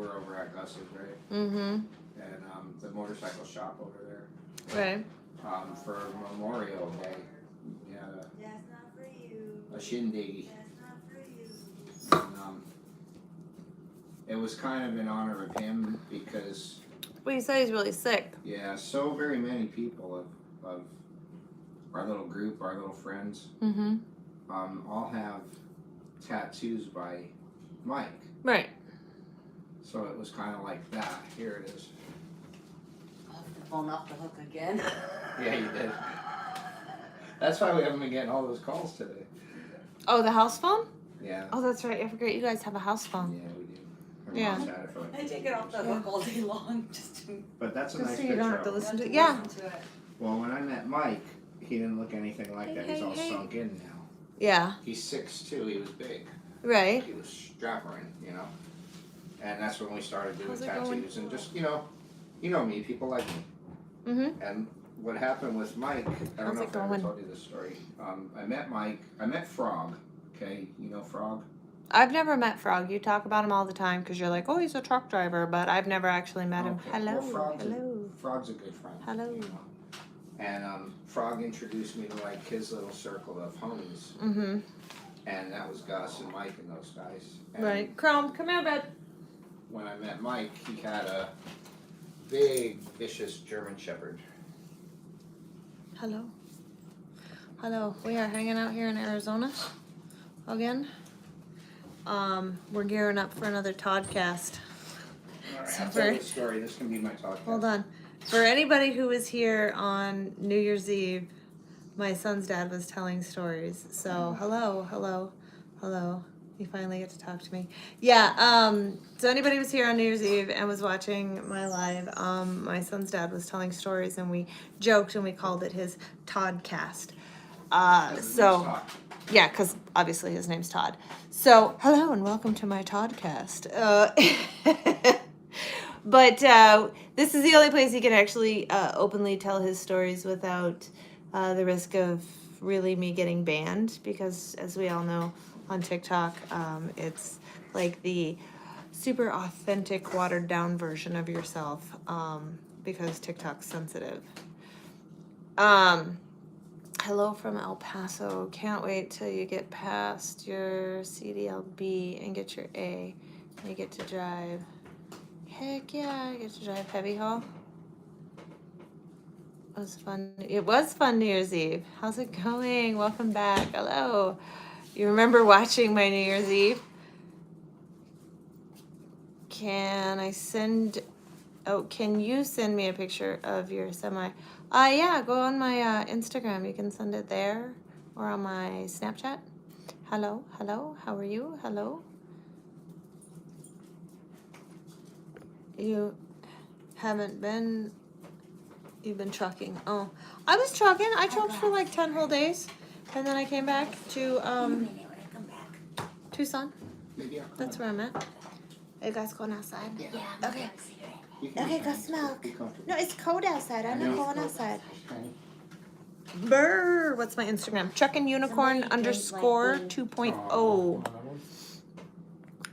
were over at Gus's, right? Mm-hmm. And the motorcycle shop over there. Right. For Memorial Day, we had a shindig. And, it was kind of in honor of him because. Well, you said he's really sick. Yeah, so very many people of our little group, our little friends, Mm-hmm. All have tattoos by Mike. Right. So it was kind of like that. Here it is. I'll have the phone off the hook again. Yeah, you did. That's why we haven't been getting all those calls today. Oh, the house phone? Yeah. Oh, that's right. I forgot you guys have a house phone. Yeah, we do. Her Yeah. mom's had it for like I take it off the hook all day long just to But that's a Just nice so you picture don't have to of him. listen to it. Yeah. listen to it. Well, when I met Mike, he didn't look anything like that. He's all Hey. sunk in now. Yeah. He's 6'2". He was big. Right. He was strapping, you know. And that's when we started doing How's it tattoos. going? And just, you know me, people like me. Mm-hmm. And what happened with Mike, I How's don't know it if I ever going? told you this story. I met Frog, okay? You know Frog? I've never met Frog. You talk about him all the time because you're like, oh, he's a truck driver, but I've never actually met him. Okay. Hello. Well, Hello. Frog's a good friend. Hello. You know? And Frog introduced me to like his little circle of homies. Mm-hmm. And that was Gus and Mike and those guys. And Right. Chrome, come here, bud. when I met Mike, he had a big, vicious German Shepherd. Hello. Hello. We are hanging out here in Arizona again. We're gearing up for another Toddcast. All right, So I'll tell for- you the story. This can be my talk. Hold on. For anybody who was here on New Year's Eve, my son's dad was telling stories. So hello. You finally get to talk to me. Yeah, so anybody was here on New Year's Eve and was watching my live, my son's dad was telling stories and we joked and we called it his Toddcast. So yeah, because obviously his name's Todd. So hello and welcome to my Toddcast. But this is the only place he can actually openly tell his stories without the risk of really me getting banned, because as we all know on TikTok, it's like the super authentic, watered down version of yourself, because TikTok's sensitive. Hello from El Paso. Can't wait till you get past your CDLB and get your A and you get to drive. Heck yeah, I get to drive heavy haul. It was fun. It was fun New Year's Eve. How's it going? Welcome back. Hello. You remember watching my New Year's Eve? Can you send me a picture of your semi? Yeah, go on my Instagram. You can send it there or on my Snapchat. Hello, how are you? Hello. You've been trucking. Oh, I was trucking. I trucked for like 10 whole days. And then I came back to Tucson. Maybe I'll That's where I'm at. Are you guys going outside? Yeah. Okay. You can Okay, be go fine. smoke. Be comfortable. No, it's cold outside. I'm not going outside. Okay. Brr. What's my Instagram? Chuckin Unicorn Somebody underscore did, 2.0.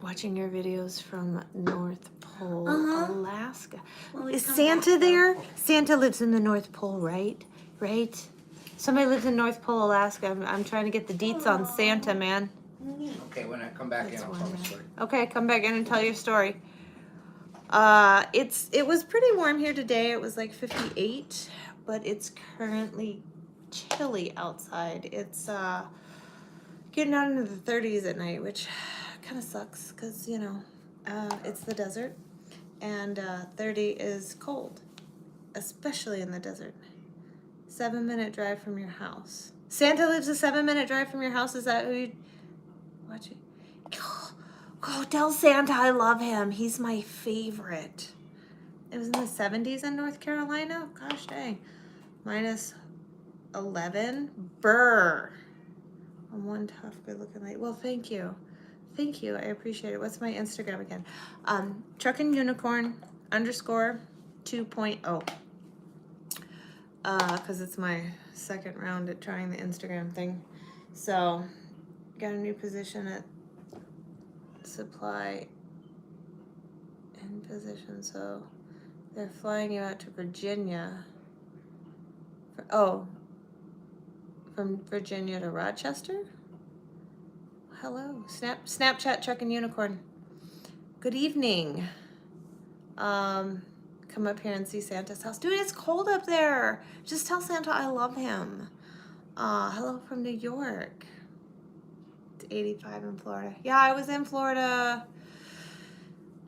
Watching your videos from North Pole, Alaska. Well, Is come Santa back, though. there? Santa lives in the North Pole, right? Right? Somebody lives in North Pole, Alaska. I'm trying to get the deets on Santa, man. Okay, when I come back That's in, I'll one, tell the yeah. story. Okay, come back in and tell your story. It was pretty warm here today. It was like 58, but it's currently chilly outside. It's getting down into the 30s at night, which kind of sucks because, you know, it's the desert and 30 is cold, especially in the desert. 7-minute drive from your house. Santa lives a 7-minute drive from your house. Is that who you watching? Oh, tell Santa I love him. He's my favorite. It was in the 70s in North Carolina. Gosh dang. Minus 11. Brr. I'm one tough, good looking lady. Well, thank you. Thank you. I appreciate it. What's my Instagram again? Truckin Unicorn underscore 2.0. Because it's my second round at trying the Instagram thing. So, got a new position at Supply in position, so they're flying you out to Virginia. From Virginia to Rochester? Hello, Snapchat Truck and Unicorn. Good evening. Come up here and see Santa's house. Dude, it's cold up there. Just tell Santa I love him. Hello from New York. It's 85 in Florida. Yeah, I was in Florida,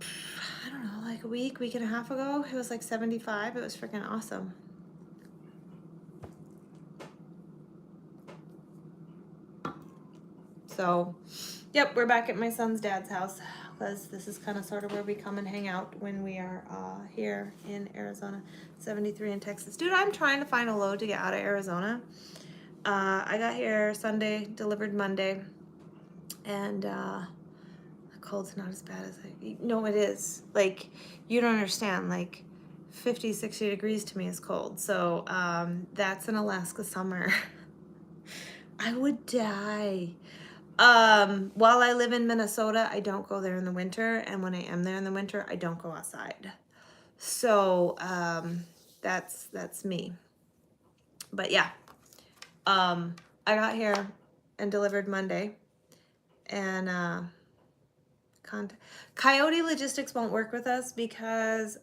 I don't know, like a week and a half ago. It was like 75. It was freaking awesome. So, yep, we're back at my son's dad's house because this is kind of sort of where we come and hang out when we are here in Arizona. 73 in Texas. Dude, I'm trying to find a load to get out of Arizona. I got here Sunday, delivered Monday, and the cold's not as bad as no, it is. Like, you don't understand. Like, 50, 60 degrees to me is cold. So that's an Alaska summer. I would die. While I live in Minnesota, I don't go there in the winter, and when I am there in the winter, I don't go outside. So that's me. But yeah, I got here and delivered Monday, and Coyote Logistics won't work with us because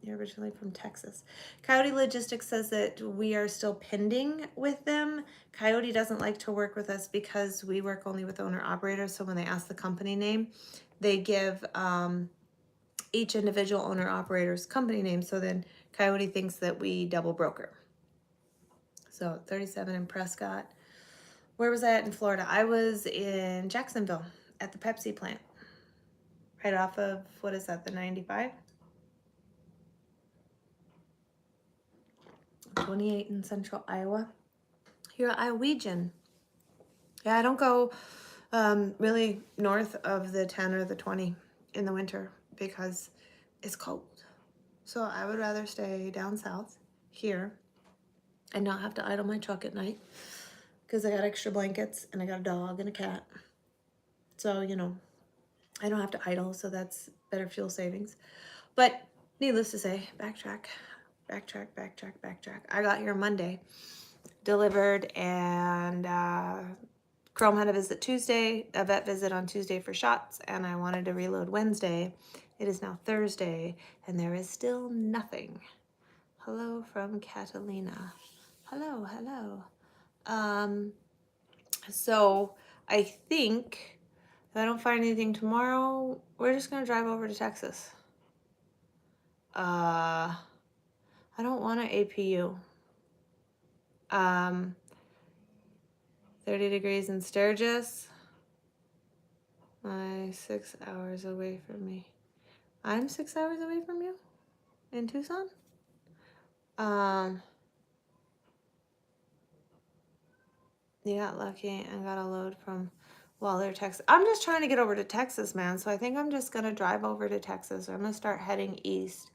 you're originally from Texas. Coyote Logistics says that we are still pending with them. Coyote doesn't like to work with us because we work only with owner operators. So when they ask the company name, they give each individual owner operator's company name. So then Coyote thinks that we double broker. So 37 in Prescott. Where was I at in Florida? I was in Jacksonville at the Pepsi plant. Right off of, what is that, the 95? 28 in central Iowa. You're an Iowegian. Yeah, I don't go really north of the 10 or the 20 in the winter because it's cold. So I would rather stay down south here and not have to idle my truck at night because I got extra blankets and I got a dog and a cat. So, you know, I don't have to idle, so that's better fuel savings. But needless to say, backtrack. I got here Monday, delivered, and Chrome had a visit Tuesday, a vet visit on Tuesday for shots, and I wanted to reload Wednesday. It is now Thursday, and there is still nothing. Hello from Catalina. Hello. So I think if I don't find anything tomorrow, we're just gonna drive over to Texas. I don't want an APU. 30 degrees in Sturgis. 6 hours away from me. I'm 6 hours away from you in Tucson. You got lucky and got a load from Waller, Texas. I'm just trying to get over to Texas, man. So I think I'm just gonna drive over to Texas. I'm gonna start heading east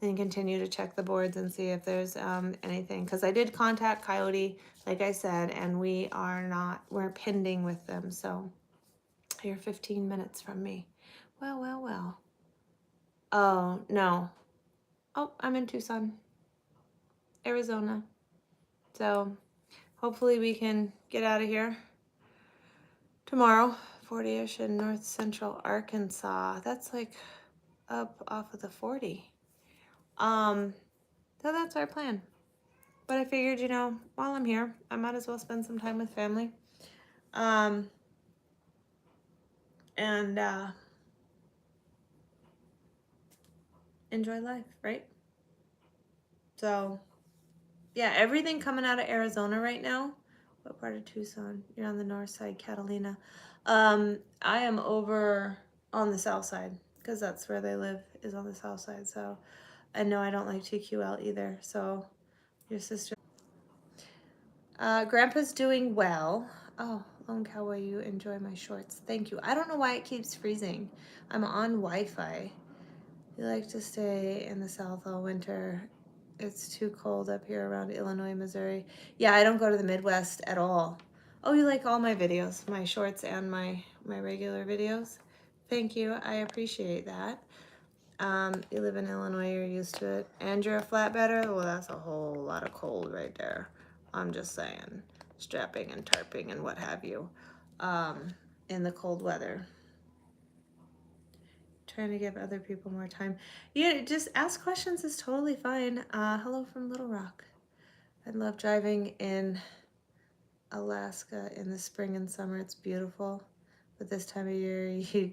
and continue to check the boards and see if there's anything. Because I did contact Coyote, like I said, and we're pending with them. So you're 15 minutes from me. Well. Oh, no. Oh, I'm in Tucson, Arizona. So hopefully we can get out of here tomorrow. 40-ish in north central Arkansas. That's like up off of the 40. So that's our plan. But I figured, you know, while I'm here, I might as well spend some time with family. And enjoy life, right? So, yeah, everything coming out of Arizona right now. What part of Tucson? You're on the north side, Catalina. I am over on the south side because that's where they live, is on the south side. So, and no, I don't like TQL either. So, your sister. Grandpa's doing well. Oh, Lone Cowboy, you enjoy my shorts. Thank you. I don't know why it keeps freezing. I'm on Wi-Fi. You like to stay in the South all winter. It's too cold up here around Illinois, Missouri. Yeah, I don't go to the Midwest at all. Oh, you like all my videos, my shorts and my regular videos? Thank you. I appreciate that. You live in Illinois, you're used to it. And you're a flatbedder? Well, that's a whole lot of cold right there. I'm just saying. Strapping and tarping and what have you. In the cold weather. Trying to give other people more time. Yeah, just ask questions is totally fine. Hello from Little Rock. I love driving in Alaska in the spring and summer. It's beautiful. But this time of year, you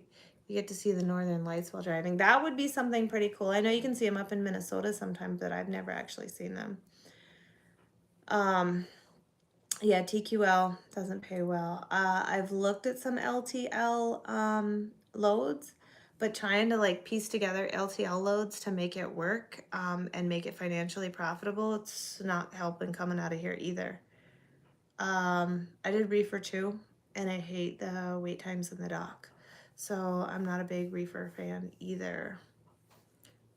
get to see the northern lights while driving. That would be something pretty cool. I know you can see them up in Minnesota sometimes, but I've never actually seen them. Yeah, TQL doesn't pay well. I've looked at some LTL loads, but trying to like piece together LTL loads to make it work and make it financially profitable, it's not helping coming out of here either. I did reefer too, and I hate the wait times in the dock. So I'm not a big reefer fan either.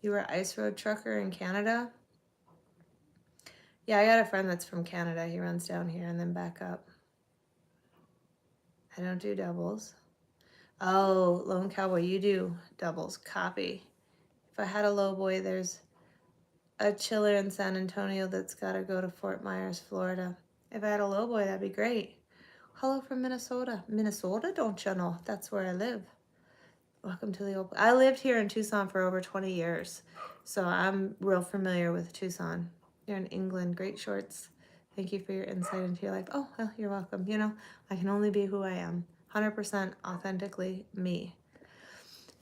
You were an ice road trucker in Canada? Yeah, I got a friend that's from Canada. He runs down here and then back up. I don't do doubles. Oh, Lone Cowboy, you do doubles. Copy. If I had a low boy, there's a chiller in San Antonio that's got to go to Fort Myers, Florida. If I had a low boy, that'd be great. Hello from Minnesota. Minnesota, don't you know? That's where I live. Welcome to the old... I lived here in Tucson for over 20 years, so I'm real familiar with Tucson. You're in England. Great shorts. Thank you for your insight into your life. Oh, well, you're welcome. You know, I can only be who I am. 100% authentically me.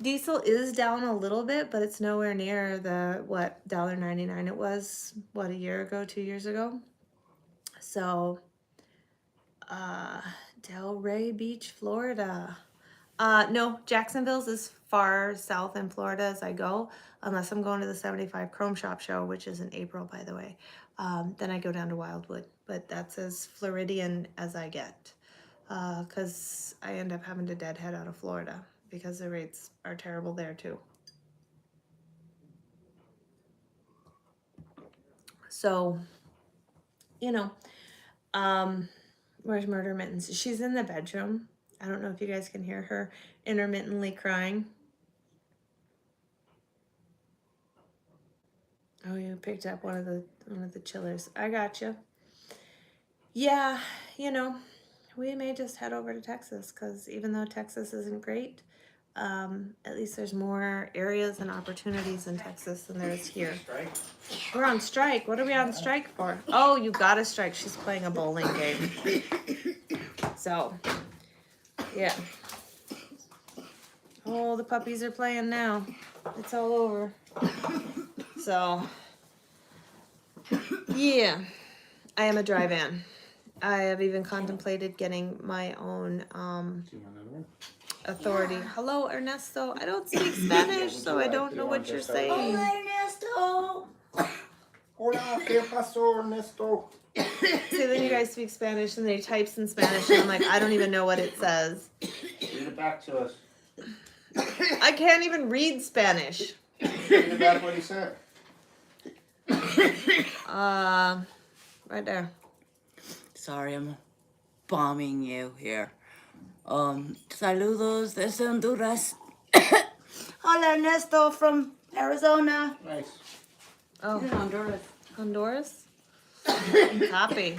Diesel is down a little bit, but it's nowhere near the, what, $1.99 it was, what, a year ago, 2 years ago? So, Delray Beach, Florida. No, Jacksonville's as far south in Florida as I go, unless I'm going to the 75 Chrome Shop show, which is in April, by the way. Then I go down to Wildwood, but that's as Floridian as I get, because I end up having to deadhead out of Florida because the rates are terrible there too. So, you know, where's Murder Mittens? She's in the bedroom. I don't know if you guys can hear her intermittently crying. Oh, you picked up one of the chillers. I got you. Yeah, you know, we may just head over to Texas because even though Texas isn't great, at least there's more areas and opportunities in Texas than there is here. We're on strike. What are we on strike for? Oh, you got a strike. She's playing a bowling game. So, yeah. Oh, the puppies are playing now. It's all over. So, yeah, I am a dry van. I have even contemplated getting my own authority. Hello, Ernesto. I don't speak Spanish, so I don't know what you're saying. Hola, Ernesto. Hola, ¿qué pasó, Ernesto? See, then you guys speak Spanish, and then he types in Spanish, and I'm like, I don't even know what it says. Read it back to us. I can't even read Spanish. Read it back what he said. Right there. Sorry, I'm bombing you here. Saludos desde Honduras. Hola, Ernesto from Arizona. Nice. Oh, Honduras. Honduras? Copy.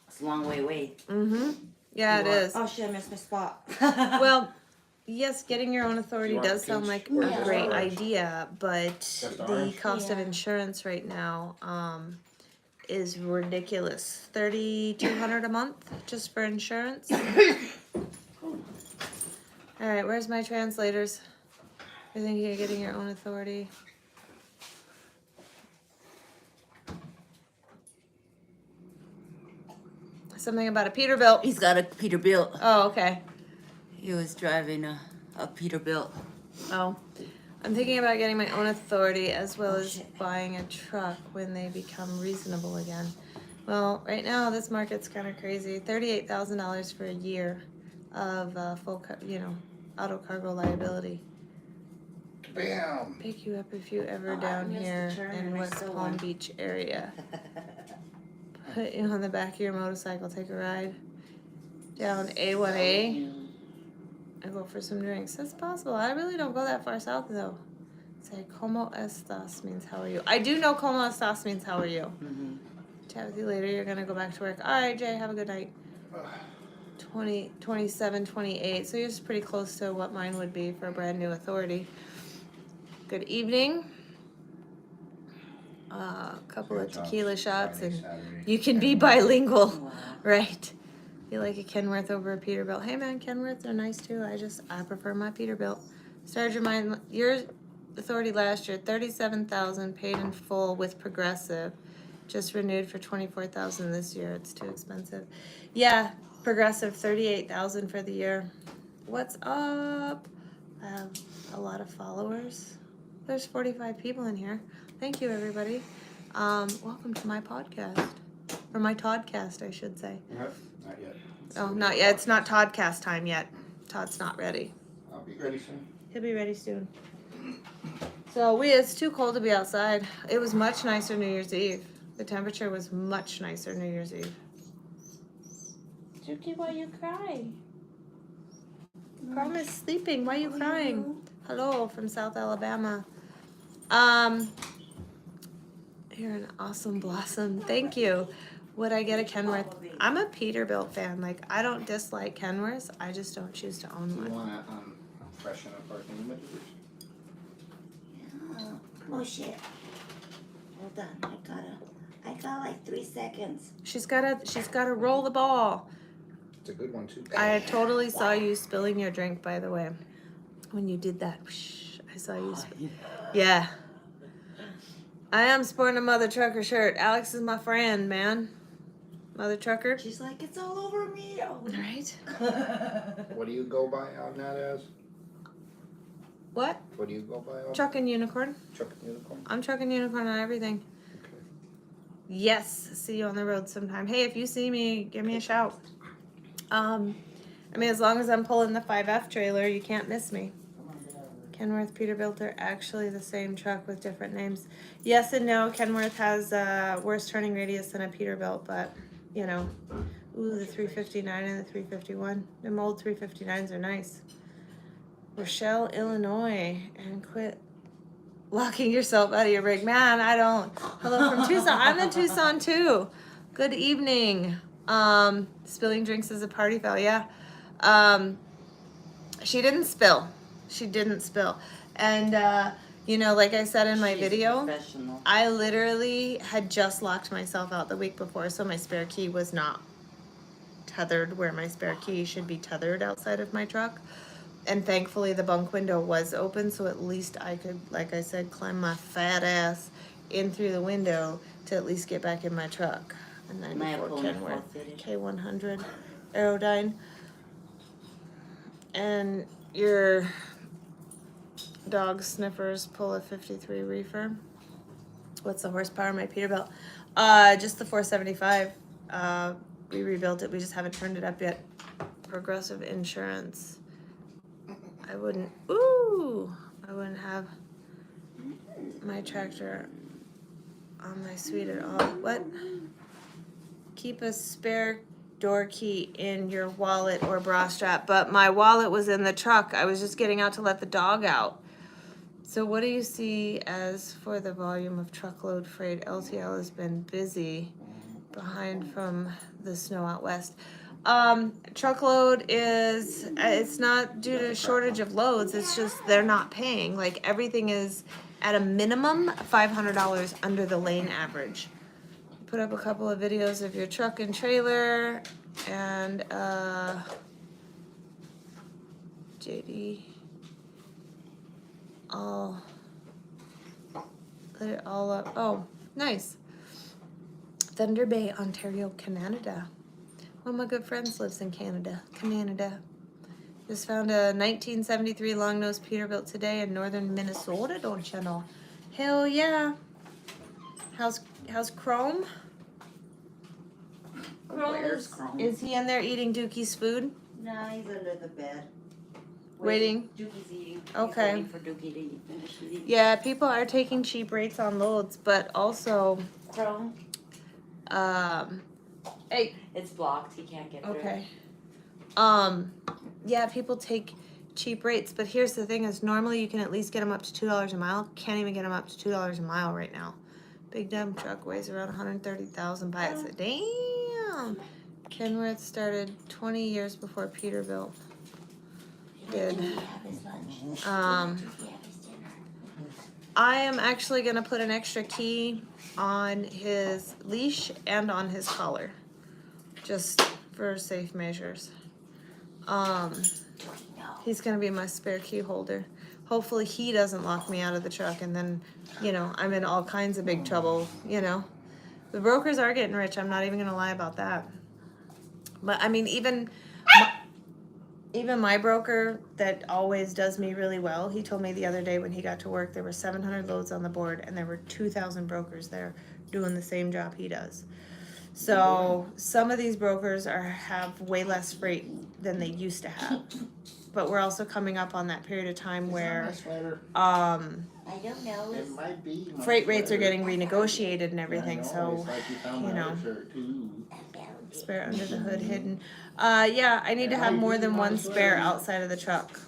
It's a long way away. Mm-hmm. Yeah, it is. Oh shit, I missed my spot. Well, yes, getting your own authority You want does sound peach? like a Yeah. great idea, but Just the orange? cost of Yeah. insurance right now is ridiculous. $3,200 a month just for insurance. All right, where's my translators? I think you're getting your own authority. Something about a Peterbilt. He's got a Peterbilt. Oh, okay. He was driving a Peterbilt. Oh, I'm thinking about getting my own authority as well as shit. buying a truck when they become reasonable again. Well, right now this market's kind of crazy. $38,000 for a year of auto cargo liability. Bam. Pick you up if you ever Oh, I down missed the here turn in and I West still Palm won. Beach area. Put you on the back of your motorcycle, take a ride down A1A. I go for some drinks. That's possible. I really don't go that far south though. say como estas means how are you. I do know como estas means how are you. Mm-hmm. Chat with you later. You're gonna go back to work. All right, Jay. Have a good night. 20, 27, 28. So you're just pretty close to what mine would be for a brand new authority. Good evening. A couple of tequila shots Friday, and Saturday, you can be and Monday. bilingual, Wow. right? You like a Kenworth over a Peterbilt. Hey man, Kenworths are nice too. I prefer my Peterbilt. Started your authority last year, 37,000 paid in full with Progressive. Just renewed for 24,000 this year. It's too expensive. Yeah, Progressive 38,000 for the year. What's up? I have a lot of followers. There's 45 people in here. Thank you, everybody. Welcome to my podcast. Or my Toddcast, I should say. Nope, not yet. Oh, not yet. It's not Toddcast time yet. Todd's not ready. I'll be ready soon. He'll be ready soon. So it's too cold to be outside. It was much nicer New Year's Eve. The temperature was much nicer New Year's Eve. Juki, why you cry? Prom is sleeping. Why are you crying? Hello from South Alabama. You're an awesome blossom. Thank you. Would I get a Kenworth? I'm a Peterbilt fan. Like, I don't dislike Kenworths. I just don't choose to own Do you one. want to freshen up our images? Oh shit. Hold on. I got like 3 seconds. She's gotta roll the ball. It's a good one too. I totally saw you spilling your drink, by the way. When you did that, whoosh, I saw you. Yeah. I am sporting a Mother Trucker shirt. Alex is my friend, man. Mother Trucker. She's like, it's all over me. Right? What do you go by on that as? What? What do you go by on? Trucking Unicorn. Trucking Unicorn? I'm Trucking Unicorn on everything. Okay. Yes. See you on the road sometime. Hey, if you see me, give me a shout. I mean, as long as I'm pulling the 5F trailer, you can't miss me. Kenworth, Peterbilt are actually the same truck with different names. Yes and no. Kenworth has a worse turning radius than a Peterbilt, but, you know. Ooh, the 359 and the 351. Them old 359s are nice. Rochelle, Illinois. And quit locking yourself out of your rig. Man, I don't. Hello from Tucson. I'm in Tucson, too. Good evening. Spilling drinks is a party foul. Yeah. She didn't spill. She didn't spill. And, you know, like I said in my video, I literally had just locked myself out the week before, so my spare key was not tethered where my spare key should be tethered outside of my truck. And thankfully the bunk window was open, so at least I could, like I said, climb my fat ass in through the window to at least get back in my truck. A 94 Kenworth K100 Aerodyne. And your dog sniffers pull a 53 reefer. What's the horsepower of my Peterbilt? Just the 475. We rebuilt it. We just haven't turned it up yet. Progressive Insurance. I wouldn't have my tractor on my suite at all. What? Keep a spare door key in your wallet or bra strap, but my wallet was in the truck. I was just getting out to let the dog out. So what do you see as for the volume of truckload freight? LTL has been busy behind from the snow out west. Truckload is, it's not due to shortage of loads, it's just they're not paying. Like, everything is at a minimum $500 under the lane average. Put up a couple of videos of your truck and trailer, and JD, I'll put it all up. Oh, nice. Thunder Bay, Ontario, Canada. One of my good friends lives in Canada. Just found a 1973 long-nosed Peterbilt today in northern Minnesota, don't you know? Hell yeah. How's Chrome? Where's Chrome? Is he in there eating Dookie's food? No, he's under the bed. Waiting? Dooky's eating. Okay. He's waiting for Dookie to finish eating. Yeah, people are taking cheap rates on loads, but also, Chrome? hey, It's blocked. He can't get through. okay. Yeah, people take cheap rates. But here's the thing: is normally you can at least get them up to $2 a mile. Can't even get them up to $2 a mile right now. Big dump truck weighs around 130,000 by itself. Damn. Kenworth started 20 years before Peterbilt did. Did he have his lunch? Um, Did he have his dinner? I am actually gonna put an extra key on his leash and on his collar, just for safe measures. No. He's gonna be my spare key holder. Hopefully he doesn't lock me out of the truck and then, you know, I'm in all kinds of big trouble, you know. The brokers are getting rich, I'm not even gonna lie about that. But I mean, even my broker that always does me really well, he told me the other day when he got to work there were 700 loads on the board and there were 2,000 brokers there doing the same job he does. So some of these brokers have way less freight than they used to have. But we're also coming up on that period of time where I don't know. It might be. my freight rates are sweater. getting renegotiated and I everything, know, so it's like you found you my know. other shirt, too. Spare under the hood hidden. Yeah, I need to have more than one spare outside of the truck.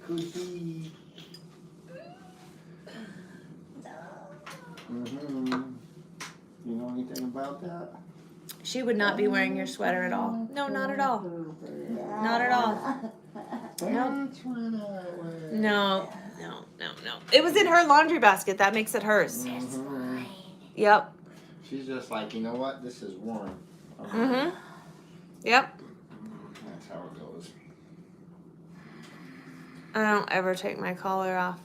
Could be. Mm-hmm. You know anything about that? She would not be wearing your sweater at all. No, not at all. Not at all. Nope. That's what I wear. No. It was in her laundry basket. That makes it hers. Mhm. Yep. She's just like, you know what? This is warm. Mhm. Yep. That's how it goes. I don't ever take my collar off.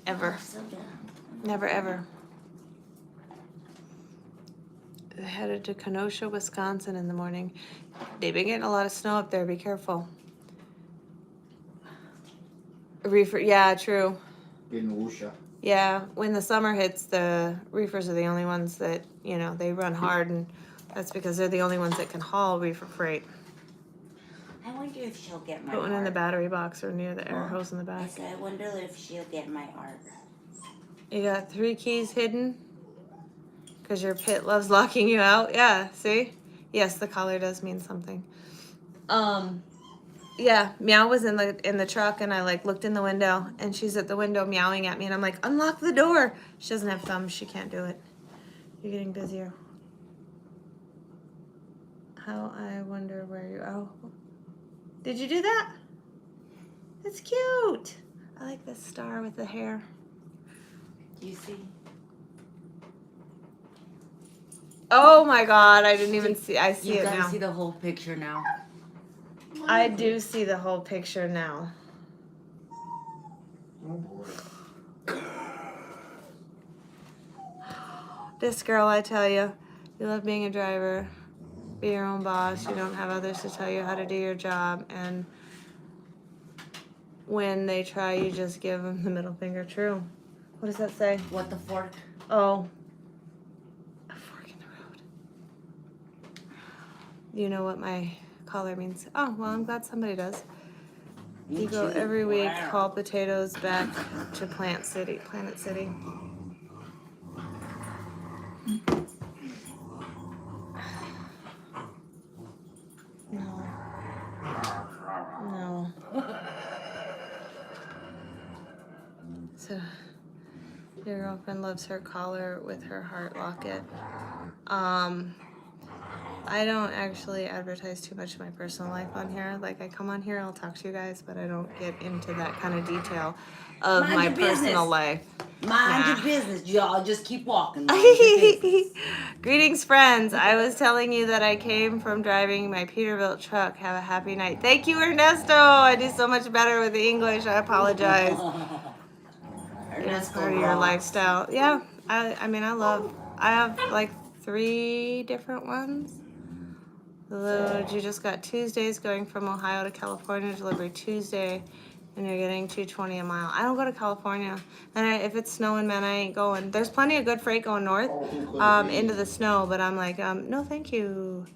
Ever. So good. Never ever. Headed to Kenosha, Wisconsin in the morning. They've been getting a lot of snow up there. Be careful. Reefer, yeah, true. In Wusha. Yeah, when the summer hits, the reefers are the only ones that, you know, they run hard, and that's because they're the only ones that can haul reefer freight. I wonder if she'll get my Put one in the heart. battery box or near the air Huh? hose in the I back. said, I wonder if she'll get my heart. You got 3 keys hidden? Because your pit loves locking you out? Yeah, see? Yes, the collar does mean something. Yeah, Meow was in the truck, and I like looked in the window, and she's at the window meowing at me, and I'm like, unlock the door. She doesn't have thumbs, she can't do it. You're getting busier. How I wonder where you. Oh, did you do that? That's cute. I like this star with the hair. Do you see? Oh my God! I didn't even see. I see You it gotta now. see the whole picture now. I do see the whole picture now. Oh boy. This girl, I tell you, you love being a driver, be your own boss, you don't have others to tell you how to do your job, and when they try, you just give them the middle finger. True. What does that say? What the fork? Oh, a fork in the road. You know what my collar means? Oh, well, I'm glad somebody does. Me You go too. every week, Wow. haul potatoes back to Planet City. No. So, your girlfriend loves her collar with her heart locket. I don't actually advertise too much of my personal life on here. Like, I come on here, I'll talk to you guys, but I don't get into that kind of detail of Mind my your business. personal life. Mind Nah. your business, y'all. Just keep walking. Mind your business. Greetings, friends. I was telling you that I came from driving my Peterbilt truck. Have a happy night. Thank you, Ernesto. I do so much better with the English. I apologize. It's part of your lifestyle. Yeah, I mean, I have like 3 different ones. Load, you just got Tuesdays going from Ohio to California, delivery Tuesday, and you're getting $2.20 a mile. I don't go to California, and if it's snowing, man, I ain't going. There's plenty of good freight going north, into the snow, but I'm like, no, thank you.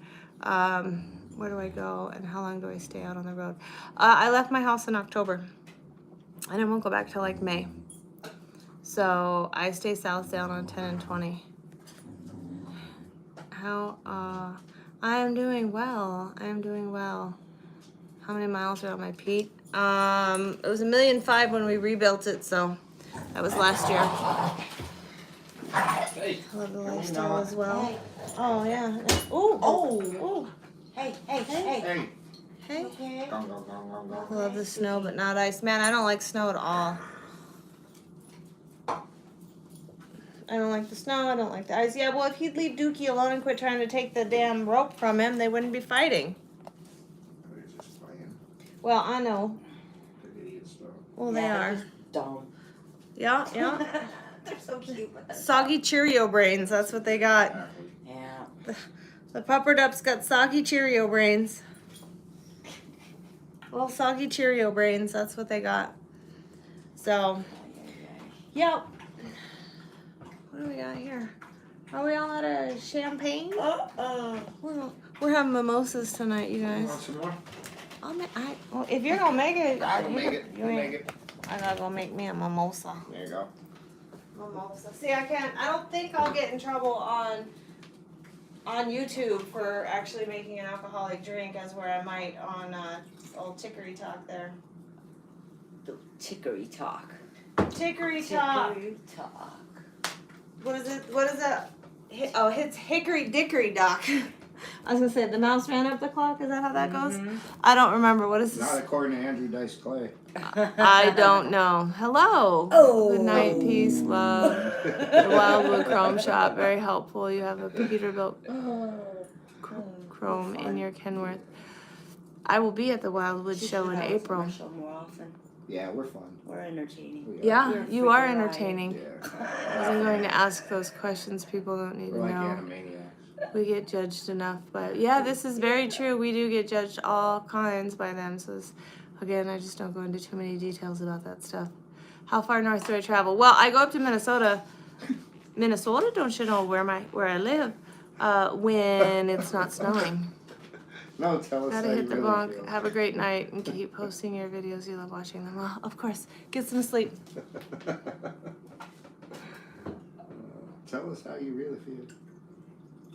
Where do I go, and how long do I stay out on the road? I left my house in October, and I won't go back till like May. So I stay south down on 10 and 20. I am doing well. How many miles are on my Pete? It was 1.5 million when we rebuilt it, so that was last year. Hey. I love the Can we lifestyle not? as well. Hey, Oh yeah. Ooh. Oh. Ooh. hey, hey. Hey. Hey. Okay. Gong, gong, gong, gong, I gong. love the snow, but not ice. Man, I don't like snow at all. I don't like the snow. I don't like the ice. Yeah, well, if he'd leave Dookie alone and quit trying to take the damn rope from him, they wouldn't be fighting. They're just playing. Well, I know. They're idiots, though. Well, Yeah, they they're are. just dumb. Yeah, yeah. They're so cute. But Soggy Cheerio brains. That's what they got. Exactly. Yeah. The pupper dups got soggy Cheerio brains. Little soggy Cheerio brains. That's what they got. So, yep. What do we got here? Are we all out of champagne? We're having mimosas tonight, you You guys. want some more? Well, if you're gonna make it, I'll make it. you I'll ain't- make it. I gotta go make me a mimosa. There you go. Mimosa. See, I don't think I'll get in trouble on YouTube for actually making an alcoholic drink, as where I might on old Tickery Talk there. The Tickery Talk. Tickery Talk. Tickery Talk. What is it? What is that? It's Hickory Dickory Dock. I was gonna say the mouse ran up the clock. Is that how that goes? I don't remember. What is Not this? according to Andrew Dice Clay. I don't know. Hello. Oh. Good night, peace, love. The Wildwood Chrome Shop, very helpful. You have a Peterbilt Chrome in your Kenworth. I will be at the Wildwood show in April. Show more often. Yeah, we're fun. We're entertaining. We are. Yeah, You're a you are freaking riot. entertaining. Yeah. I wasn't going to ask those questions people don't need We're to like know. Animaniacs. We get judged enough, but yeah, this is very true. We do get judged all kinds by them. So again, I just don't go into too many details about that stuff. How far north do I travel? Well, I go up to Minnesota. Minnesota, don't you know where I live? When it's not snowing. No, tell us Gotta how you hit the really bonk. feel. Have a great night and keep posting your videos. You love watching them. Well, of course, get some sleep. Tell us how you really feel.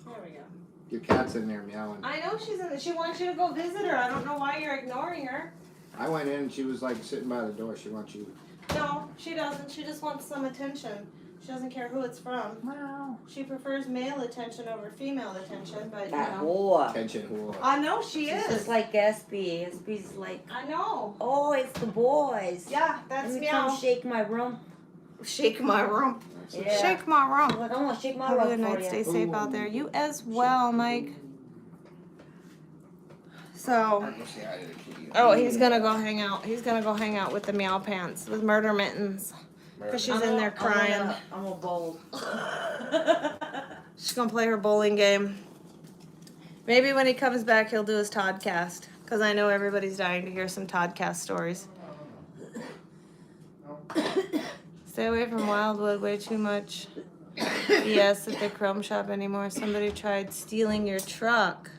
There we go. Your cat's in there meowing. I know she's in. She wants you to go visit her. I don't know why you're ignoring her. I went in and she was like sitting by the door. She wants you. No, she doesn't. She just wants some attention. She doesn't care who it's from. Wow. She prefers male attention over female attention, but you That know. whore. Attention whore. I know she She's is. just like SB. SB's like, I know. oh, it's the boys. Yeah, that's Let me come meow. shake my rump. Shake my rump. That's it. Yeah. Shake my rump. Come on, shake my Have a rump good for night. you. Stay safe out there. You as well, Mike. So. Alright, go say hi to the kitty. Oh, he's gonna go hang out. He's gonna go hang out with the meow pants with murder mittens. Because she's in there crying. I'm a bowl. She's gonna play her bowling game. Maybe when he comes back, he'll do his Toddcast. Because I know everybody's dying to hear some Toddcast stories. Stay away from Wildwood way too much. Yes, at the Chrome Shop anymore. Somebody tried stealing your truck.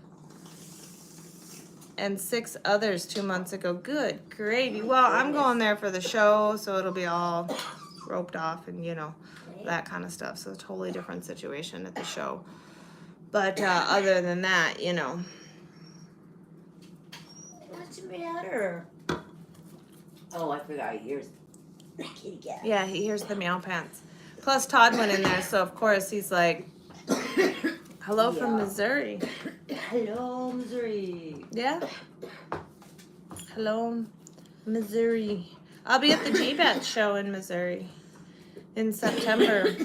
And 6 others 2 months ago. Good gravy. Well, I'm going there for the show, so it'll be all roped off and, you know, that kind of stuff. So, a totally different situation at the show. But other than that, you know. What's the matter? Oh, I forgot. Here's the kitty cat. Yeah, he hears the meow pants. Plus, Todd went in there, so of course he's like, hello from Yeah. Missouri. Hello, Missouri. Yeah. Hello, Missouri. I'll be at the GBAT show in Missouri in September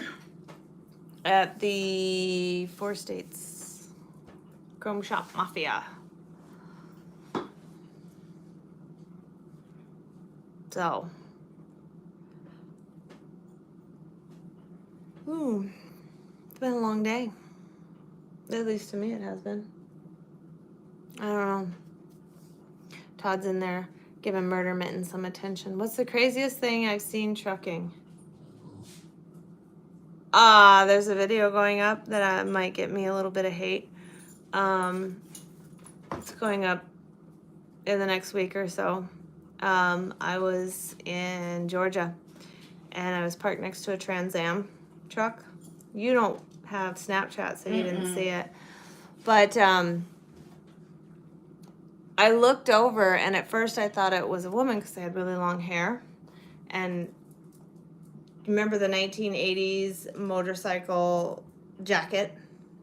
at the 4 States Chrome Shop Mafia. So. It's been a long day. At least to me it has been. I don't know. Todd's in there giving Murder Mitten some attention. What's the craziest thing I've seen trucking? There's a video going up that might get me a little bit of hate. It's going up in the next week or so. I was in Georgia and I was parked next to a Trans Am truck. You don't have Snapchat, so you didn't see it. But I looked over, and at first I thought it was a woman because they had really long hair. And remember the 1980s motorcycle jacket?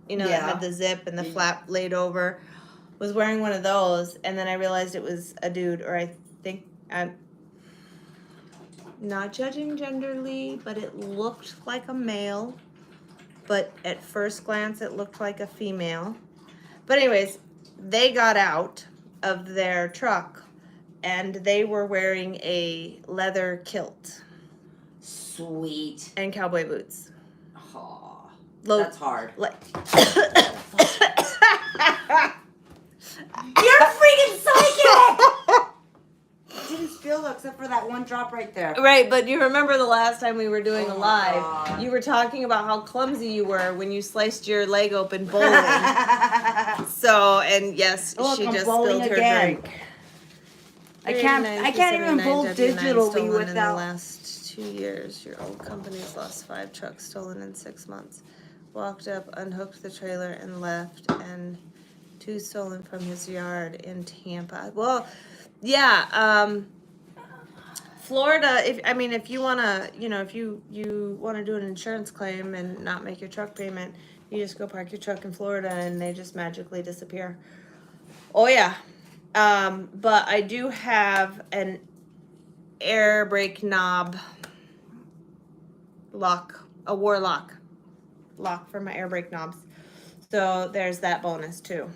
You know, that Yeah. had the zip and the flap laid over. Was wearing one of those, and then I realized it was a dude, or I think I'm not judging genderly, but it looked like a male. But at first glance, it looked like a female. But anyways, they got out of their truck, and they were wearing a leather kilt Sweet. and cowboy boots. Aw, Low, that's hard. like. You're freaking psychic! Didn't spill though, except for that one drop right there. Right, but you remember the last time we were doing a Oh my live, God. you were talking about how clumsy you were when you sliced your leg open bowling. So, and yes, Look, she I'm just bowling spilled her again. drink. I can't even bowl 39W9 digitally stolen in the without. last 2 years. Your old company's lost 5 trucks stolen in 6 months. Walked up, unhooked the trailer, and left, and 2 stolen from his yard in Tampa. Well, yeah, Florida, if you wanna, if you wanna do an insurance claim and not make your truck payment, you just go park your truck in Florida and they just magically disappear. Oh yeah. But I do have an air brake knob lock, a war lock for my air brake knobs. So there's that bonus too.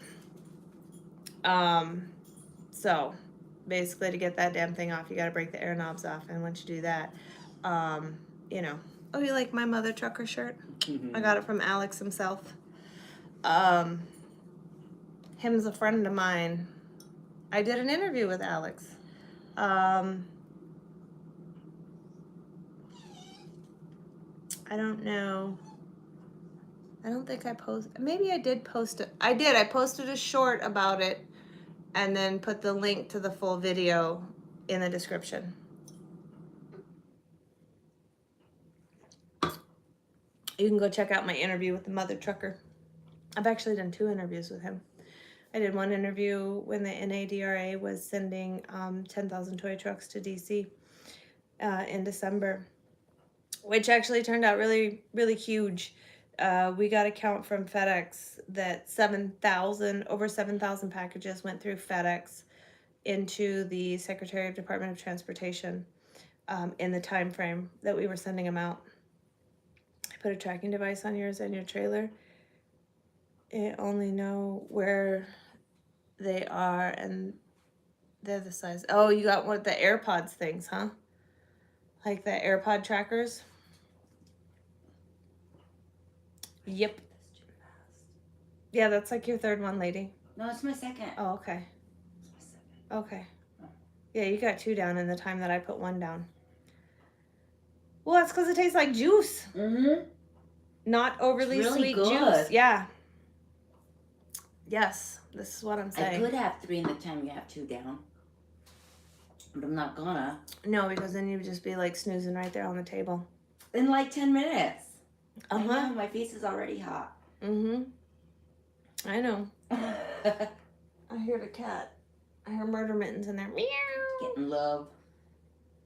So basically to get that damn thing off, you got to break the air knobs off. And once you do that, oh, you like my mother trucker shirt? I got it from Alex himself. Him's a friend of mine. I did an interview with Alex. I don't know. I don't think I maybe I did post it. I did. I posted a short about it and then put the link to the full video in the description. You can go check out my interview with the mother trucker. I've actually done 2 interviews with him. I did one interview when the NADRA was sending 10,000 toy trucks to DC in December, which actually turned out really, really huge. We got a count from FedEx that over 7,000 packages went through FedEx into the Secretary of Department of Transportation in the time frame that we were sending them out. I put a tracking device on yours and your trailer. It only know where they are, and they're the size. Oh, you got one of the AirPods things, huh? Like the AirPod trackers? Yep. Yeah, that's like your 3rd one, lady. No, it's my second. Oh, okay. It's my second. Okay. Yeah, you got 2 down in the time that I put 1 down. Well, that's because it tastes like juice. Mm-hmm. Not overly It's really sweet good. juice. Yeah. Yes, this is what I'm I saying. could have 3 in the time you have 2 down. But I'm not gonna. No, because then you would just be like snoozing right there on the table. In like 10 minutes. I Uh-huh. know, my face is already hot. Mm-hmm. I know. I hear the cat. I hear Murder Mittens in there. Meow. Getting love.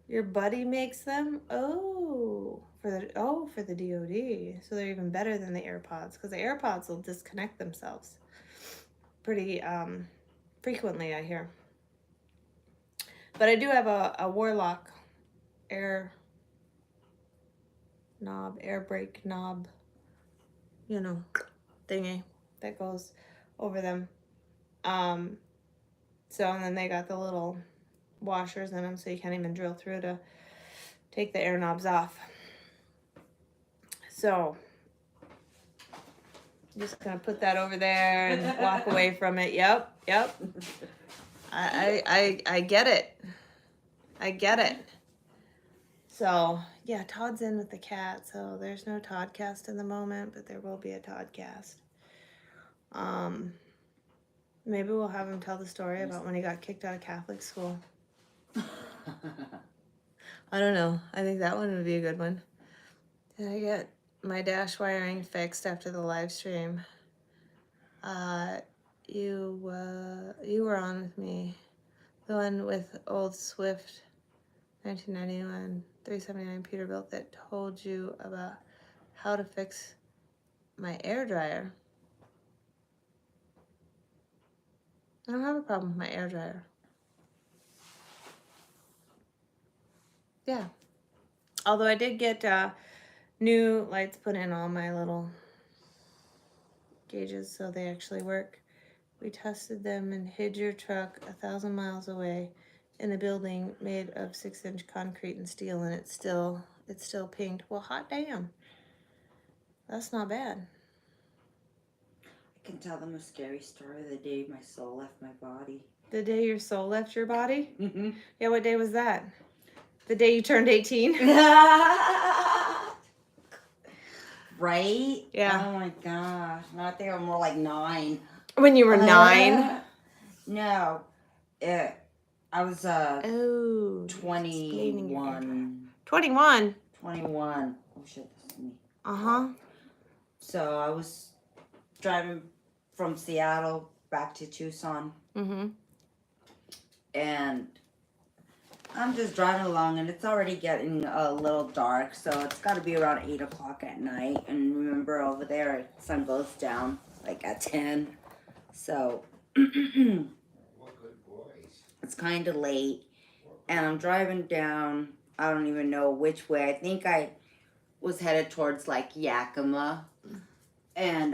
Your buddy makes them? Oh, for the DoD. So they're even better than the AirPods, because the AirPods will disconnect themselves pretty frequently, I hear. But I do have a Warlock air brake knob, thingy that goes over them. So, and then they got the little washers in them, so you can't even drill through to take the air knobs off. So, I'm just gonna put that over there and walk away from it. Yep. I get it. I get it. So, yeah, Todd's in with the cat, so there's no Toddcast in the moment, but there will be a Toddcast. Maybe we'll have him tell the story about when he got kicked out of Catholic school. I don't know. I think that one would be a good one. Did I get my dash wiring fixed after the live stream? you were on with me. The one with old Swift 1991 379 Peterbilt that told you about how to fix my air dryer. I don't have a problem with my air dryer. Yeah. Although I did get new lights put in all my little gauges so they actually work. We tested them and hid your truck 1,000 miles away in a building made of 6-inch concrete and steel, and it's still pinged. Well, hot damn. That's not bad. I can tell them a scary story the day my soul left my body. The day your soul left your body? Yeah, what day was that? The day you turned 18? Right? Yeah. Oh my gosh. No, I think I'm more like 9. When you were 9? No. I was Oh. 21. 21? 21. Oh shit, this is me. Uh-huh. So I was driving from Seattle back to Tucson, Mm-hmm. and I'm just driving along, and it's already getting a little dark, so it's got to be around 8 o'clock at night. And remember, over there, the sun goes down like at 10, so What good boys. it's kind of late. And I'm driving down. I don't even know which way. I think I was headed towards like Yakima, and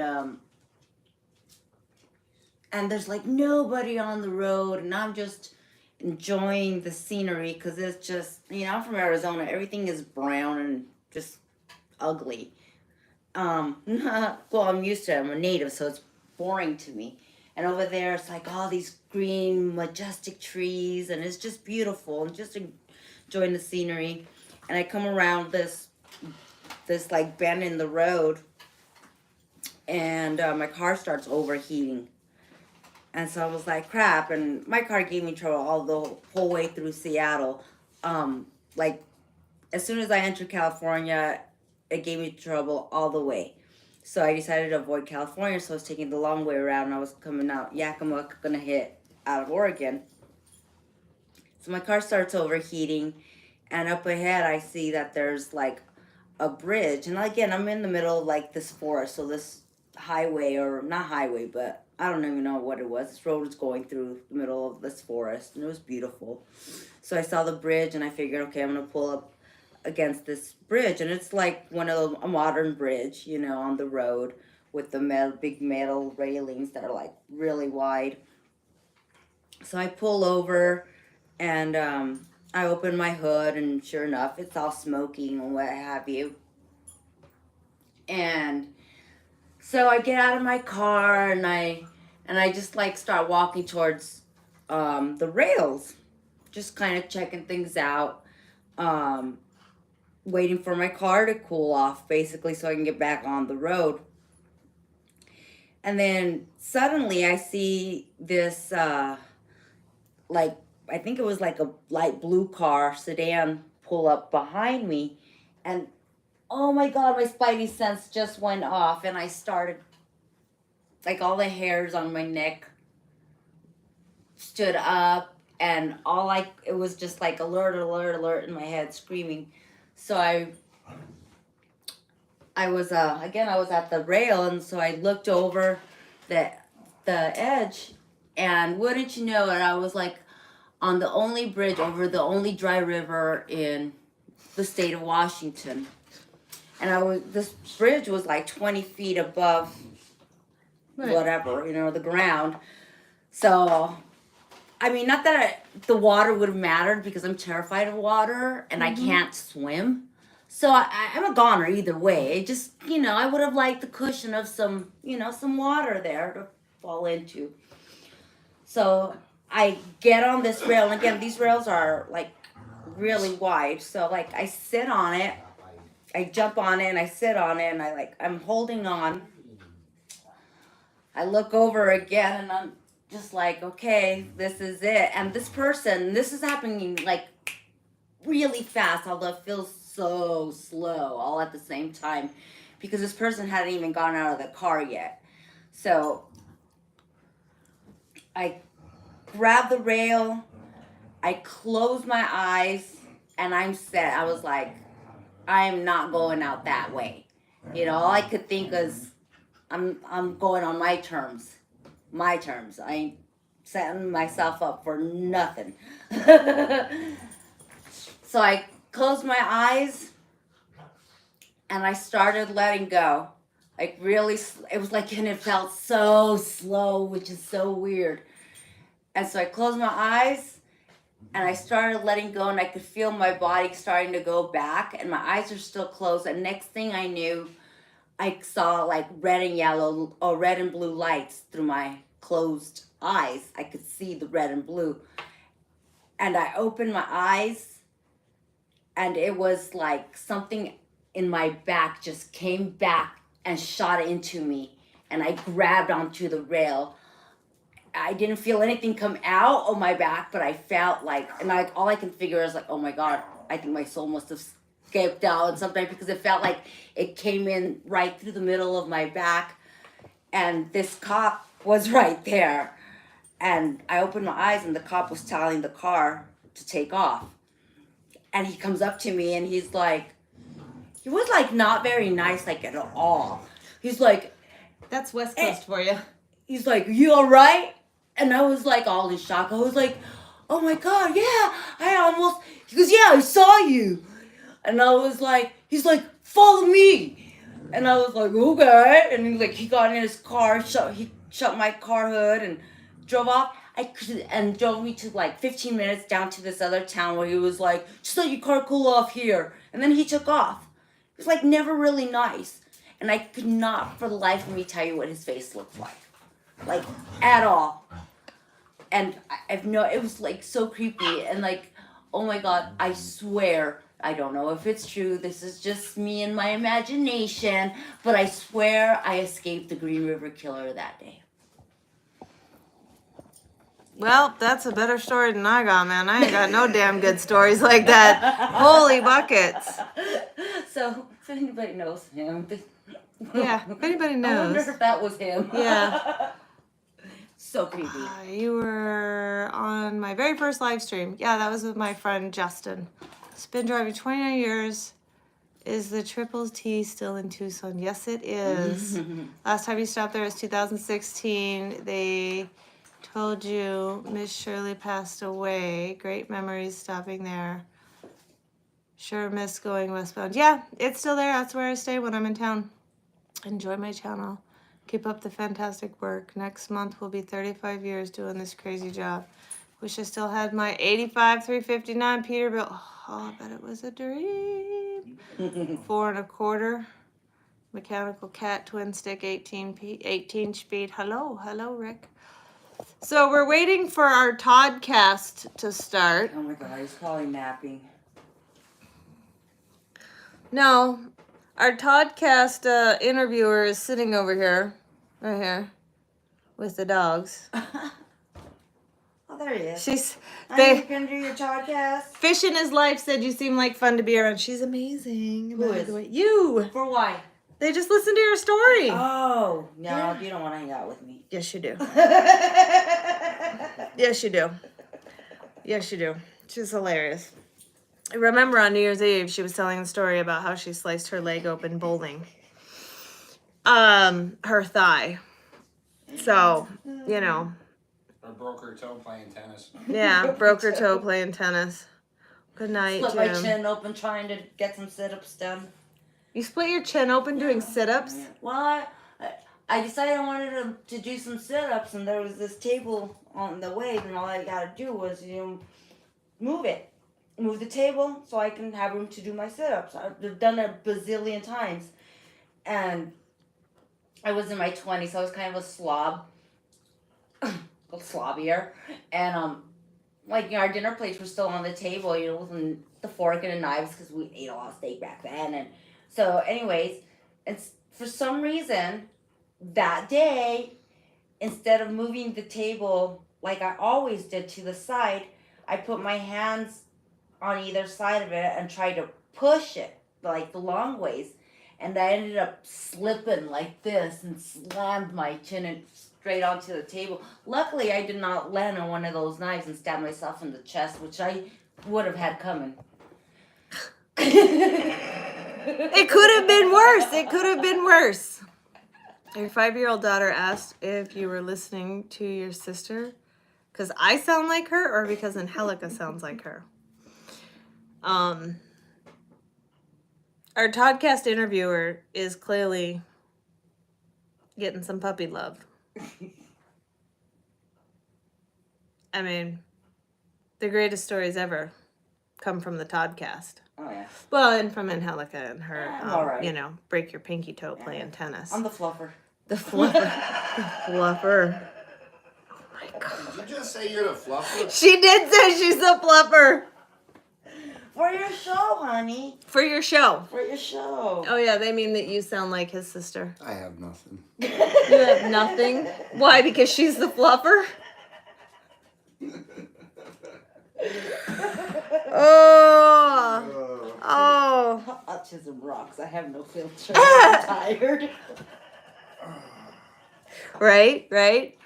there's like nobody on the road, and I'm just enjoying the scenery because it's just, I'm from Arizona. Everything is brown and just ugly. Well, I'm used to it. I'm a native, so it's boring to me. And over there, it's like all these green, majestic trees, and it's just beautiful. I'm just enjoying the scenery. And I come around this like bend in the road, and my car starts overheating. And so I was like, crap. And my car gave me trouble all the whole way through Seattle. Like, as soon as I entered California, it gave me trouble all the way. So I decided to avoid California, so I was taking the long way around, and I was coming out Yakima, gonna hit out of Oregon. So my car starts overheating, and up ahead I see that there's like a bridge. And again, I'm in the middle of like this forest, so this highway, or not highway, but I don't even know what it was. This road was going through the middle of this forest, and it was beautiful. So I saw the bridge, and I figured, okay, I'm gonna pull up against this bridge, and it's like a modern bridge, on the road with the big metal railings that are like really wide. So I pull over, and I open my hood, and sure enough, it's all smoking and what have you. And so I get out of my car, and I just like start walking towards the rails, just kind of checking things out, waiting for my car to cool off, basically, so I can get back on the road. And then suddenly I see this, like, I think it was like a light blue car sedan pull up behind me, and oh my God, my spidey sense just went off, and I started, like, all the hairs on my neck stood up, and it was just like alert, alert, alert in my head, screaming. So I was, again, I was at the rail, and so I looked over the edge, and wouldn't you know it, I was like on the only bridge over the only dry river in the state of Washington. And this bridge was like 20 feet above whatever, the ground. So, I mean, not that the water would have mattered, because I'm terrified of water and I can't swim. So I'm a goner either way. It just, I would have liked the cushion of some, some water there to fall into. So I get on this rail, and again, these rails are like really wide. So like I sit on it, I jump on it, and I sit on it, and I'm holding on. I look over again, and I'm just like, okay, this is it. And this is happening like really fast, although it feels so slow all at the same time, because this person hadn't even gone out of the car yet. So I grabbed the rail, I closed my eyes, and I'm set. I was like, I am not going out that way. You know, all I could think is, I'm going on my terms. My terms. I ain't setting myself up for nothing. So I closed my eyes and I started letting go. Like really, it was like, and it felt so slow, which is so weird. And so I closed my eyes and I started letting go, and I could feel my body starting to go back, and my eyes are still closed. And next thing I knew, I saw like red and yellow or red and blue lights through my closed eyes. I could see the red and blue. And I opened my eyes, and it was like something in my back just came back and shot into me, and I grabbed onto the rail. I didn't feel anything come out of my back, but I felt like, and like all I can figure is like, oh my God, I think my soul must have escaped out and something, because it felt like it came in right through the middle of my back, and this cop was right there. And I opened my eyes, and the cop was telling the car to take off. And he comes up to me, and he's like, he was like not very nice, like at all. He's like, That's West Coast for you. he's like, you all right? And I was like all in shock. I was like, oh my God, yeah, I almost, he goes, yeah, I saw you. And I was like, he's like, follow me. And I was like, okay. And he got in his car, he shut my car hood and drove off. And drove me to like 15 minutes down to this other town where he was like, just let your car cool off here. And then he took off. He was like never really nice. And I could not for the life of me tell you what his face looked like at all. And it was like so creepy, and like, oh my God, I swear, I don't know if it's true, this is just me and my imagination, but I swear I escaped the Green River Killer that day. Well, that's a better story than I got, man. I ain't got no damn good stories like that. Holy buckets. So if anybody knows him, Yeah, if anybody I wonder knows. if that was him. Yeah. So creepy. You were on my very first live stream. Yeah, that was with my friend Justin. It's been driving 29 years. Is the Triple T still in Tucson? Yes, it is. Last time you stopped there was 2016. They told you Miss Shirley passed away. Great memories stopping there. Sure miss going westbound. Yeah, it's still there. That's where I stay when I'm in town. Enjoy my channel. Keep up the fantastic work. Next month will be 35 years doing this crazy job. Wish I still had my 85 359 Peterbilt. Oh, I bet it was a dream. 4 1/4. Mechanical cat twin stick 18 speed. Hello, Rick. So we're waiting for our Toddcast to start. Oh my God, he's probably napping. No, our Toddcast interviewer is sitting over here, right here, with the dogs. Oh, there he is. She's Are you gonna do your podcast? Fish in his life said you seem like fun to be around. She's amazing. Who by is? the way. You. For why? They just listened to your story. Oh, no, Yeah. you don't want to hang out with me. Yes, you do. Yes, you do. Yes, you do. She's hilarious. I remember on New Year's Eve, she was telling the story about how she sliced her leg open bowling. Her thigh. So, you know. Or broke her toe playing tennis. Yeah, broke her toe playing tennis. Good night, Split my Jim. chin open trying to get some sit-ups done. You split your chin open doing sit-ups? Well, I decided I wanted to do some sit-ups, and there was this table on the way, and all I gotta do was, move it. Move the table so I can have room to do my sit-ups. I've done it a bazillion times. And I was in my 20s, so I was kind of a slob. Slobbier. And, our dinner plates were still on the table, with the fork and the knives, because we ate a lot of steak back then. And so, anyways, it's for some reason, that day, instead of moving the table like I always did to the side, I put my hands on either side of it and tried to push it, like the long ways. And I ended up slipping like this and slammed my chin straight onto the table. Luckily, I did not land on one of those knives and stab myself in the chest, which I would have had coming. It could have been worse. It could have been worse. Your 5-year-old daughter asked if you were listening to your sister because I sound like her or because Angelica sounds like her. Our Toddcast interviewer is clearly getting some puppy love. I mean, the greatest stories ever come from the Toddcast. Oh, yeah. Well, and from Angelica and her, I'm all right. you know, break your pinky toe playing tennis. I'm the fluffer. The fluffer. The fluffer. Oh my god. Did you just say you're the fluffer? She did say she's the fluffer. For your show, honey. For your show. For your show. Oh yeah, they mean that you sound like his sister. I have nothing. You have nothing? Why? Because she's the fluffer? Oh. Oh. Autism rocks. I have no filter. I'm tired. Right?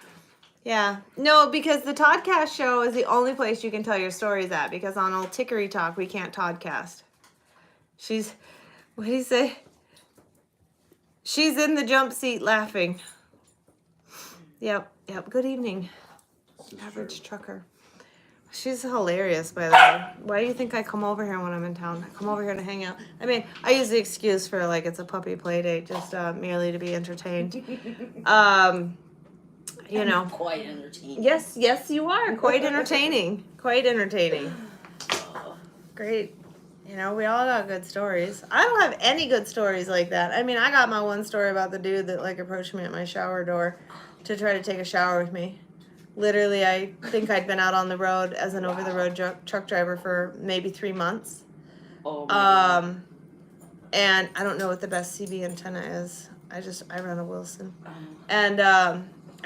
Yeah. No, because the Toddcast show is the only place you can tell your stories at, because on old Tickery Talk, we can't Toddcast. What do you say? She's in the jump seat laughing. Yep. Good evening, average trucker. She's hilarious, by the way. Why do you think I come over here when I'm in town? I come over here to hang out. I mean, I use the excuse for, like, it's a puppy play date, just merely to be entertained. You know. Quite entertaining. Yes, you are. Quite entertaining. Quite entertaining. Great. You know, we all got good stories. I don't have any good stories like that. I mean, I got my one story about the dude that, like, approached me at my shower door to try to take a shower with me. Literally, I think I'd been out on the road as an over-the-road truck driver for maybe 3 months. Oh my God. And I don't know what the best CB antenna is. I run a Wilson. And I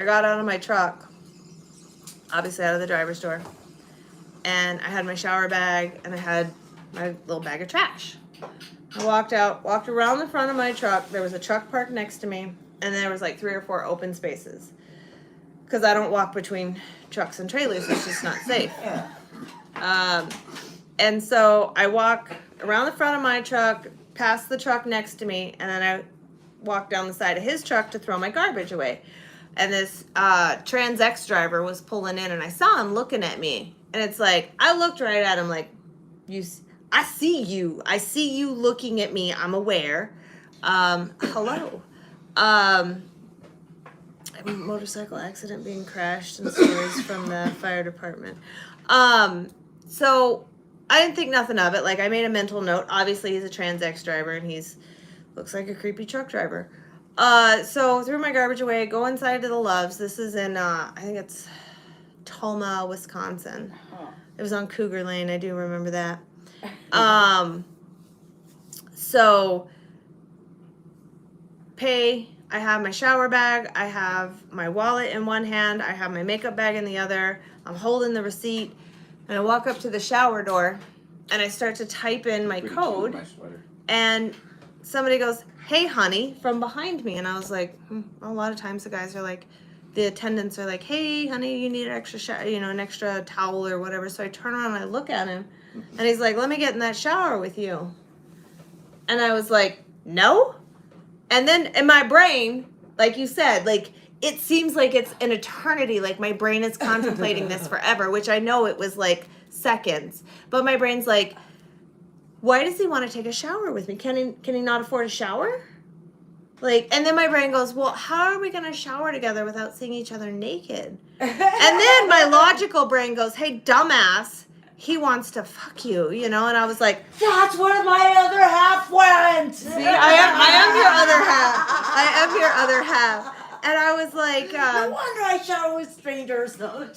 got out of my truck, obviously out of the driver's door, and I had my shower bag and I had my little bag of trash. I walked around the front of my truck. There was a truck parked next to me, and there was like 3 or 4 open spaces. Because I don't walk between trucks and trailers, it's just not safe. And so I walk around the front of my truck, past the truck next to me, and then I walk down the side of his truck to throw my garbage away. And this Trans X driver was pulling in, and I saw him looking at me. And it's like, I looked right at him like, I see you looking at me, I'm aware. Hello. Motorcycle accident being crashed and stories from the fire department. So I didn't think nothing of it. Like, I made a mental note. Obviously, he's a Trans X driver, and looks like a creepy truck driver. So threw my garbage away, go inside to the Loves. This is in, I think it's Toma, Wisconsin. It was on Cougar Lane. I do remember that. So I have my shower bag, I have my wallet in one hand, I have my makeup bag in the other, I'm holding the receipt, and I walk up to the shower door, and I start to type in my code, My sweater. and somebody goes, "Hey, honey," from behind me, and I was like, a lot of times the guys are like, the attendants are like, "Hey, honey, you need an extra an extra towel or whatever," so I turn around and I look at him, and he's like, "Let me get in that shower with you," and I was like, "No?" And then in my brain, like you said, like, it seems like it's an eternity. Like, my brain is contemplating this forever, which I know it was like seconds. But my brain's like, why does he want to take a shower with me? Can he not afford a shower? Like, and then my brain goes, well, how are we going to shower together without seeing each other naked? And then my logical brain goes, hey, dumbass, he wants to fuck you, you know? And I was like, that's where my other half went. see, I am your other half. I am your other half. And I was like, no wonder I shower with strangers. No.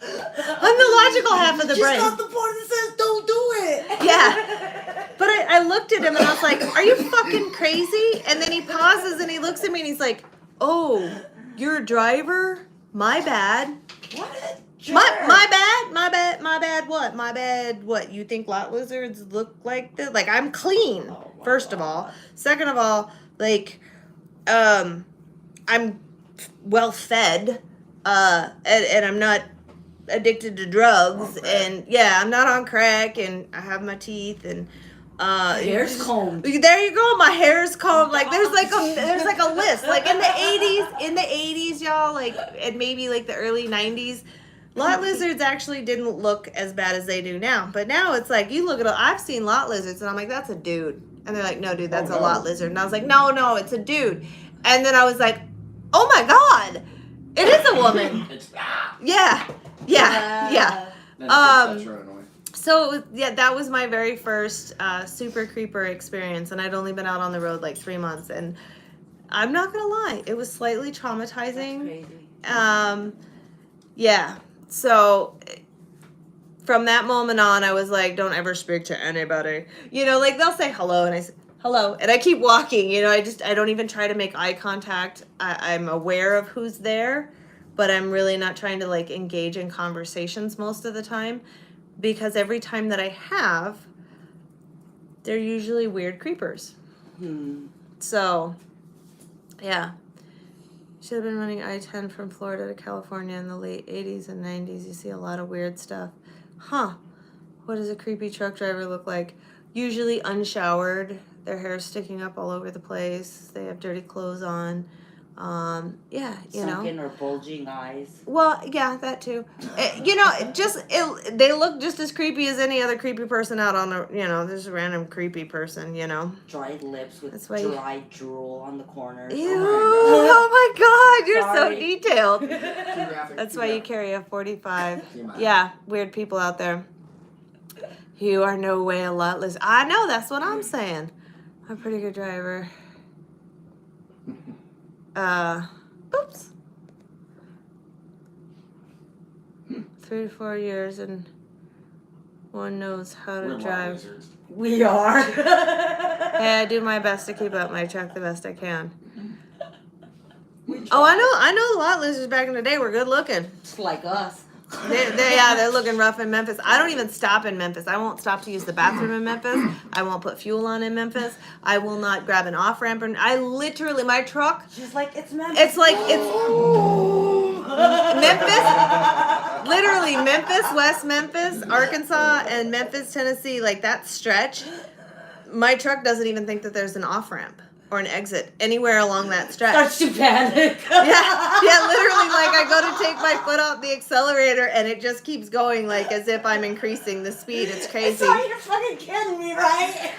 I'm the logical half of the brain. She's got the part that says don't do it. Yeah. But I looked at him and I was like, are you fucking crazy? And then he pauses and he looks at me and he's like, oh, you're a driver? My bad. What a jerk. My bad what? My bad what? You think lot lizards look like this? Like, I'm clean, first of all. Second of all, like, I'm well fed, and I'm not addicted to drugs, and yeah, I'm not on crack, and I have my teeth, and Hair's combed. there you go. My hair's combed. Like there's like a list. Like in the 80s, y'all, like, and maybe like the early 90s, lot lizards actually didn't look as bad as they do now. But now it's like you look at. I've seen lot lizards, and I'm like, that's a dude, and they're like, no, dude, that's a lot lizard, and I was like, no, it's a dude, and then I was like, oh my god, it is a woman. It's Yeah. That's Um, really annoying. So yeah, that was my very first super creeper experience, and I'd only been out on the road like 3 months, and I'm not gonna lie, it was slightly traumatizing. Crazy. Yeah. So from that moment on, I was like, don't ever speak to anybody. You know, like they'll say hello, and I say hello, and I keep walking. You know, I don't even try to make eye contact. I'm aware of who's there, but I'm really not trying to like engage in conversations most of the time, because every time that I have, they're usually weird creepers. So, yeah. Should have been running I-10 from Florida to California in the late 80s and 90s. You see a lot of weird stuff. Huh. What does a creepy truck driver look like? Usually unshowered. Their hair's sticking up all over the place. They have dirty clothes on. Yeah, you know. Sunken or bulging eyes. Well, yeah, that too. You know, they look just as creepy as any other creepy person out on the, you know, there's a random creepy person, you know. Dried lips with That's why you- dried drool on the corners. Ew, oh my god, you're Sorry. so detailed. Too graphic, That's too why you graphic. carry a 45. Too much. Yeah, weird people out there. You are no way a lot less. I know, that's what I'm saying. I'm a pretty good driver. Oops. 3 to 4 years and one knows how to We're lot drive. lizards. We are. Hey, I do my best to keep up my truck the best I can. Oh, I know the lot lizards back in the day were good looking. Just like us. They're looking rough in Memphis. I don't even stop in Memphis. I won't stop to use the bathroom in Memphis. I won't put fuel on in Memphis. I will not grab an off ramp. I literally, my truck, She's like, it's Memphis. it's like, it's Memphis, literally Memphis, West Memphis, Arkansas, and Memphis, Tennessee, like that stretch. My truck doesn't even think that there's an off ramp or an exit anywhere along that stretch. Starts to panic. Yeah, literally, like I go to take my foot off the accelerator and it just keeps going, like as if I'm increasing the speed. It's crazy. So you're fucking kidding me, right?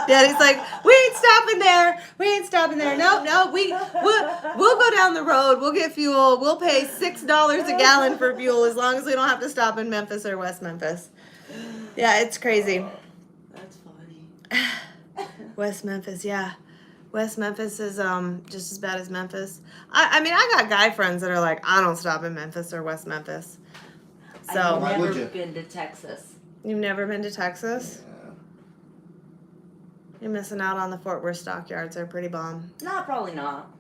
Daddy's like, we ain't stopping there. We ain't stopping there. No, we'll go down the road. We'll get fuel. We'll pay $6 a gallon for fuel as long as we don't have to stop in Memphis or West Memphis. Yeah, it's crazy. That's funny. West Memphis, yeah. West Memphis is just as bad as Memphis. I mean, I got guy friends that are like, I don't stop in Memphis or West Memphis. So Why I've would never you? been to Texas. you've never been to Texas? Yeah. You're missing out on the Fort Worth stockyards. They're pretty bomb. No, probably not.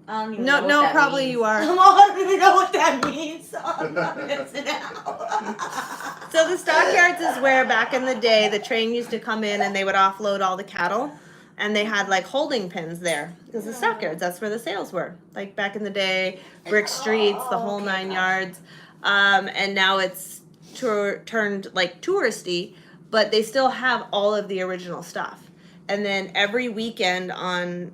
I don't even No, know what no, that probably means. you are. I don't even know what that means, so I'm not missing out. So the stockyards is where back in the day the train used to come in and they would offload all the cattle, and they had like holding pens there because the stockyards, that's where the sales were. Like back in the day, brick streets, the whole 9 yards. And now it's turned like touristy, but they still have all of the original stuff. And then every weekend on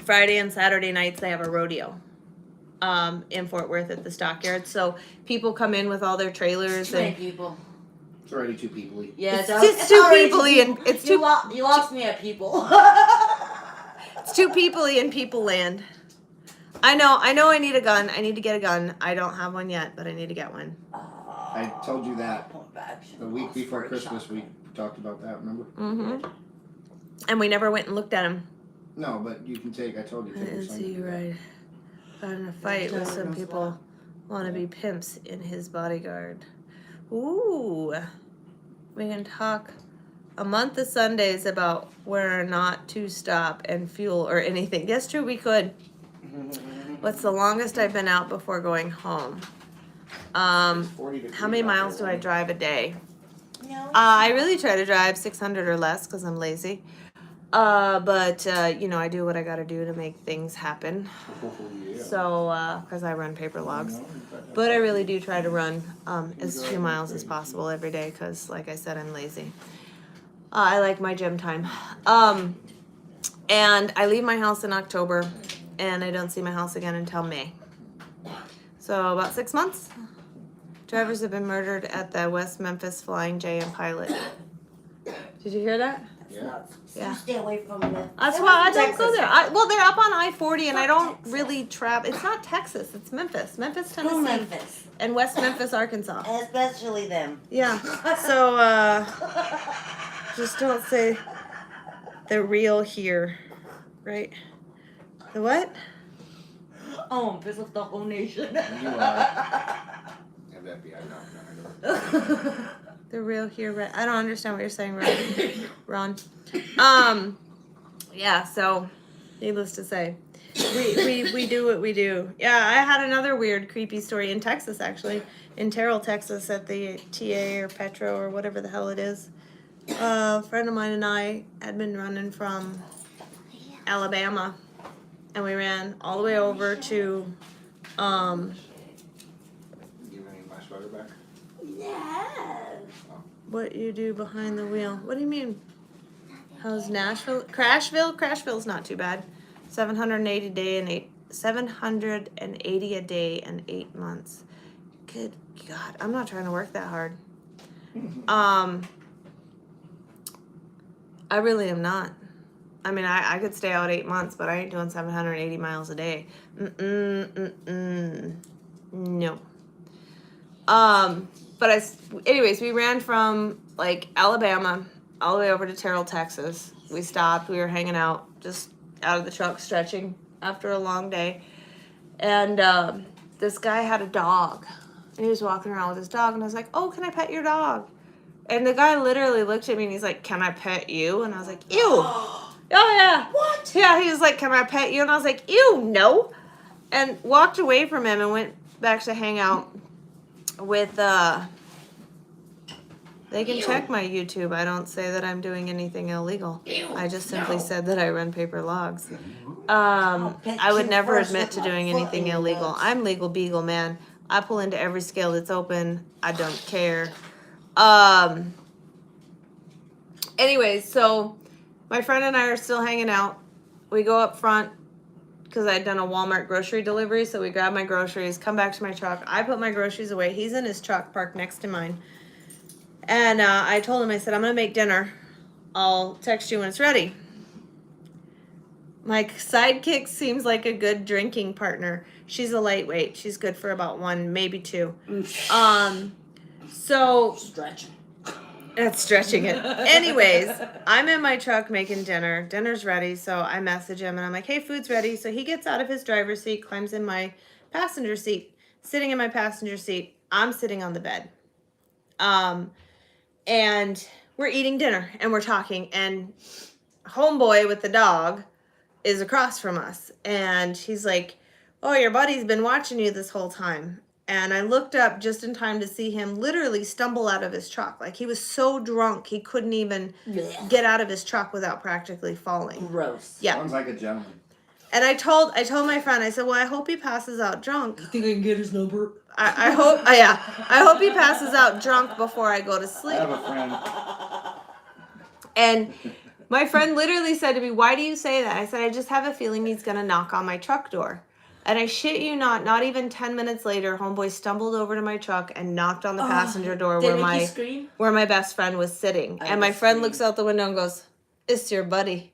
Friday and Saturday nights they have a rodeo in Fort Worth at the stockyards. So people come in with all their trailers Too many and people. It's already too people-y. Yeah, It's too already people-y and it's you too you lost me at people. it's too people-y in people land. I know I need a gun. I need to get a gun. I don't have one yet, but I need to get one. I told you that Point back. the week before Christmas. We talked about that. Remember? Mm-hmm. And we never went and looked at him. No, but you can take. I told you. I Take your didn't son see to you do that. right. Got in a fight with some people. Want to be pimps in his bodyguard. Ooh. We can talk a month of Sundays about where or not to stop and fuel or anything. Yes, true, we could. What's the longest I've been out before going home? It's 40 degrees How many out miles do there. I drive a day? No, I really try to drive 600 or less because I'm lazy. But you know, I do what I gotta do to make things happen. So, because I run paper logs. But I really do try to run as few miles as possible every day because, like I said, I'm lazy. I like my gym time. And I leave my house in October, and I don't see my house again until May. So about 6 months. Drivers have been murdered at the West Memphis Flying J and Pilot. Did you hear that? Yeah. Yeah. You stay away from the. That's why I don't go there. Well, they're up on I-40, and I don't really travel. It's not Texas. It's Memphis, Tennessee, Who Memphis? and West Memphis, Arkansas. Especially them. Yeah. So just don't say the real here, right? The what? Oh, piss off the whole nation. You are. FBI, no. The real here, right? I don't understand what you're saying, Ron. Yeah. So, needless to say, we do what we do. Yeah, I had another weird, creepy story in Texas, actually, in Terrell, Texas, at the TA or Petro or whatever the hell it is. A friend of mine and I had been running from Alabama, and we ran all the way over to You need my sweater back? No. what you do behind the wheel. What do you mean? How's Nashville? Crashville? Crashville's not too bad. 780 a day and 8 months. Good God, I'm not trying to work that hard. I really am not. I mean, I could stay out 8 months, but I ain't doing 780 miles a day. No. But anyways, we ran from like Alabama all the way over to Terrell, Texas. We stopped. We were hanging out, just out of the truck, stretching after a long day. And this guy had a dog. And he was walking around with his dog, and I was like, "Oh, can I pet your dog?" And the guy literally looked at me, and he's like, "Can I pet you?" And I was like, "Ew." Oh, yeah. What? Yeah, he was like, "Can I pet you?" And I was like, "Ew, no." And walked away from him and went back to hang out with, they can check my YouTube. I don't say that I'm doing anything illegal. I just simply said that I run paper logs. I would never admit to doing anything illegal. I'm legal beagle, man. I pull into every scale that's open. I don't care. Anyways, so my friend and I are still hanging out. We go up front because I had done a Walmart grocery delivery. So we grab my groceries, come back to my truck. I put my groceries away. He's in his truck parked next to mine. And I told him, I said, "I'm going to make dinner. I'll text you when it's ready." My sidekick seems like a good drinking partner. She's a lightweight. She's good for about 1, maybe 2. So Stretching. that's stretching it. Anyways, I'm in my truck making dinner. Dinner's ready, so I message him and I'm like, "Hey, food's ready." So he gets out of his driver's seat, climbs in my passenger seat. Sitting in my passenger seat, I'm sitting on the bed. And we're eating dinner and we're talking, and homeboy with the dog is across from us, and he's like, "Oh, your buddy's been watching you this whole time." And I looked up just in time to see him literally stumble out of his truck. Like, he was so drunk he couldn't even get out of his truck without practically falling. Gross. Yeah. Sounds like a gentleman. And I told my friend, I said, "Well, I hope he passes out drunk. You think I can get his number? I hope, yeah, I hope he passes out drunk before I go to I sleep." have a friend. And my friend literally said to me, "Why do you say that?" I said, "I just have a feeling he's going to knock on my truck door." And I shit you not even 10 minutes later, homeboy stumbled over to my truck and knocked on the passenger door Did where he scream? my best friend was sitting. I And my was friend screaming. looks out the window and goes, "It's your buddy."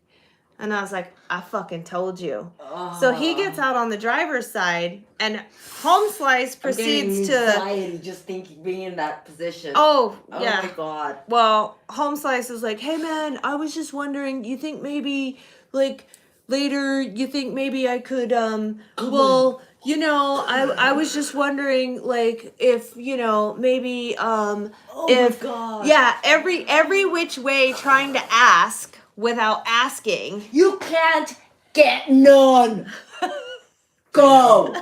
And I was like, "I fucking told you." So he gets out on the driver's side, and Home Slice proceeds to, anxiety just thinking being in that position. oh, Oh yeah. my god. Well, Home Slice was like, "Hey man, I was just wondering, you think maybe like later you think maybe I could well, you know, I was just wondering like if, you know, maybe Oh if my god. yeah, every which way trying to ask without asking." You can't get none. Go.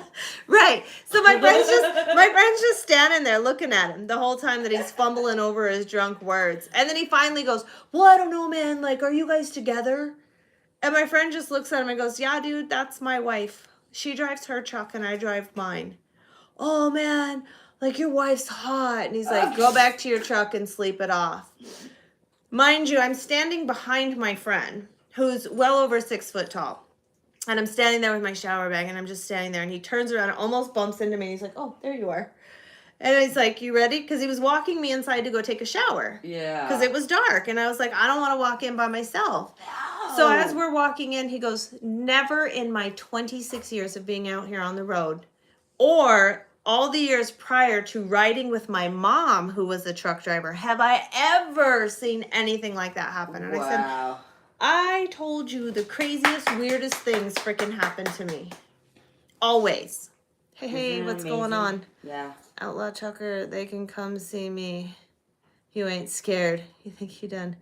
Right. So my friend's just standing there looking at him the whole time that he's fumbling over his drunk words. And then he finally goes, "Well, I don't know, man. Like, are you guys together?" And my friend just looks at him and goes, yeah, dude, that's my wife. She drives her truck and I drive mine. Oh, man, like your wife's hot. And he's like, go back to your truck and sleep it off. Mind you, I'm standing behind my friend who's well over 6 foot tall. And I'm standing there with my shower bag and I'm just standing there. And he turns around and almost bumps into me. And he's like, oh, there you are. And he's like, you ready? Because he was walking me inside to go take a shower. Yeah. Because it was dark. And I was like, I don't want to walk in by myself. So as we're walking in, he goes, never in my 26 years of being out here on the road or all the years prior to riding with my mom, who was a truck driver, have I ever seen anything like that happen. And I said, Wow. I told you the craziest, weirdest things freaking happen to me. Always. Hey, Isn't that what's going on? amazing? Yeah. Outlaw Trucker, they can come see me. You ain't scared. You think you done?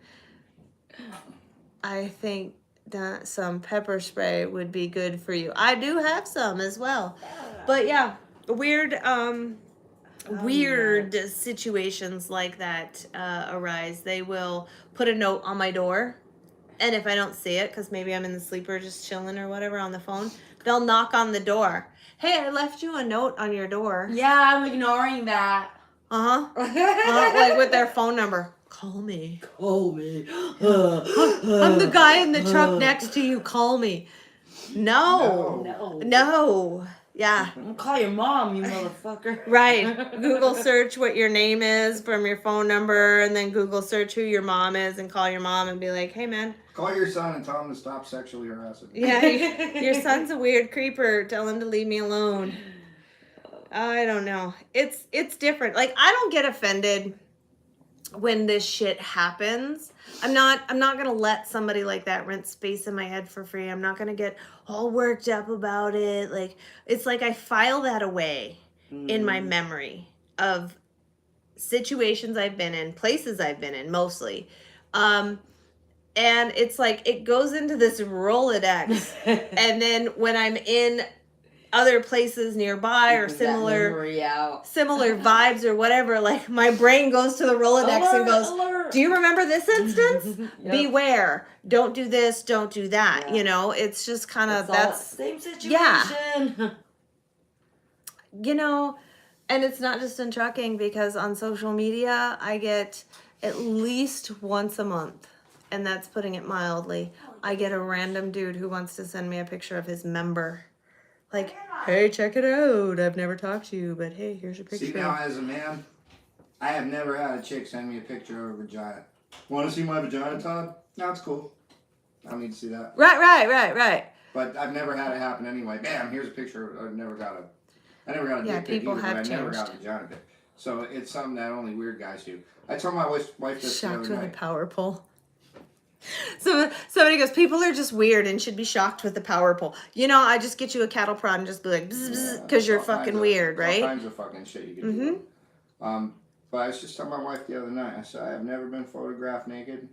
I think that some pepper spray would be good for you. I do have some as well. But yeah, weird situations like that arise. They will put a note on my door. And if I don't see it, because maybe I'm in the sleeper just chilling or whatever on the phone, they'll knock on the door. Hey, I left you a note on your door. Yeah, I'm ignoring that. Uh-huh. Like with their phone number. Call me. Call me. I'm the guy in the truck next to you. Call me. No. No. Yeah. I'm gonna call your mom, you motherfucker. Right. Google search what your name is from your phone number and then Google search who your mom is and call your mom and be like, hey, man. Call your son and tell him to stop sexually harassing me. Yeah, your son's a weird creeper. Tell him to leave me alone. I don't know. It's different. Like, I don't get offended when this shit happens. I'm not gonna let somebody like that rent space in my head for free. I'm not gonna get all worked up about it. Like, it's like I file that away in my memory of situations I've been in, places I've been in mostly. And it's like it goes into this Rolodex. And then when I'm in other places nearby or similar vibes or whatever, like my brain goes to the Rolodex and goes, do you remember this instance? Yep. Beware. Don't do this, don't do that. Yeah. You know, it's just kind of That's same situation. Yeah. You know, and it's not just in trucking because on social media I get at least once a month, and that's putting it mildly, I get a random dude who wants to send me a picture of his member. Like, hey, check it out. I've never talked to you, but hey, here's your picture. See, now as a man, I have never had a chick send me a picture of her vagina. Want to see my vagina, Todd? No, it's cool. I don't need to see that. Right. But I've never had it happen anyway. Bam, here's a picture. I never got a Yeah, dick pic people either, have but I never got a changed. vagina pic. So it's something that only weird guys do. I told my wife this the Shocked other with a night. power pole. So somebody goes, people are just weird and should be shocked with the power pole. You know, I just get you a cattle prod and just be like, because you're All kinds fucking of- weird, right? All kinds of fucking shit you can do. But I was just telling my wife the other night, I said, I have never been photographed naked.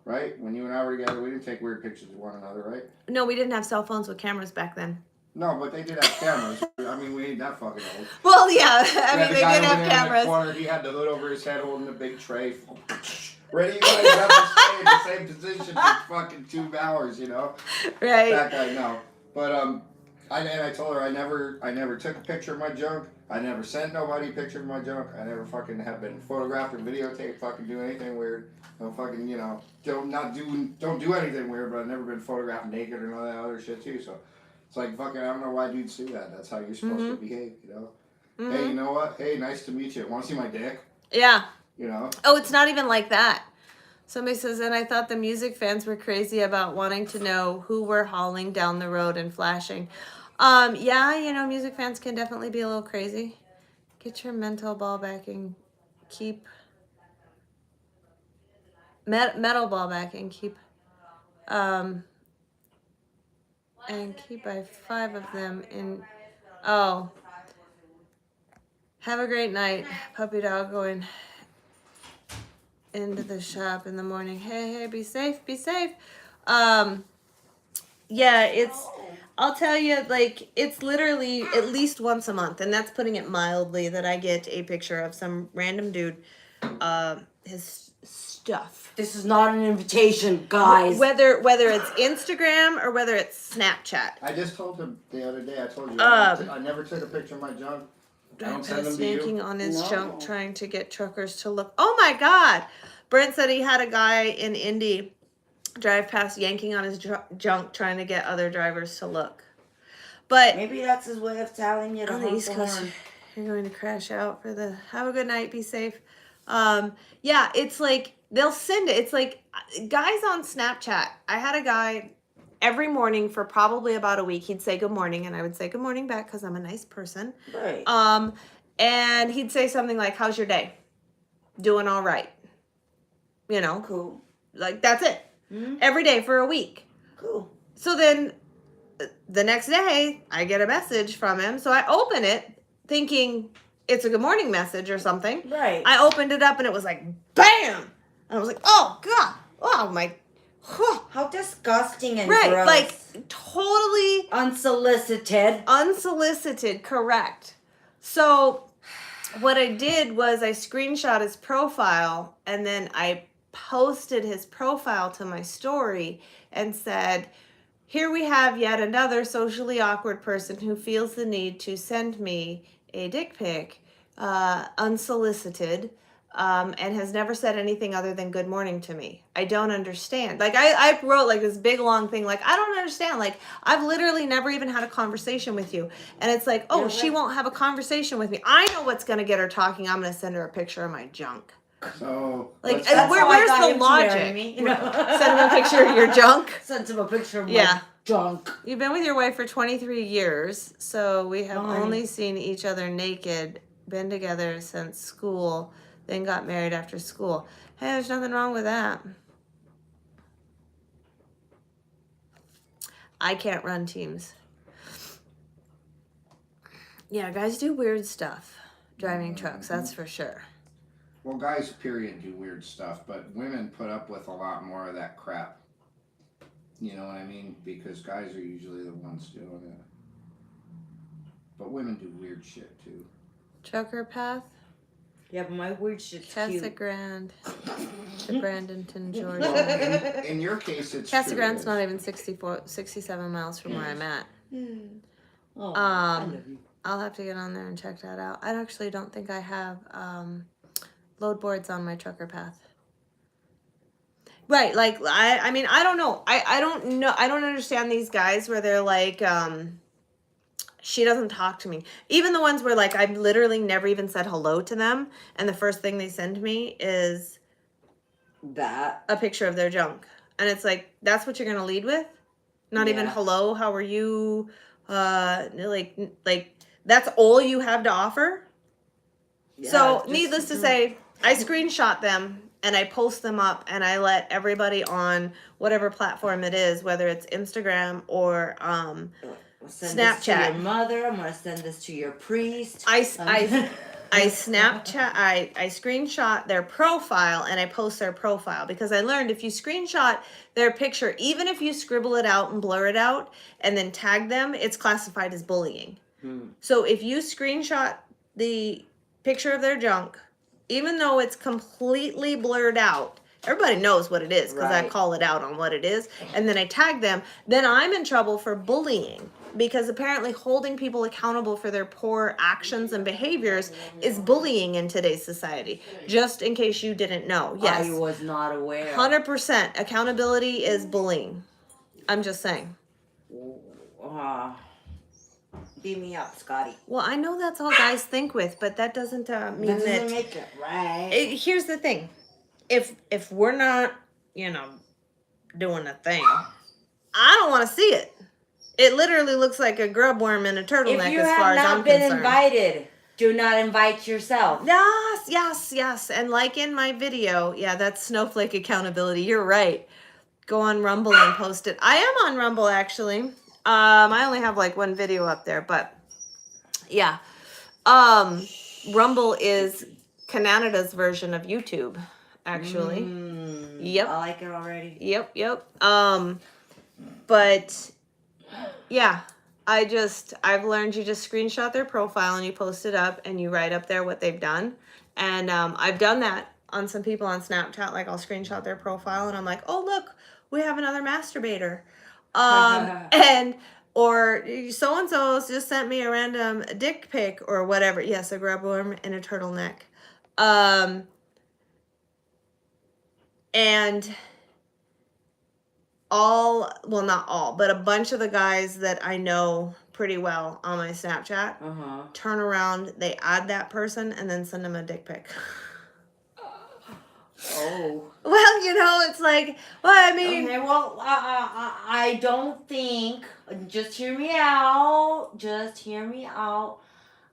Right? When you and I were together, we didn't take weird pictures of one another, right? No, we didn't have cell phones with cameras back then. No, but they did have cameras. I mean, we ain't that fucking old. Well, yeah, I We had mean, the they guy did over have there in the cameras. corner, he had the hood over his head holding the big tray. Ready? You guys have to stay in the same position for fucking 2 hours, you know? Right. That guy, no. But, I told her I never took a picture of my junk. I never sent nobody a picture of my junk. I never fucking have been photographed or videotaped, fucking do anything weird. Don't fucking, you know, don't do anything weird, but I've never been photographed naked or none of that other shit too, so. It's like, fucking, I don't know why dudes do that. That's how you're supposed to behave, you know? Hey, you know what? Hey, nice to meet you. Want to see my dick? Yeah. You know? Oh, it's not even like that. Somebody says, and I thought the music fans were crazy about wanting to know who we're hauling down the road and flashing. Yeah, you know, music fans can definitely be a little crazy. Get your mental ball back and keep metal ball back and keep by 5 of them in. Oh, have a great night, puppy dog going into the shop in the morning. Hey, be safe. Yeah, I'll tell you, like, it's literally at least once a month, and that's putting it mildly, that I get a picture of some random dude. His stuff. This is not an invitation, guys. Whether it's Instagram or whether it's Snapchat. I just told him the other day. I told you I never took a picture of my junk. I don't send them to you. Yanking on his No. junk, trying to get truckers to look. Oh my God! Brent said he had a guy in Indy drive past yanking on his junk, trying to get other drivers to look. But Maybe that's his way of telling you to on the honk East the Coast, horn. you're going to crash out for the. Have a good night. Be safe. Yeah, it's like they'll send it. It's like guys on Snapchat. I had a guy every morning for probably about a week. He'd say good morning, and I would say good morning back because I'm a nice person. Right. And he'd say something like, "How's your day? Doing all right." You know, Cool. like that's it. Mhm. Every day for a week. Cool. So then the next day I get a message from him. So I open it thinking it's a good morning message or something. Right. I opened it up and it was like, bam! And I was like, oh God. Oh my. How disgusting and Right. gross. Like totally unsolicited. unsolicited. Correct. So what I did was I screenshot his profile and then I posted his profile to my story and said, here we have yet another socially awkward person who feels the need to send me a dick pic, unsolicited, and has never said anything other than good morning to me. I don't understand. Like I wrote like this big long thing, like, I don't understand. Like, I've literally never even had a conversation with you. And it's like, oh, she won't have a conversation with me. I know what's going to get her talking. I'm going to send her a picture of my junk. So Like, let's- and where's how I got the him to marry logic? me, you know? Send him a picture of your junk. Sent him a picture of my Yeah. junk. You've been with your wife for 23 years, so we have Fine. only seen each other naked, been together since school, then got married after school. Hey, there's nothing wrong with that. I can't run teams. Yeah, guys do weird stuff driving trucks, that's for sure. Well, guys, period, do weird stuff, but women put up with a lot more of that crap. You know what I mean? Because guys are usually the ones doing it. But women do weird shit too. Trucker Path, Yeah, but my weird shit's Casa cute. Grande, to Bradenton, Well, Georgia. in your case, it's Casa true, Grande's guys. not even 67 miles from where I'm at. Oh, I Um, love you. I'll have to get on there and check that out. I actually don't think I have load boards on my trucker path. Right, like I mean I don't know. I don't know. I don't understand these guys where they're like she doesn't talk to me. Even the ones where like I've literally never even said hello to them and the first thing they send me is That. a picture of their junk. And it's like that's what you're going to lead with? Not even Yeah. hello, how are you? Like that's all you have to offer? Yeah, So, just- needless to say, I screenshot them and I post them up and I let everybody on whatever platform it is, whether it's Instagram or I'll send this to Snapchat. your mother. I'm gonna send this to your priest. I Snapchat, I screenshot their profile and I post their profile because I learned if you screenshot their picture, even if you scribble it out and blur it out and then tag them, it's classified as bullying. So if you screenshot the picture of their junk, even though it's completely blurred out, everybody knows what it is because I Right. call it out on what it is, and then I tag them, then I'm in trouble for bullying because apparently holding people accountable for their poor actions and behaviors is bullying in today's society. Just in case you didn't know. Yes. I was not aware. 100% accountability is bullying. I'm just saying. Beat me up, Scotty. Well, I know that's all guys think with, but that doesn't mean That that. doesn't make it right. Here's the thing, if we're not, doing a thing, I don't want to see it. It literally looks like a grub worm in a turtleneck If you as far have as not I'm been concerned. invited, do not invite yourself. Yes. And like in my video, yeah, that's snowflake accountability. You're right. Go on Rumble and post it. I am on Rumble actually. I only have like one video up there, but yeah. Rumble is Canada's version of YouTube, actually. Yep. I like it already. Yep. But yeah, I've learned you just screenshot their profile and you post it up and you write up there what they've done. And I've done that on some people on Snapchat. Like I'll screenshot their profile and I'm like, oh look, we have another masturbator. And or so and so just sent me a random dick pic or whatever. Yes, a grub worm in a turtleneck. And not all, but a bunch of the guys that I know pretty well on my Snapchat turn around, they add that person and then send them a dick pic. Oh. Well, you know, it's like, well, I mean, Okay, well, I don't think, just hear me out,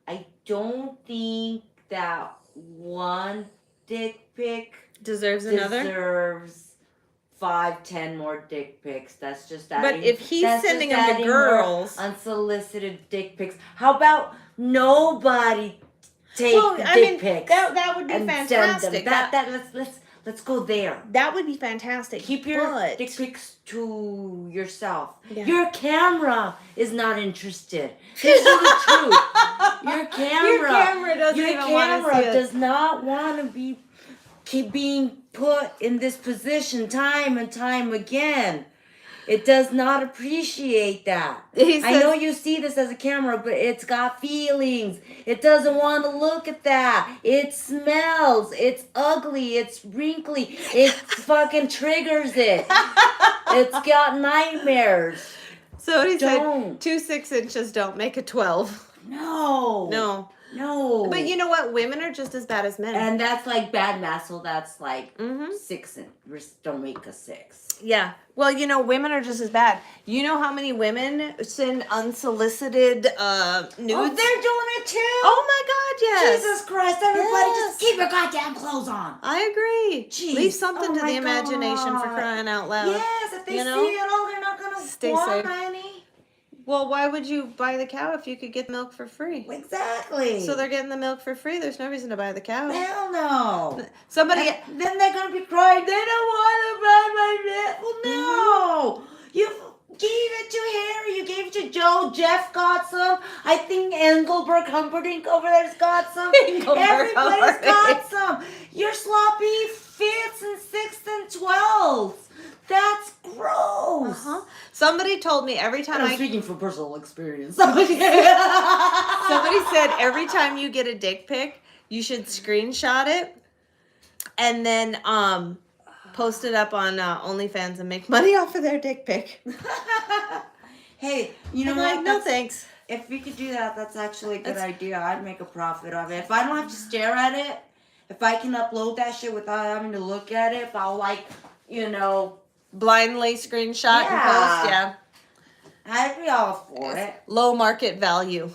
I don't think that one dick pic deserves another. deserves 5-10 more dick pics. That's just But adding, if he's that's sending just them to adding more girls, unsolicited dick pics. How about nobody take dick pics that would be and send fantastic. them? Let's go there. That would be fantastic. Keep your but- dick pics to yourself. Yeah. Your camera is not interested. This is the truth. Your camera doesn't even want to see it. does not want to keep being put in this position time and time again. It does not appreciate that. He I says- know you see this as a camera, but it's got feelings. It doesn't want to look at that. It smells. It's ugly. It's wrinkly. It fucking triggers it. It's got nightmares. So what he Don't. said, 2 6-inches don't make a 12. No. No. But you know what? Women are just as bad as men. And that's like bad muscle. That's like Mm-hmm. 6 and don't make a 6. Yeah. Well, you know, women are just as bad. You know how many women send unsolicited nudes? Oh, they're doing it too. Oh my God, yes. Jesus Christ! Everybody, Yes. just keep your goddamn clothes on. I agree. Jeez. Leave something Oh to my the imagination for God. crying out loud. Yes, if they You know? see it all, they're not gonna Stay want, safe. honey. Well, why would you buy the cow if you could get milk for free? Exactly. So they're getting the milk for free. There's no reason to buy the cow. hell no. Somebody. And then they're gonna be crying. They don't want to buy my milk. Well, no. You gave it to Harry. You gave it to Joe. Jeff got some. I think Engelbert Humperdinck over there's got some. Everybody's got Humperdinck. some. Your sloppy fits in 6th and 12th. That's gross. Uh-huh. Somebody told me every time I'm I. speaking from personal experience. Somebody said every time you get a dick pic, you should screenshot it and then post it up on OnlyFans and make money off of their dick pic. Hey, you know I'm what? like, no That's- thanks. If we could do that, that's actually a good That's- idea. I'd make a profit of it. If I don't have to stare at it, if I can upload that shit without having to look at it, if I'll Blindly screenshot and Yeah. post, yeah. I'd be all for it. Low market value.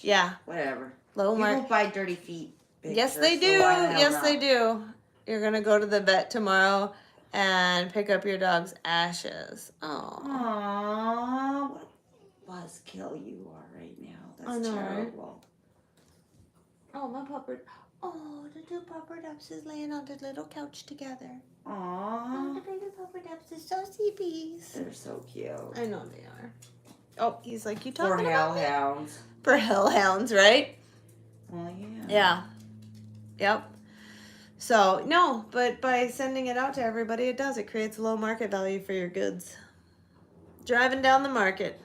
Yeah, Whatever. low People market. buy dirty feet. Yes, pictures, they do. so why the hell Yes, not? they do. You're gonna go to the vet tomorrow and pick up your dog's ashes. Oh, Aww, what a buzzkill you are right now. That's I know, right? terrible. oh, my pupper. Oh, the two pupper dups is laying on the little couch together. Oh, Aww, the baby pupper dups is so sleepies. they're so cute. I know they are. Oh, he's like, you For talking about me? hellhounds. For hellhounds, right? Well, yeah. Yeah. Yep. So, no, but by sending it out to everybody, it does. It creates low market value for your goods. Driving down the market.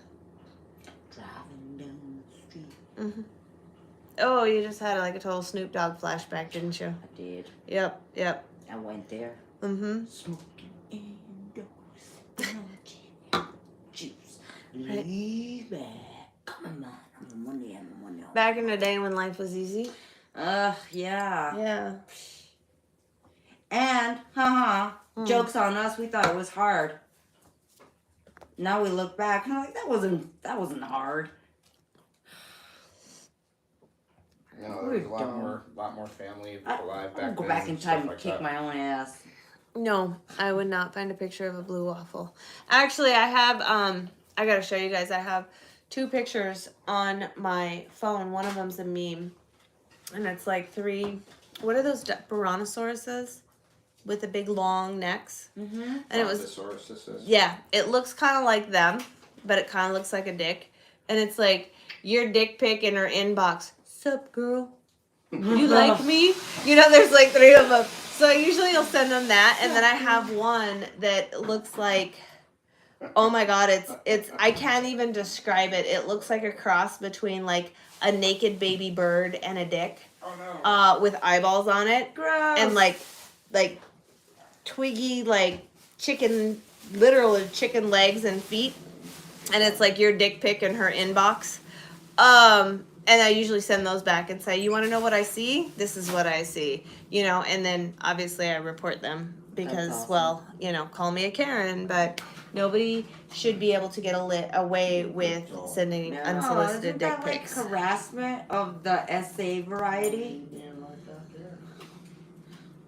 Driving down the street. Hmm. Oh, you just had like a total Snoop Dogg flashback, didn't you? I did. Yep, yep. I went there. Mm-hmm. Smoking indoors. Juice. Right. Leave back. Come on. I'm money. Back in the day when life was easy. Yeah. Yeah. And, jokes on us. We thought it was hard. Now we look back and I'm like, that wasn't hard. You know, there was a lot more family alive back I'll go then back in and time stuff and like kick that. my own ass. No, I would not find a picture of a blue waffle. Actually, I have, I gotta show you guys. I have 2 pictures on my phone. One of them's a meme. And it's like 3, what are those Baronosauruses? With the big long necks. Mm-hmm. And it was, Brontosaurus. yeah, it looks kind of like them, but it kind of looks like a dick. And it's like, your dick pic in her inbox. Sup, girl? You like me? You know, there's like 3 of them. So usually I'll send them that, and then I have one that looks like, oh my god, it's I can't even describe it. It looks like a cross between like a naked baby bird and a dick, Oh no. with eyeballs on it, Gross. and like twiggy like chicken, literal chicken legs and feet, and it's like your dick pic in her inbox. And I usually send those back and say, you want to know what I see? This is what I see, you know, and then obviously I report them because, awesome. well, you know, call me a Karen, but nobody should be able to get away with sending No, unsolicited isn't dick that like pics. harassment of the SA variety?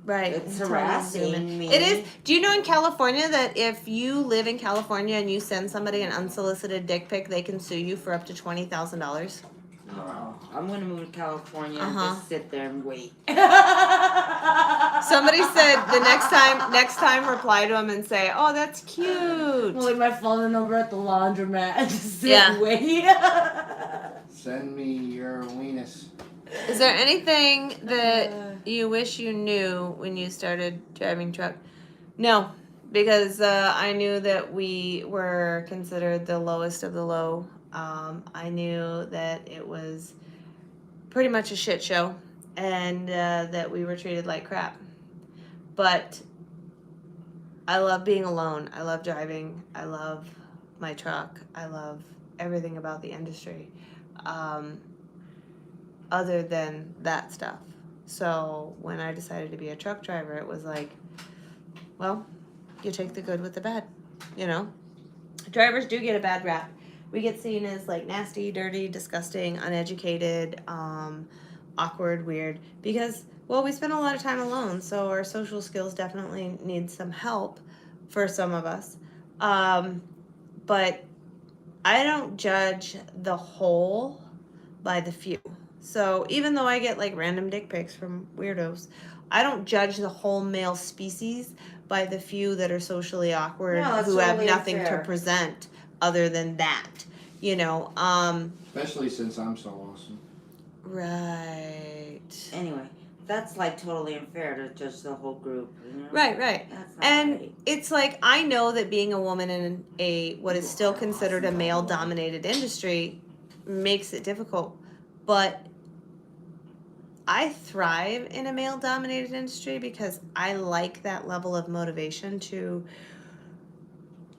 Right. It's totally harassing human. me. It is. Do you know in California that if you live in California and you send somebody an unsolicited dick pic, they can sue you for up to $20,000? Oh, I'm gonna move to California and Uh-huh. just sit there and wait. Somebody said the next time reply to them and say, "Oh, that's cute." Leave my phone number at the laundromat and just sit Yeah. and wait. Send me your weenus. Is there anything that you wish you knew when you started driving truck? No, because I knew that we were considered the lowest of the low. I knew that it was pretty much a shit show, and that we were treated like crap. But I love being alone. I love driving. I love my truck. I love everything about the industry. Other than that stuff. So when I decided to be a truck driver, it was like, well, you take the good with the bad, you know? Drivers do get a bad rap. We get seen as like nasty, dirty, disgusting, uneducated, awkward, weird, because, well, we spend a lot of time alone, so our social skills definitely need some help for some of us. But I don't judge the whole by the few. So even though I get like random dick pics from weirdos, I don't judge the whole male species by the few that are socially awkward, No, that's who have totally nothing unfair. to present other than that. You know, Especially since I'm so awesome. right. Anyway, that's like totally unfair to judge the whole group. You know? Right. That's not And right. it's like, I know that being a woman in a what is still considered a male dominated industry makes it difficult, but I thrive in a male dominated industry because I like that level of motivation to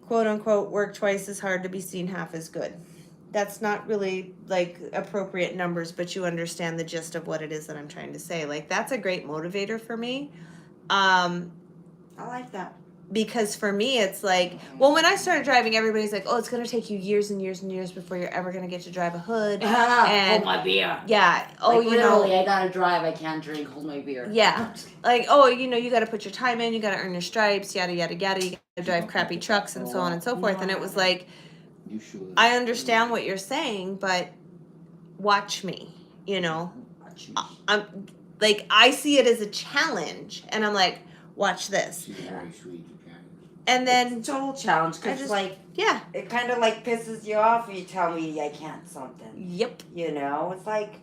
quote unquote work twice as hard to be seen half as good. That's not really like appropriate numbers, but you understand the gist of what it is that I'm trying to say. Like, that's a great motivator for me. I like that. Because for me, it's like, well, when I started driving, everybody's like, oh, it's going to take you years and years and years before you're ever going to get to drive a hood. And- hold my beer. Yeah. Oh, Like, you know. literally, I gotta drive. I can't drink. Hold my beer. Yeah. Like, oh, you know, you got to put your time in, you got to earn your stripes, yada, yada, yada. You got to drive crappy trucks and so on and so forth. And it was like, You should. I understand what you're saying, but watch me, you know. I'm like, I see it as a challenge, and I'm like, watch this. She's very sweet. And then, It's a total challenge I because just- like yeah, it kind of like pisses you off when you tell me I can't something. yep, You know, it's like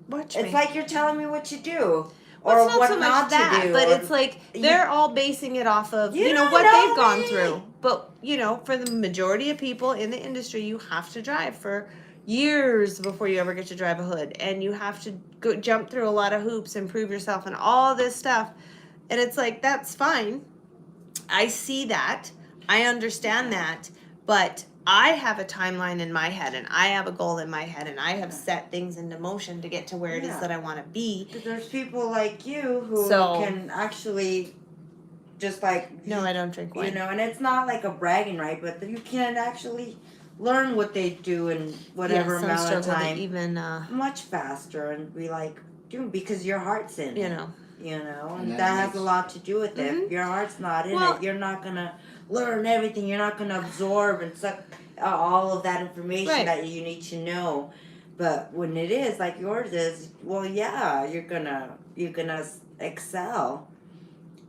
watch me. it's like you're telling me what to do Well, or it's not what so much not that, to do. but or- it's like you- they're all basing it off of You you know don't what know they've gone me. through. But you know, for the majority of people in the industry, you have to drive for years before you ever get to drive a hood, and you have to go jump through a lot of hoops and prove yourself and all this stuff. And it's like, that's fine. I see that. I understand that, but I have a timeline in my head, and I have a goal in my head, and I have set things into motion to get to where it is Yeah. that I want to be. But there's people like you who So- can actually just like No, I don't drink wine. you know, and it's not like a bragging right, but you can actually learn what they do in whatever some amount of struggle to time even, much faster and be like, dude, because your heart's in you it. know. You know, And and that that has makes- a lot to do with it. Mhm. If your heart's not in Well- it, you're not gonna learn everything. You're not gonna absorb and suck all of that information Right. that you need to know. But when it is like yours is, well, yeah, you're gonna excel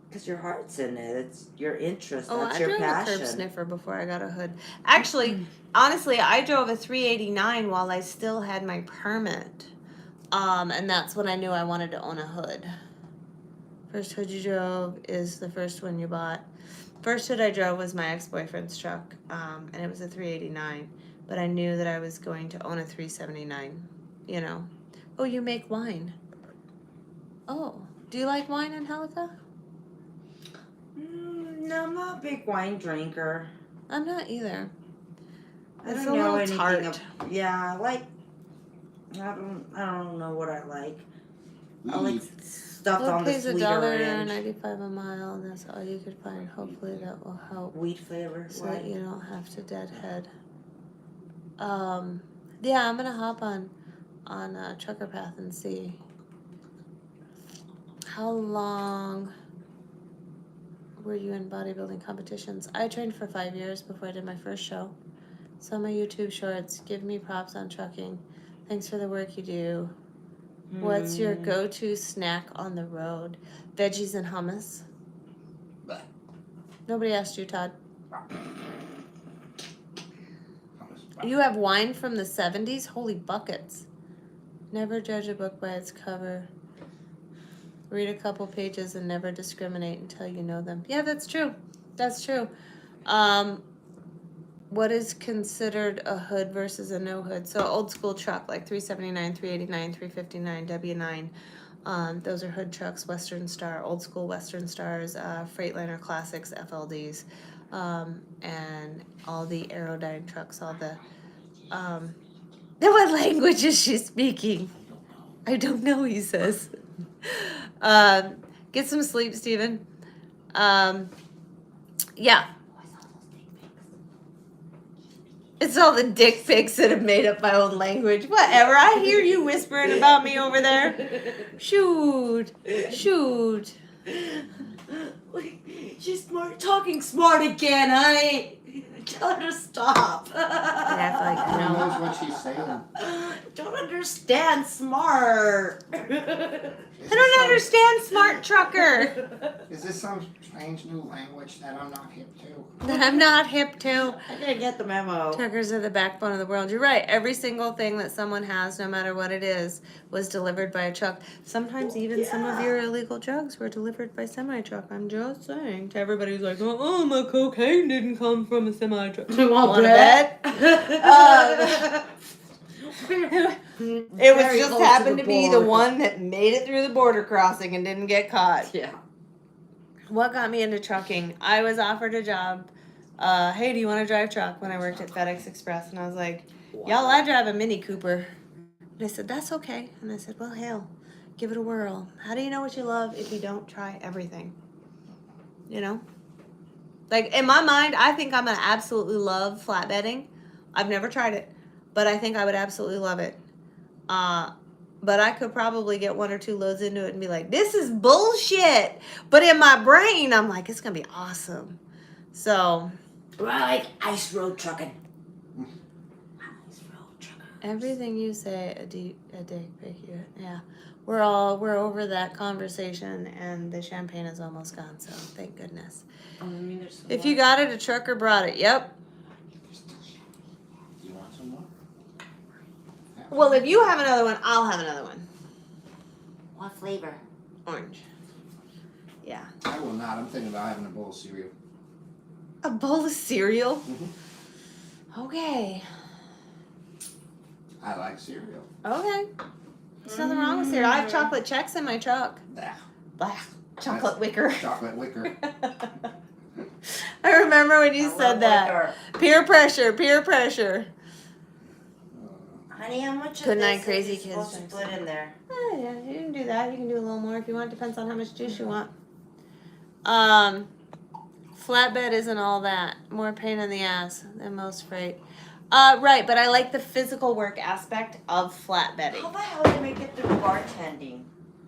because your heart's in it. It's your interest. Oh, That's I your drove a curb passion. sniffer before I got a hood. Actually, honestly, I drove a 389 while I still had my permit. And that's when I knew I wanted to own a hood. First hood you drove is the first one you bought. First hood I drove was my ex-boyfriend's truck, and it was a 389. But I knew that I was going to own a 379, you know. Oh, you make wine. Oh, do you like wine, Angelica? No, I'm not a big wine drinker. I'm not either. I It's don't a know little anything. tart. Yeah, I don't know what I like. I like stuff Well, on it the pays sweeter end. $1.95 a mile, and that's all you could find. Hopefully that will help, Wheat flavor. so that you don't have to deadhead. Yeah, I'm gonna hop on Trucker Path and see how long were you in bodybuilding competitions. I trained for 5 years before I did my first show. So my YouTube shorts, give me props on trucking. Thanks for the work you do. What's your go-to snack on the road? Veggies and hummus. Bleh. Nobody asked you, Todd. You have wine from the 70s? Holy buckets. Never judge a book by its cover. Read a couple pages and never discriminate until you know them. Yeah, that's true. That's true. What is considered a hood versus a no hood? So old school truck, like 379, 389, 359, W9. Those are hood trucks, Western Star, old school Western Stars, Freightliner Classics, FLDs, and all the Aerodyne trucks, all the, what language is she speaking? I don't know, he says. Get some sleep, Steven. Yeah. It's all the dick pics that have made up my own language. Whatever. I hear you whispering about me over there. Shoot. Shoot. She's talking smart again, honey. Tell her to stop. Who knows what she's saying? Don't understand smart. I don't understand, smart trucker. Is this some strange new language that I'm not hip to? That I'm not hip to. I didn't get the memo. Truckers are the backbone of the world. You're right. Every single thing that someone has, no matter what it is, was delivered by a truck. Sometimes even some of your illegal drugs were delivered by semi-truck. I'm just saying. To everybody who's like, oh, my cocaine didn't come from a semi-truck. Want to bet? It was just happened to be the one that made it through the border crossing and didn't get caught. Yeah. What got me into trucking? I was offered a job. Hey, do you want to drive truck? When I worked at FedEx Express, and I was like, y'all, I drive a Mini Cooper. And I said, that's okay. And I said, well, hell, give it a whirl. How do you know what you love if you don't try everything? You know? Like, in my mind, I think I'm going to absolutely love flatbedding. I've never tried it, but I think I would absolutely love it. But I could probably get 1 or 2 loads into it and be like, this is bullshit. But in my brain, I'm like, it's going to be awesome. So. Like ice road trucking. Ice road trucking. Everything you say, a dick pic, yeah. We're over that conversation, and the champagne is almost gone, so thank goodness. I mean, there's some If you got it, a trucker brought it, yep. You want some more? Well, if you have another one, I'll have another one. What flavor? Orange. Yeah. I will not. I'm thinking about having a bowl of cereal. A bowl of cereal? Okay. I like cereal. Okay. There's nothing wrong with cereal. I have chocolate checks in my truck. Nah. Blah. Chocolate wicker. Chocolate wicker. I remember when you said that. Peer pressure, peer pressure. Honey, how much Good of night, this crazy is you kids. supposed to put in there? Oh, yeah, you can do that. You can do a little more if you want. Depends on how much juice you want. Flatbed isn't all that. More pain in the ass than most freight. Right, but I like the physical work aspect of flatbedding. How the hell did you make it through bartending?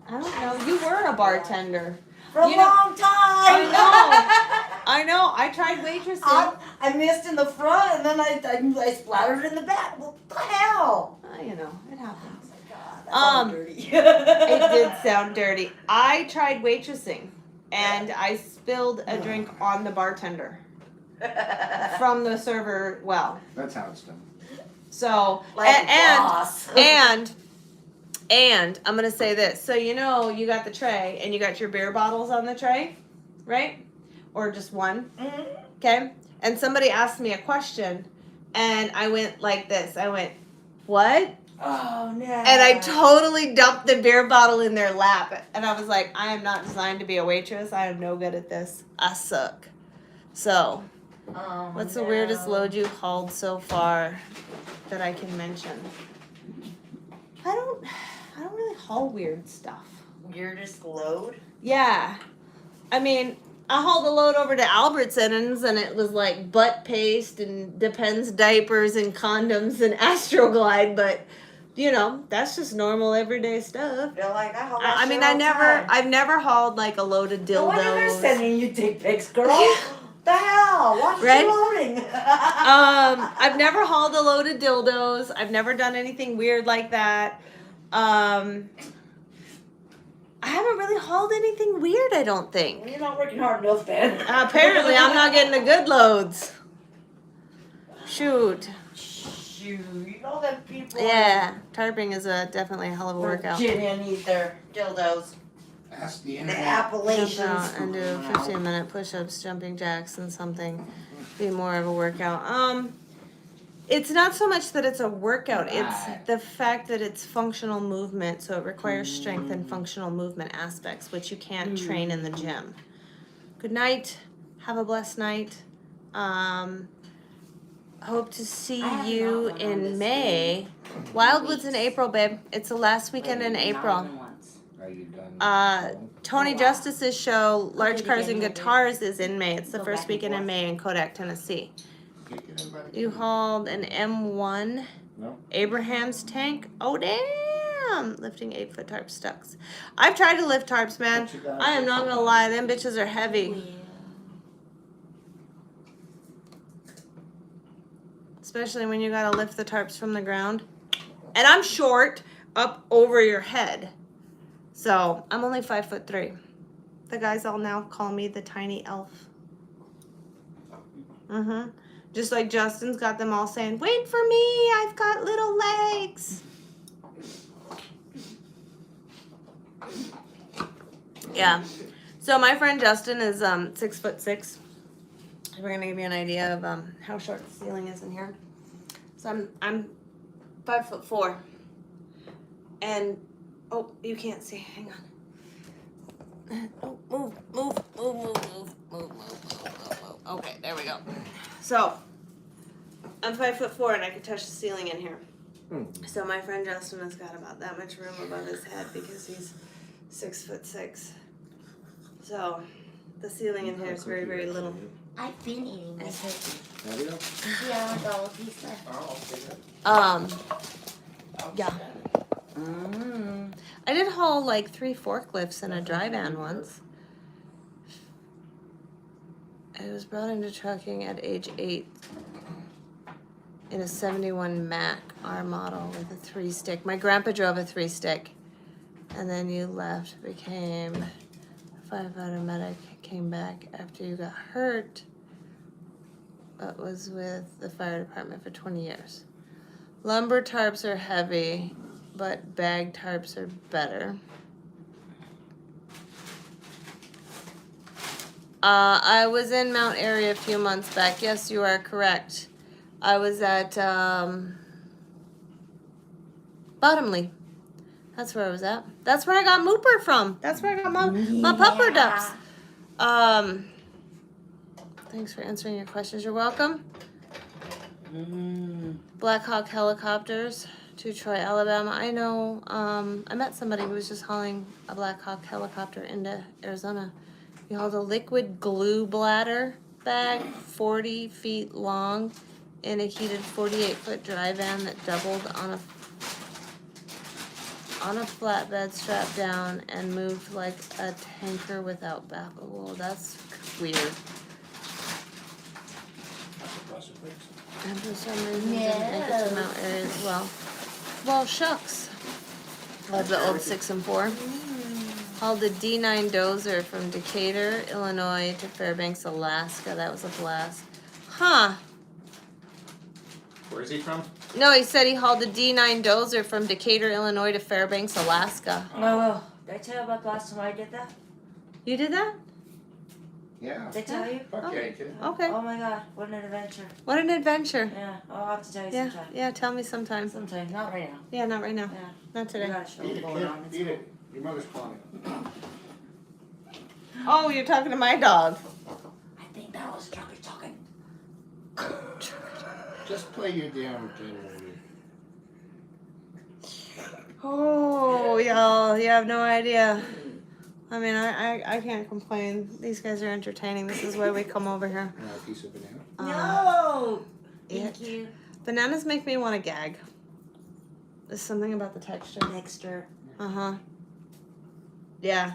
I don't know. You were a bartender. For a You know- long time. I know. I tried waitressing. I missed in the front and then I splattered in the back. What the hell? You know, it happens. Oh my God, that sounded dirty. It did sound dirty. I tried waitressing, and I spilled a drink on the bartender from the server well. That's how it's done. So, Like a boss. and And I'm gonna say this. So you know you got the tray and you got your beer bottles on the tray, right? Or just one. Okay. And somebody asked me a question and I went like this. I went, what? Oh no. And I totally dumped the beer bottle in their lap. And I was like, I am not designed to be a waitress. I am no good at this. I suck. So, Oh, what's the no. weirdest load you've hauled so far that I can mention? I don't really haul weird stuff. Weirdest load? Yeah. I mean, I hauled a load over to Albertsons and it was like butt paste and Depends diapers and condoms and Astroglide, but you know, that's just normal everyday stuff. You're like, I haul that I mean, shit all the time. I've never hauled like a load of No wonder they're dildos. sending you dick pics, girl. The hell? Watch Right? you loading. I've never hauled a load of dildos. I've never done anything weird like that. I haven't really hauled anything weird, I don't think. You're not working hard enough, then. Apparently, I'm not getting the good loads. Shoot. Shoot, you know that people. Yeah, tarping is definitely a hell of a workout. Virginia need their dildos. Ask the The internet. Jump Appalachians. out and do 15-minute push-ups, jumping jacks, and something. Be more of a workout. It's not so much that it's a workout. It's Right. the fact that it's functional movement, so it requires strength and functional movement aspects, which you can't train in the gym. Good night. Have a blessed night. Hope to see I have you not went on in this May. Wildwood's in April, babe. It's the last weekend in Not April. even once. Are you done? Tony Oh, wow. Justice's show, Large did Cars you and get me? Guitars, is in May. It's the Go first back and weekend in forth. May in Kodak, Tennessee. Can't get anybody. You hauled an M1 No. Abraham's tank. Oh, damn! Lifting 8-foot tarp stucks. I've tried to lift tarps, man. What you got? I am not gonna lie, them bitches are heavy. Especially when you gotta lift the tarps from the ground. And I'm short, up over your head. So, I'm only 5'3". The guys all now call me the tiny elf. Mm-hmm. Just like Justin's got them all saying, wait for me, I've got little legs. Yeah. So my friend Justin is 6'6". We're gonna give you an idea of how short the ceiling is in here. So I'm 5'4". And oh, you can't see. Hang on. Oh, move. Okay, there we go. So I'm 5'4" and I can touch the ceiling in here. So my friend Justin has got about that much room above his head because he's 6'6". So the ceiling in here is very, very little. I've been eating my cookie. Have you? Yeah, I got a piece left. Oh, okay. Yeah. I did haul like 3 forklifts in a dry van once. I was brought into trucking at age 8 in a 71 Mac R model with a 3-stick. My grandpa drove a 3-stick. And then you left, became a firefighter medic, came back after you got hurt, but was with the fire department for 20 years. Lumber tarps are heavy, but bag tarps are better. I was in Mount Airy a few months back. Yes, you are correct. I was at Bottomley. That's where I was at. That's where I got Mooper from. That's where I got my pupper ducks. Thanks for answering your questions. You're welcome. Black Hawk helicopters to Troy, Alabama. I know. I met somebody who was just hauling a Black Hawk helicopter into Arizona. He hauled a liquid glue bladder bag, 40 feet long, in a heated 48-foot dry van that doubled on a flatbed strapped down and moved like a tanker without baffle. Whoa, that's weird. And for some reason didn't make it to Mount Airy as well. Well, shucks. Love the old 6 and 4. Hauled a D9 dozer from Decatur, Illinois to Fairbanks, Alaska. That was a blast. Huh. Where is he from? No, he said he hauled a D9 dozer from Decatur, Illinois to Fairbanks, Alaska. Oh, did I tell you about the last time I did that? You did that? Yeah. Did I tell you? Fuck yeah, you kidding? Okay. Oh my god, what an adventure. What an adventure. Yeah, I'll have to tell you Yeah, sometime. yeah, tell me sometime. Sometime, not right now. Yeah, not right now. Yeah. Not We today. got a show Eat it, going kid. on. It's Eat it. Your mother's calling. Oh, you're talking to my dog. I think that was Trucker talking. Just play your damn thing. Oh, y'all, you have no idea. I mean, I can't complain. These guys are entertaining. This is why we come over here. A piece of banana. No! Yeah. Thank you. Bananas make me want to gag. There's something about the texture. Texture. Uh-huh. Yeah.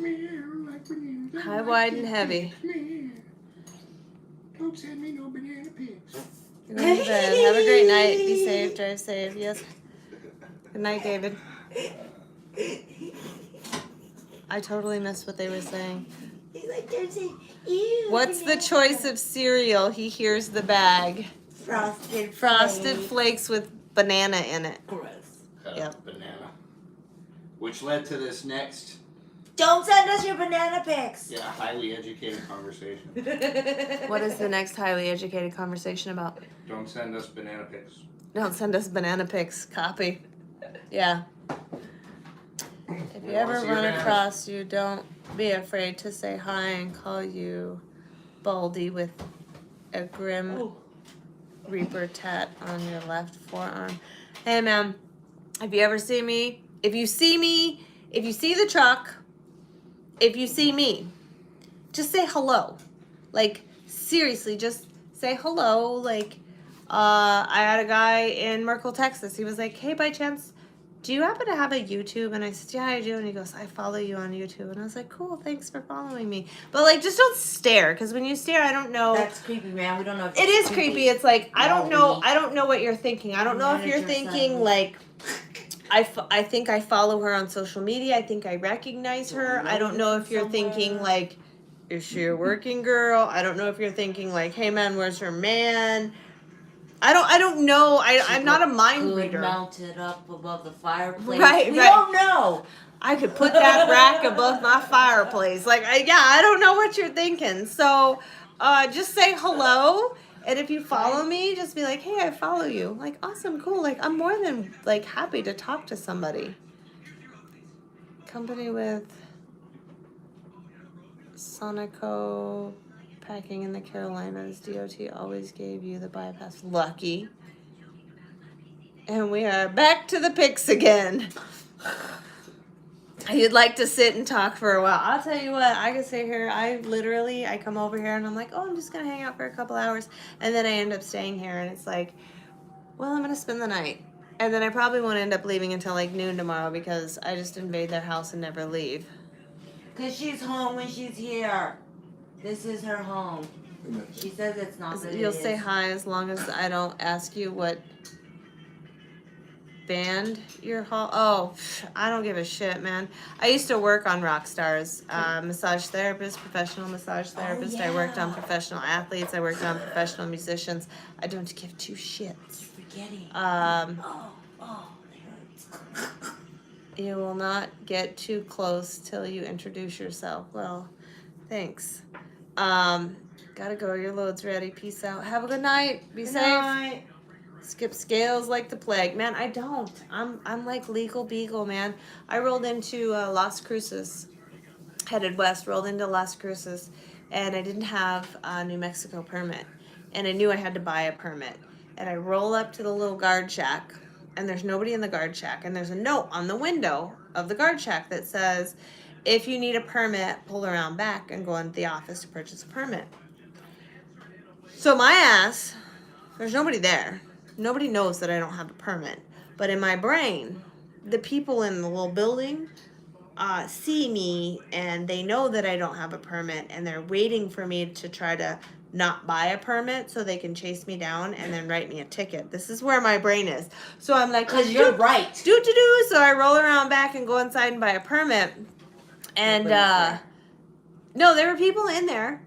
High, High, wide, and heavy. Don't send me no banana pigs. You're going to bed. Have a great night. Be safe. Drive safe. Yes. Good night, David. I totally missed what they were saying. He's like, there's a ew. What's the choice of cereal? He hears the bag. Frosted Frosted Flakes. Flakes with banana in it. Gross. Yep. Banana. Which led to this next, Don't send us your banana pics. highly educated conversation. What is the next highly educated conversation about? Don't send us banana pics. Don't send us banana pics. Copy. Yeah. If you We ever wanna see your run bananas. across you, don't be afraid to say hi and call you Baldy with a grim Oh. Reaper tat on your left forearm. Hey, ma'am, if you ever see me, if you see the truck, if you see me, just say hello. Like, seriously, just say hello. Like, I had a guy in Merkel, Texas. He was like, hey, by chance, do you happen to have a YouTube? And I said, yeah, I do. And he goes, I follow you on YouTube. And I was like, cool, thanks for following me. But, like, just don't stare, because when you stare, I don't know. That's creepy, man. We don't know if It is creepy. It's like I don't know. I don't know what you're thinking. I don't know if you're Manage your thinking silence. like I think I follow her on social media. I think I recognize her. I don't know if you're thinking like, is she a working girl? I don't know if you're thinking like, hey man, where's her man? I don't know. I'm not a mind Good reader. mounted up above the fireplace. Right, We right. don't know. I could put that rack above my fireplace. Like, I don't know what you're thinking. So, just say hello. And if you follow me, just be like, hey, I follow you. Like, awesome, cool. Like, I'm more than, like, happy to talk to somebody. Company with Sonico packing in the Carolinas. DOT always gave you the bypass. Lucky. And we are back to the pics again. You'd like to sit and talk for a while. I'll tell you what, I can sit here. I come over here and I'm like, oh, I'm just going to hang out for a couple hours. And then I end up staying here and it's like, well, I'm going to spend the night. And then I probably won't end up leaving until like noon tomorrow because I just invade their house and never leave. Because she's home when she's here. This is her home. She says it's not, but You'll it say is. hi as long as I don't ask you what band you're Oh, I don't give a shit, man. I used to work on rock stars, massage therapist, professional massage therapist. I worked on yeah. professional athletes. I worked on professional musicians. I don't give two shits. Spaghetti. Oh, it hurts. You will not get too close till you introduce yourself. Well, thanks. Gotta go. Your load's ready. Peace out. Have a good night. Be Good safe. night. Skip scales like the plague, man. I don't. I'm like legal beagle, man. I rolled into Las Cruces, headed west. Rolled into Las Cruces, and I didn't have a New Mexico permit, and I knew I had to buy a permit. And I roll up to the little guard shack, and there's nobody in the guard shack, and there's a note on the window of the guard shack that says, "If you need a permit, pull around back and go into the office to purchase a permit." So my ass, there's nobody there. Nobody knows that I don't have a permit. But in my brain, the people in the little building see me and they know that I don't have a permit and they're waiting for me to try to not buy a permit so they can chase me down and then write me a ticket. This is where my brain is. So I'm like, Because you're right. do. So I roll around back and go inside and buy a permit. And Nobody's there. no, there were people in there.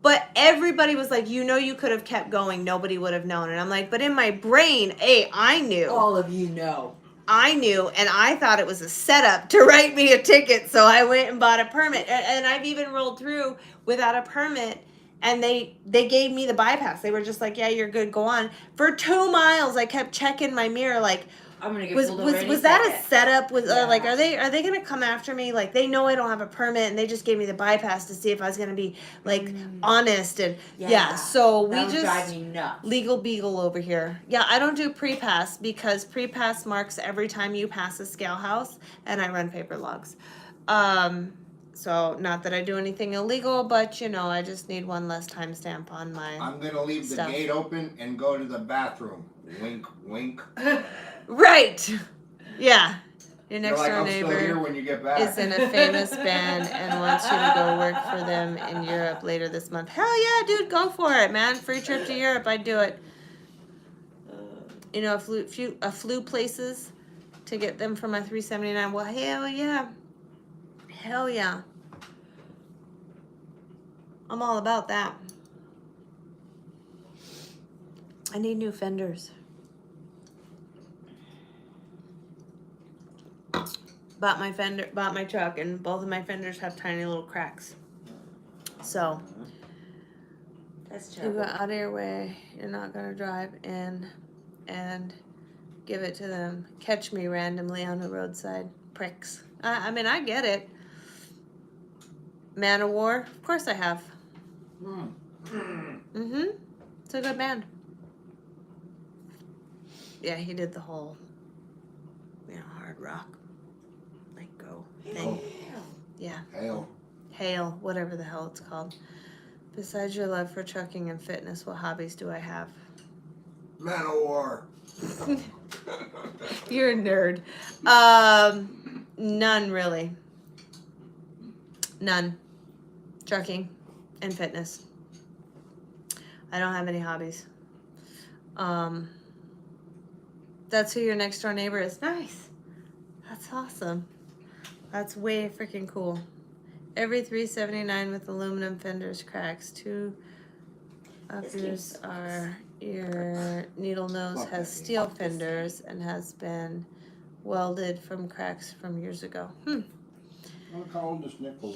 But everybody was like, you could have kept going. Nobody would have known. And I'm like, but in my brain, I knew. All of you know. I knew, and I thought it was a setup to write me a ticket, so I went and bought a permit. And I've even rolled through without a permit, and they gave me the bypass. They were just like, "Yeah, you're good, go on." For 2 miles, I kept checking my mirror, like, I'm gonna get was pulled over any that a second. setup? Was Yeah. like, are they gonna come after me? Like, they know I don't have a permit, and they just gave me the bypass to see if I was gonna be like honest and yeah. So we That would just drive me nuts. legal beagle over here. Yeah, I don't do pre-pass because pre-pass marks every time you pass a scale house, and I run paper logs. So not that I do anything illegal, but I just need one less timestamp on my. I'm gonna leave the Stuff. gate open and go to the bathroom. Wink, wink. Right. Yeah. Your You're next like, door I'm still here neighbor when you get back. is in a famous band and wants you to go work for them in Europe later this month. Hell yeah, dude, go for it, man. Free trip to Europe, I'd do it. A flew places to get them for my 379. Well, hell yeah. Hell yeah. I'm all about that. I need new fenders. Bought my truck, and both of my fenders have tiny little cracks. So, That's you terrible. go out of your way. You're not gonna drive in and give it to them. Catch me randomly on the roadside. Pricks. I mean, I get it. Man of War, of course I have. Mm-hmm. It's a good band. Yeah, he did the whole, hard rock, like go thing. Yeah. Hail. Hail, whatever the hell it's called. Besides your love for trucking and fitness, what hobbies do I have? Man of War. You're a nerd. None really. None. Trucking and fitness. I don't have any hobbies. That's who your next door neighbor is. Nice. That's awesome. That's way freaking cool. Every 379 with aluminum fenders cracks. 2 of This yours keeps- are your needle nose Fuck has that steel fenders and has been welded from cracks from years ago. I'm calling this nickel.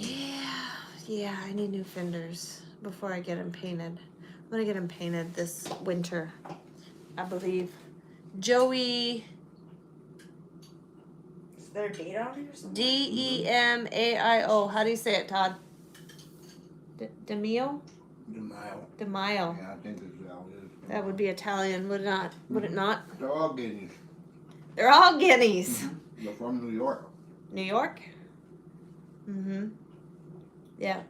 Yeah, I need new fenders before I get them painted. I'm gonna get them painted this winter, I believe. Joey Is there a date on it or something? DEMAIO. How do you say it, Todd? DeMio? Denial. DeMaio. Yeah, I think that's how it is. That would be Italian, would it not? Would it not? They're all guineas. They're all guineas. They're from New York. New York? Mm-hmm. Yeah.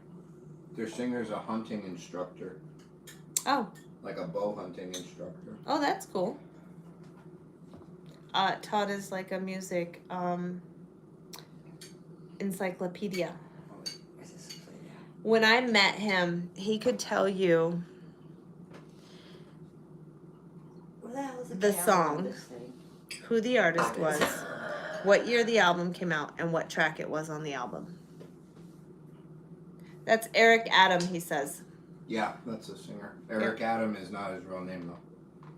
Their singer's a hunting instructor. Oh. Like a bow hunting instructor. Oh, that's cool. Todd is like a music encyclopedia. When I met him, he could tell you Where the hell is the camera song. on this thing? who the artist was, what year the album came out, and what track it was on the album. That's Eric Adam, he says. Yeah, that's a singer. Eric Adam is not his real name though.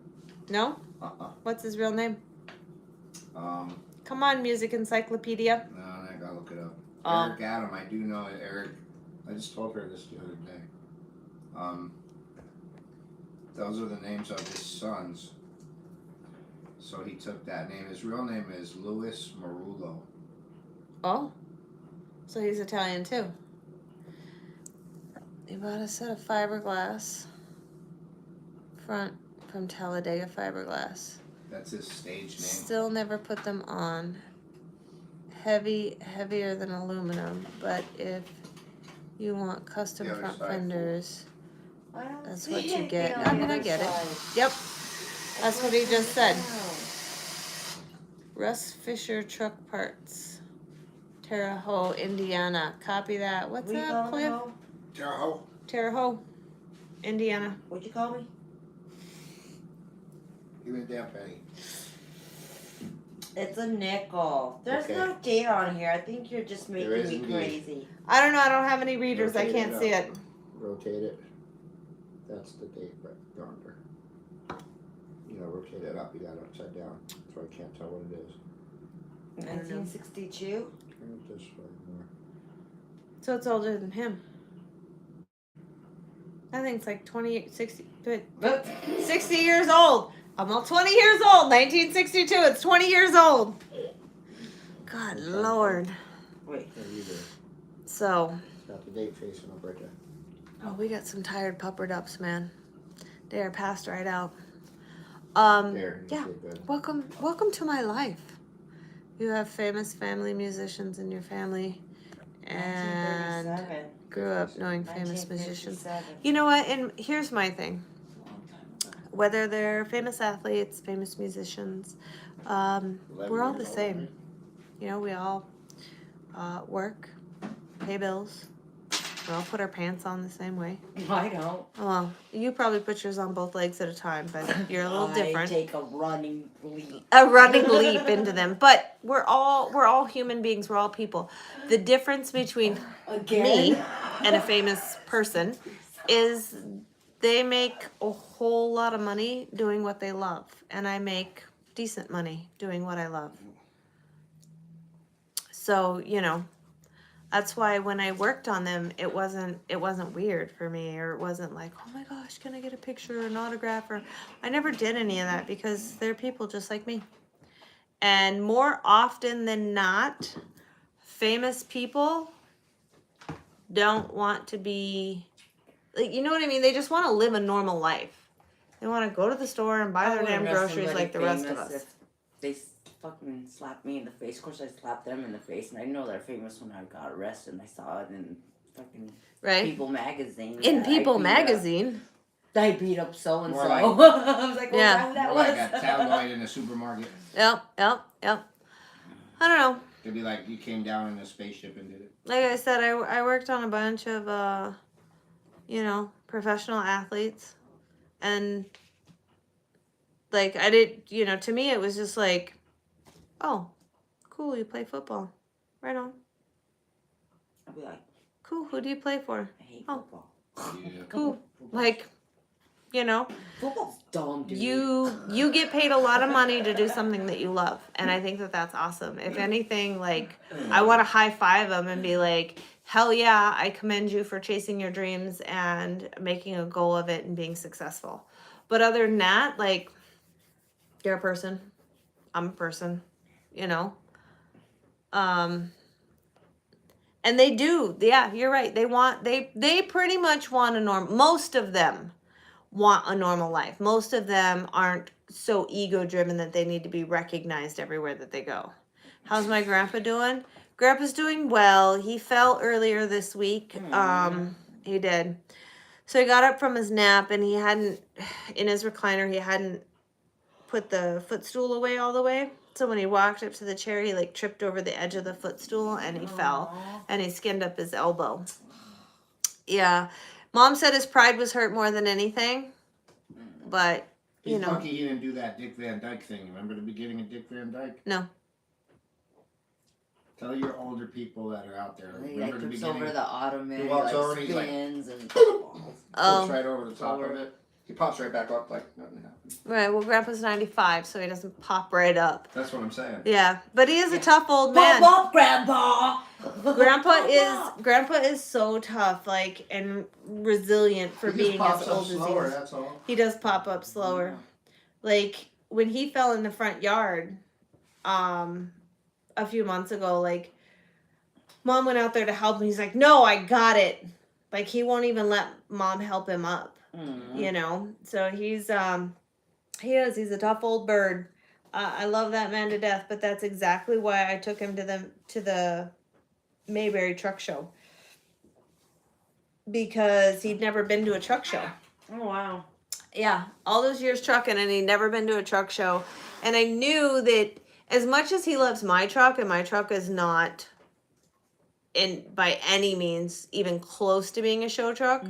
No? Uh-uh. What's his real name? Um, Come on, music encyclopedia. no, I gotta look it up. Oh. Eric Adam, I do know Eric. I just told her this the other day. Those are the names of his sons. So he took that name. His real name is Louis Marullo. Oh? So he's Italian too. He bought a set of fiberglass front from Talladega Fiberglass. That's his stage name. Still never put them on. Heavier than aluminum, but if you want custom The other front side, fenders, I don't that's see what you anything get. on I the mean, I other get it. side. Yep, that's what he just said. Wow. Russ Fisher Truck Parts, Terre Haute, Indiana. Copy that. What's What you that, calling Cliff? me, Mo? Terre Terre Haute, Indiana. What'd you call me? Give me a damn penny. It's a nickel. There's Okay. no date on here. I think you're just There making is me indeed. crazy. I don't know. I don't have any readers. I Rotate can't it see up. it. Rotate it. That's the date right yonder. You know, rotate it up, you got it upside down, so I can't tell what it is. 1962. Turn it this way more. So it's older than him. I think it's like 28, 60, but 60 years old. I'm all 20 years old. 1962. It's 20 years old. God Lord. Wait. There you go. So, Got the date facing up right there. oh, we got some tired puppered ups, man. They are passed right out. There, you yeah. see it good. Welcome to my life. You have famous family musicians in your family, and 1937. grew up knowing famous musicians. 1957. You know what? And here's my thing. Long time ago. Whether they're famous athletes, famous musicians, 11 we're all years the old, same. right? You know, we all work, pay bills. We all put our pants on the same way. I don't. Well, you probably put yours on both legs at a time, but you're a little different. I take a running leap. A running leap into them. But we're all human beings. We're all people. The difference between me and a famous person is they make a whole lot of money doing what they love, and I make decent money doing what I love. So, you know, that's why when I worked on them, it wasn't weird for me, or it wasn't like, oh my gosh, can I get a picture or an autograph? Or I never did any of that because they're people just like me. And more often than not, famous people don't want to be, like, you know what I mean? They just want to live a normal life. They want to go to the store and buy their damn groceries like the rest of us. If they fucking slapped me in the face. Of course, I slapped them in the face, and I know they're famous when I got arrested and I saw it in fucking Right? People magazine. In Yeah, People I beat magazine. I beat up so and so. More like- I was like, oh, Yeah. yeah. Who that More was. like a tabloid in a supermarket. Yep. I don't know. It'd be like you came down in a spaceship and did it. Like I said, I worked on a bunch of, you know, professional athletes. And, like, I did, you know, to me it was just like, oh, cool, you play football. Right on. I'd be like, Cool, who do you play for? I hate Oh. football. Yeah. Cool. Like, you know, Football's dumb, dude. you get paid a lot of money to do something that you love, and I think that that's awesome. If anything, like, I want to high five them and be like, hell yeah, I commend you for chasing your dreams and making a goal of it and being successful. But other than that, like, you're a person, I'm a person, you know. And they do, yeah, you're right. They pretty much want a most of them want a normal life. Most of them aren't so ego driven that they need to be recognized everywhere that they go. How's my grandpa doing? Grandpa's doing well. He fell earlier this week. He did. So he got up from his nap and he hadn't, in his recliner, he hadn't put the footstool away all the way. So when he walked up to the chair, he like tripped over the edge of the footstool and he fell and he skinned up his elbow. Yeah. Mom said his pride was hurt more than anything, but He's you know, lucky he didn't do that Dick Van Dyke thing. Remember the beginning of Dick Van Dyke? No. Tell your older people that are out there. He Remember the trips beginning? over the ottoman, He walks like, over and he's like, spins and Oh, Goes right over the top of it. He pops right back up like nothing happened. right. Well, Grandpa's 95, so he doesn't pop right up. That's what I'm saying. Yeah, but he is a tough old man. Pop up, Grandpa! Grandpa is so tough, like, and resilient for He being just pops as up old as he slower, is. that's all. He does pop up slower. Like when he fell in the front yard, a few months ago, like Mom went out there to help him. He's like, "No, I got it." Like he won't even let Mom help him up. You know, so he's a tough old bird. I love that man to death, but that's exactly why I took him to the Mayberry truck show, because he'd never been to a truck show. Oh, wow. Yeah, all those years trucking, and he'd never been to a truck show. And I knew that as much as he loves my truck, and my truck is not by any means even close to being a show truck,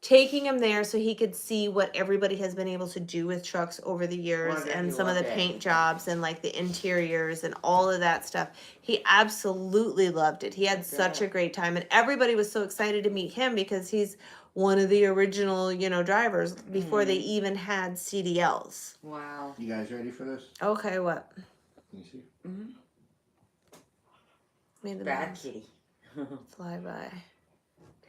taking him there so he could see what everybody has been able to do with trucks over the years, Wonder and he some of the loved it. paint jobs and like the interiors and all of that stuff. He absolutely loved it. He had such a great time, and everybody was so excited to meet him because he's one of the original, drivers before they even had CDLs. Wow. You guys ready for this? Okay, what? Can you see? Mm-hmm. Made the Bad mouse kitty. fly by.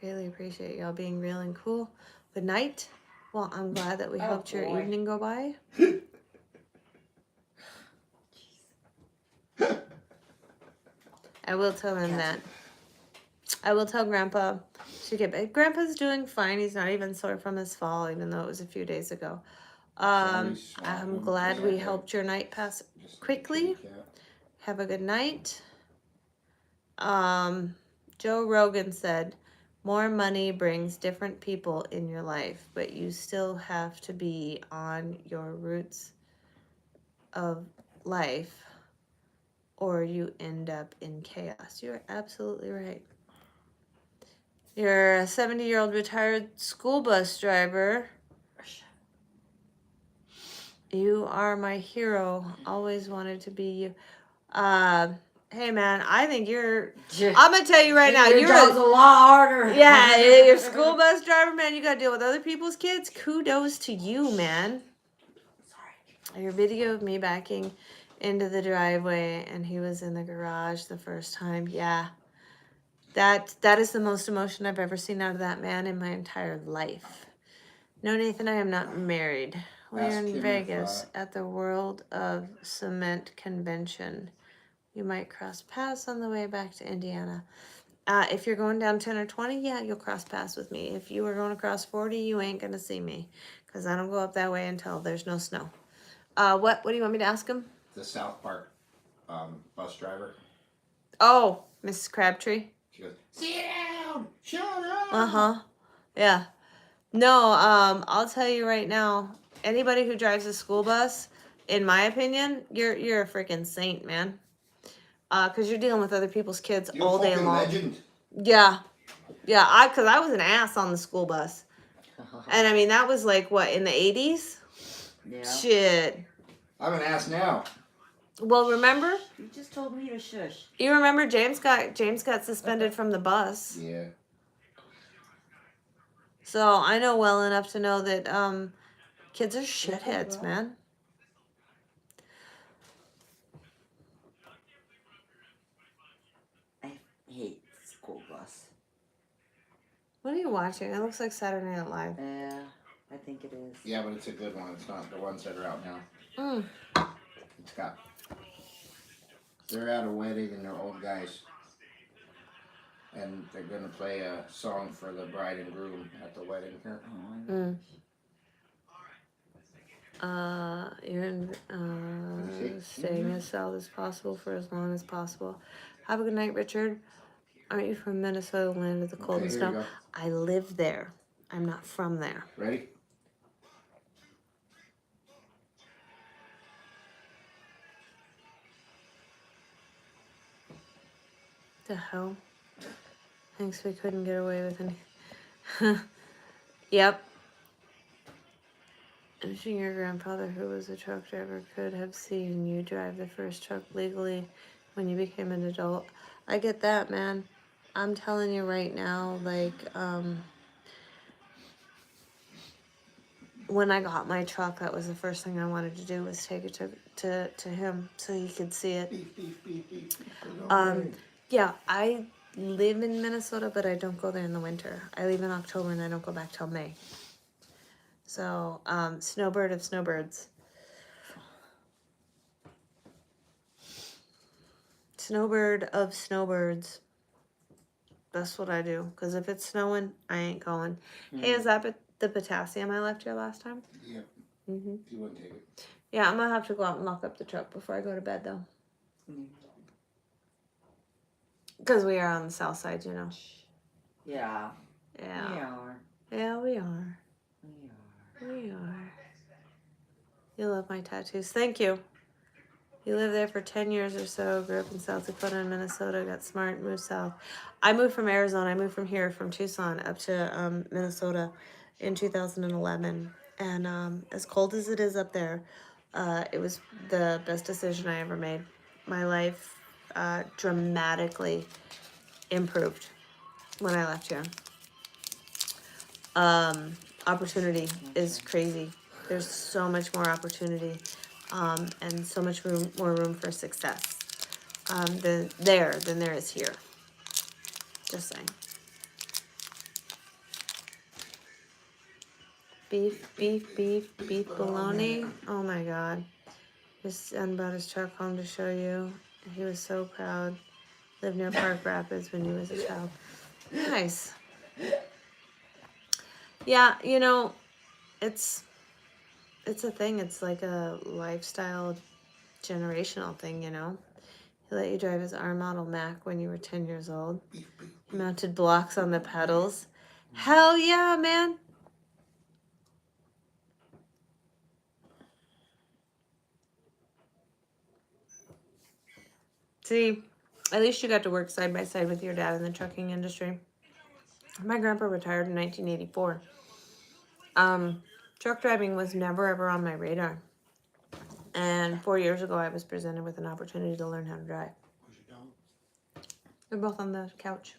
Greatly appreciate y'all being real and cool. Good night. Well, I'm glad that we Oh, helped your boy. evening go by. I will tell him that. I will tell Grandpa to get back. Grandpa's doing fine. He's not even sore from his fall, even though it was a few days ago. Somebody's I'm swapping glad them. we Yeah. helped your night pass Just like a quickly. kitty cat. Have a good night. Joe Rogan said, more money brings different people in your life, but you still have to be on your roots of life or you end up in chaos. You're absolutely right. You're a 70-year-old retired school bus driver. You are my hero. Always wanted to be you. Hey man, I think you're. I'm gonna tell you right now, Your you're job's a lot harder. yeah, you're a school bus driver, man. You gotta deal with other people's kids. Kudos to you, man. Sorry. Your video of me backing into the driveway and he was in the garage the first time. Yeah, that is the most emotion I've ever seen out of that man in my entire life. No, Nathan, I am not married. We're Ask him in if, Vegas at the World of Cement convention. You might cross paths on the way back to Indiana. If you're going down 10 or 20, yeah, you'll cross paths with me. If you are going across 40, you ain't going to see me because I don't go up that way until there's no snow. What do you want me to ask him? The South Park bus driver. Oh, Mrs. Crabtree. She goes, sit down, shut up. Uh-huh. Yeah. No, I'll tell you right now, anybody who drives a school bus, in my opinion, you're a freaking saint, man. Because you're dealing with other people's kids You're all a day fucking long. legend. Yeah. Yeah, because I was an ass on the school bus. And I mean, that was like, what, in the 80s? Yeah. Shit. I'm an ass now. Well, remember? You just told me to shush. You remember James got suspended from the bus. Yeah. So I know well enough to know that kids are shitheads, man. I hate school bus. What are you watching? It looks like Saturday Night Live. Yeah, I think it is. Yeah, but it's a good one. It's not the ones that are out now. Mm. It's got. They're at a wedding and they're old guys. And they're gonna play a song for the bride and groom at the wedding here. Mm. You're in, staying as south as possible for as long as possible. Have a good night, Richard. Aren't you from Minnesota, land of the cold and here you snow? go. I live there. I'm not from there. Ready? The hell? Thanks, we couldn't get away with any. Yep. Wishing your grandfather, who was a truck driver, could have seen you drive the first truck legally when you became an adult. I get that, man. I'm telling you right now, like, when I got my truck, that was the first thing I wanted to do was take it to him so he could see it. Beep, beep, beep, beep. Yeah, I live in Minnesota, but I don't go there in the winter. I leave in October and I don't go back till May. So, snowbird of snowbirds. Snowbird of snowbirds. That's what I do. Because if it's snowing, I ain't going. Hey, is that the potassium I left here last time? Yep. Mm-hmm. You wouldn't take it. Yeah, I'm going to have to go out and lock up the truck before I go to bed, though. Because we are on the south side, you know. Yeah. Yeah. We are. Yeah, we are. We are. We are. You love my tattoos. Thank you. You lived there for 10 years or so. Grew up in South Dakota and Minnesota. Got smart, moved south. I moved from Arizona. I moved from here, from Tucson, up to Minnesota in 2011. And as cold as it is up there, it was the best decision I ever made. My life dramatically improved when I left here. opportunity is crazy. There's so much more opportunity, and so much more room for success, than there is here. Just saying. Beef bologna. Oh my God. His son brought his truck home to show you. He was so proud. Lived near Park Rapids when he was a child. Nice. Yeah, you know, it's a thing. It's like a lifestyle generational thing, you know. He let you drive his R model Mac when you were 10 years old. He mounted blocks on the pedals. Hell yeah, man. See, at least you got to work side by side with your dad in the trucking industry. My grandpa retired in 1984. Truck driving was never ever on my radar. And 4 years ago, I was presented with an opportunity to learn how to drive. Where's your dog? They're both on the couch.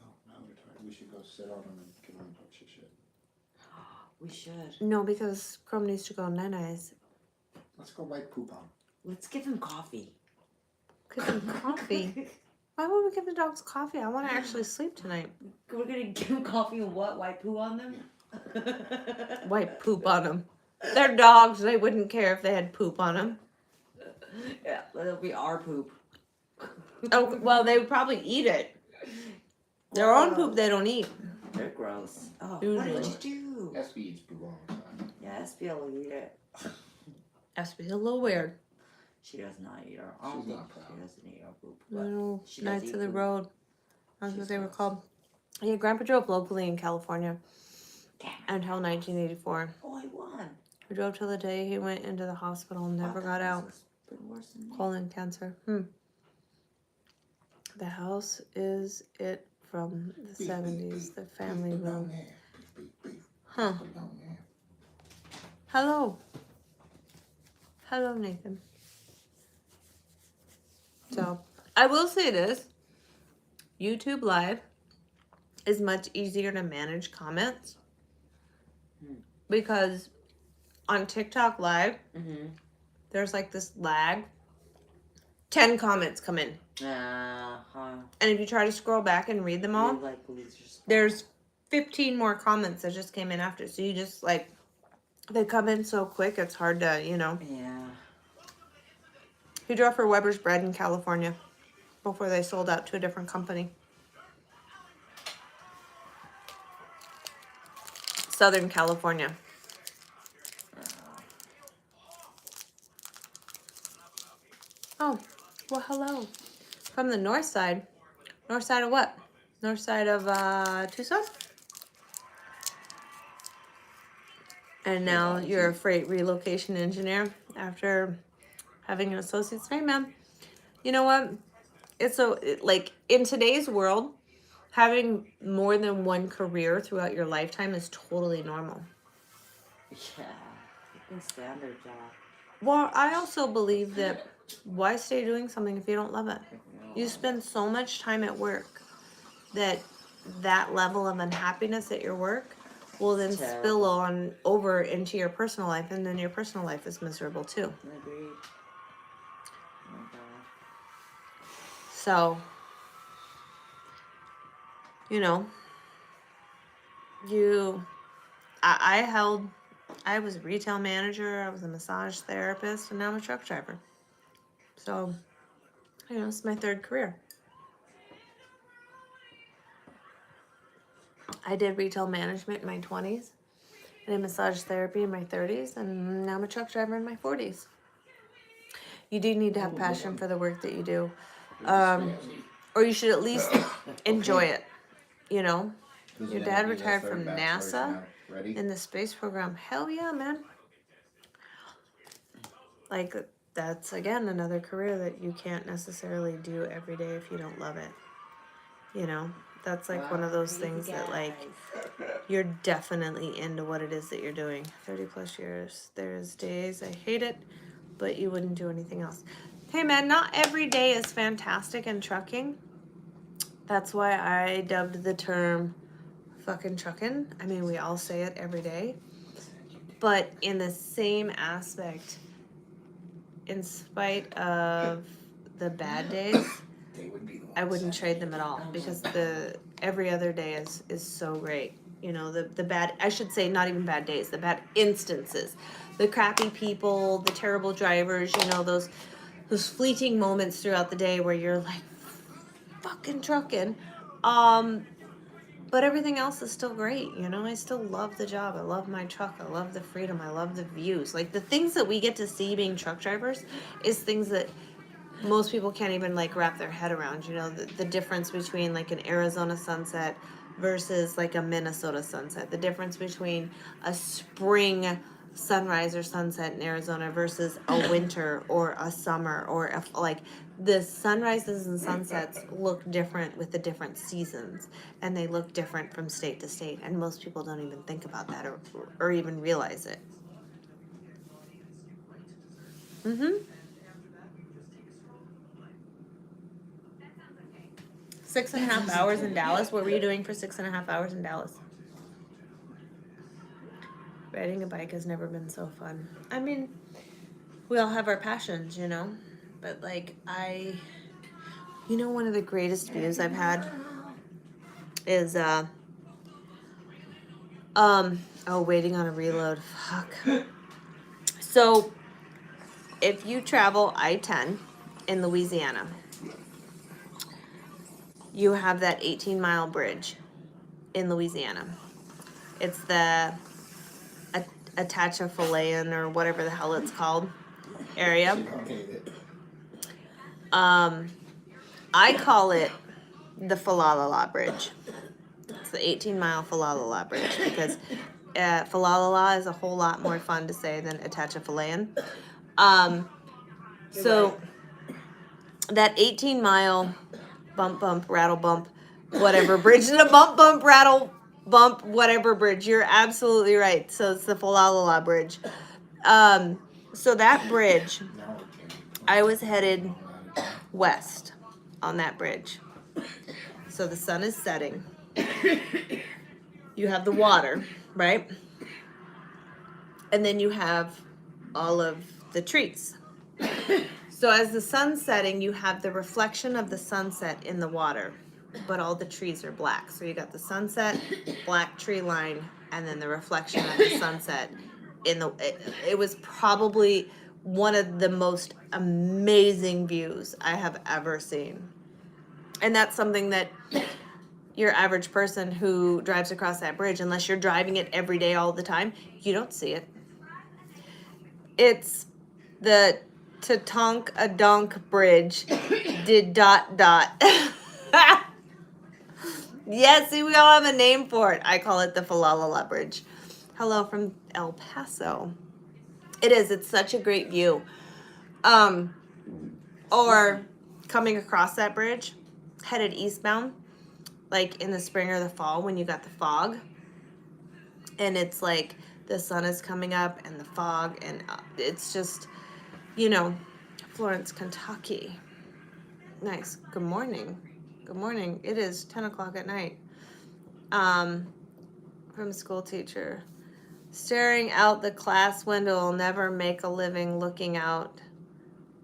Oh, now we're tired. We should go sit on them and give them a bunch of shit. We should. No, because Chrome needs to go night-eyes. Let's go wipe poop on 'em. Let's give him coffee. Give him coffee. Why would we give the dogs coffee? I want to actually sleep tonight. We're gonna give him coffee and what? Wipe poo on them? Wipe poop on them. They're dogs. They wouldn't care if they had poop on them. Yeah, that'll be our poop. Oh, well, they would probably eat it. Their own poop they don't eat. They're gross. Oh, Usually. what did you do? SB eats poop all the time. Yeah, SBL will eat it. SB's a little weird. She does not eat her. She's She not proud. doesn't eat her poop. but Little she does Knights eat of the poop. Road. That's She's what they were gross. called. Yeah, Grandpa drove locally in California Damn it. until 1984. Oh, I won. He drove till the day he went into the hospital and never got out. This has been worse than me. Colon cancer. The house is it from the 70s. The family Beef room. down there. Beef. Huh. Beef down there. Hello. Hello, Nathan. So, I will say this. YouTube Live is much easier to manage comments because on TikTok Live, Mm-hmm. there's like this lag. 10 comments come in. Uh-huh. And if you try to scroll back and read them all, You like losers. there's 15 more comments that just came in after. So you just like, they come in so quick, it's hard to, you know. Yeah. He drove for Weber's Bread in California before they sold out to a different company. Southern California. Oh, well, hello. From the north side. North side of what? North side of Tucson? And now you're a freight relocation engineer after having an associate's. Hey, man. You know what? It's so, like, in today's world, having more than one career throughout your lifetime is totally normal. Yeah. Fucking standard job. Well, I also believe that why stay doing something if you don't love it? You spend so much time at work that level of unhappiness at your work will then Terrible. spill on over into your personal life, and then your personal life is miserable too. Agreed. Oh my god. So, you know, I was a retail manager, I was a massage therapist, and now I'm a truck driver. So, you know, it's my third career. I did retail management in my 20s. I did massage therapy in my 30s, and now I'm a truck driver in my 40s. You do need to have passion for the work that you do. Or you should at least enjoy it, you know? Who's Your gonna dad be the retired third from bachelor NASA tonight? Ready? in the space program. Hell yeah, man. Like, that's, again, another career that you can't necessarily do every day if you don't love it. You know? That's like one of those things that, like, you're definitely into what it is that you're doing. 30 plus years. There's days I hate it, but you wouldn't do anything else. Hey man, not every day is fantastic in trucking. That's why I dubbed the term fucking trucking. I mean, we all say it every day. But in the same aspect, in spite of the bad days, They would be the ones I wouldn't that- trade them at all because the every other day is so great. You know, the bad, I should say not even bad days, the bad instances, the crappy people, the terrible drivers, you know, those fleeting moments throughout the day where you're like fucking trucking. But everything else is still great, you know. I still love the job. I love my truck. I love the freedom. I love the views. Like the things that we get to see being truck drivers is things that most people can't even like wrap their head around, you know, the difference between like an Arizona sunset versus like a Minnesota sunset, the difference between a spring sunrise or sunset in Arizona versus a winter or a summer or like the sunrises and sunsets look different with the different seasons, and they look different from state to state, and most people don't even think about that or even realize it. 6.5 hours in Dallas. What were you doing for 6.5 hours in Dallas? Riding a bike has never been so fun. I mean, we all have our passions, you know, but like you know, one of the greatest views I've had is waiting on a reload. Fuck. So if you travel I-10 in Louisiana, you have that 18-mile bridge in Louisiana. It's the Atchafalaya or whatever the hell it's called area. don't hate it. I call it the Falalala Bridge. It's the 18-mile Falalala Bridge because Falalala is a whole lot more fun to say than Atchafalaya. So that 18-mile bump, bump, rattle, bump, whatever bridge, the bump, bump, rattle, bump, whatever bridge. You're absolutely right. So it's the Falalala Bridge. So that bridge, Now we can- I was headed west on that bridge. So the sun is setting. You have the water, right? And then you have all of the trees. So as the sun's setting, you have the reflection of the sunset in the water, but all the trees are black. So you got the sunset, black tree line, and then the reflection of the sunset in the it was probably one of the most amazing views I have ever seen. And that's something that your average person who drives across that bridge, unless you're driving it every day all the time, you don't see it. It's the Tatonk-a-Donk Bridge did ... Yes, see, we all have a name for it. I call it the Falalala Bridge. Hello from El Paso. It is. It's such a great view. Or coming across that bridge, headed eastbound, like in the spring or the fall when you got the fog. And it's like the sun is coming up and the fog, and it's just, you know, Florence, Kentucky. Nice. Good morning. Good morning. It is 10 o'clock at night. From a school teacher. Staring out the class window will never make a living looking out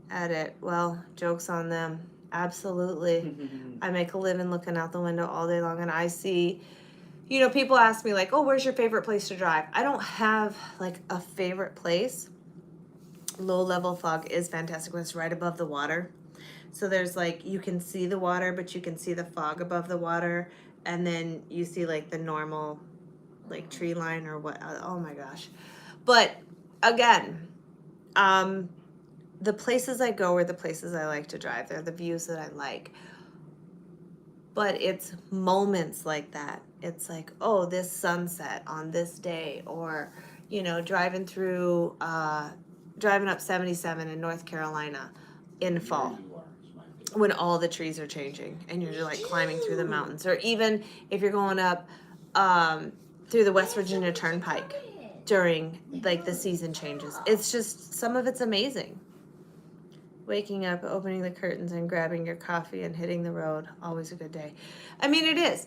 at it. Well, joke's on them. Absolutely. I make a living looking out the window all day long, and I see, you know, people ask me like, oh, where's your favorite place to drive? I don't have like a favorite place. Low level fog is fantastic when it's right above the water. So there's like, you can see the water, but you can see the fog above the water. And then you see like the normal like tree line or what. Oh my gosh. But again, the places I go are the places I like to drive. They're the views that I like. But it's moments like that. It's like, oh, this sunset on this day, or, you know, driving up 77 in North Carolina in fall when all the trees are changing and you're like climbing through the mountains, or even if you're going up through the West Virginia Turnpike during like the season changes. It's just, some of it's amazing. Waking up, opening the curtains and grabbing your coffee and hitting the road, always a good day. I mean, it is.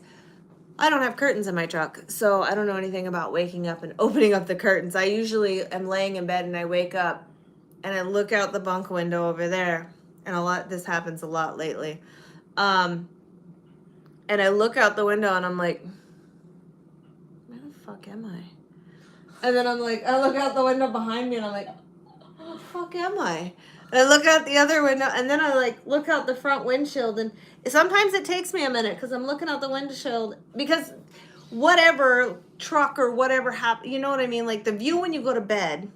I don't have curtains in my truck, so I don't know anything about waking up and opening up the curtains. I usually am laying in bed and I wake up and I look out the bunk window over there, and this happens a lot lately. And I look out the window and I'm like, where the fuck am I? And then I look out the window behind me and I'm like, where the fuck am I? And I look out the other window and then I look out the front windshield, and sometimes it takes me a minute because I'm looking out the windshield because whatever truck or whatever happened, you know what I mean? Like the view when you go to bed,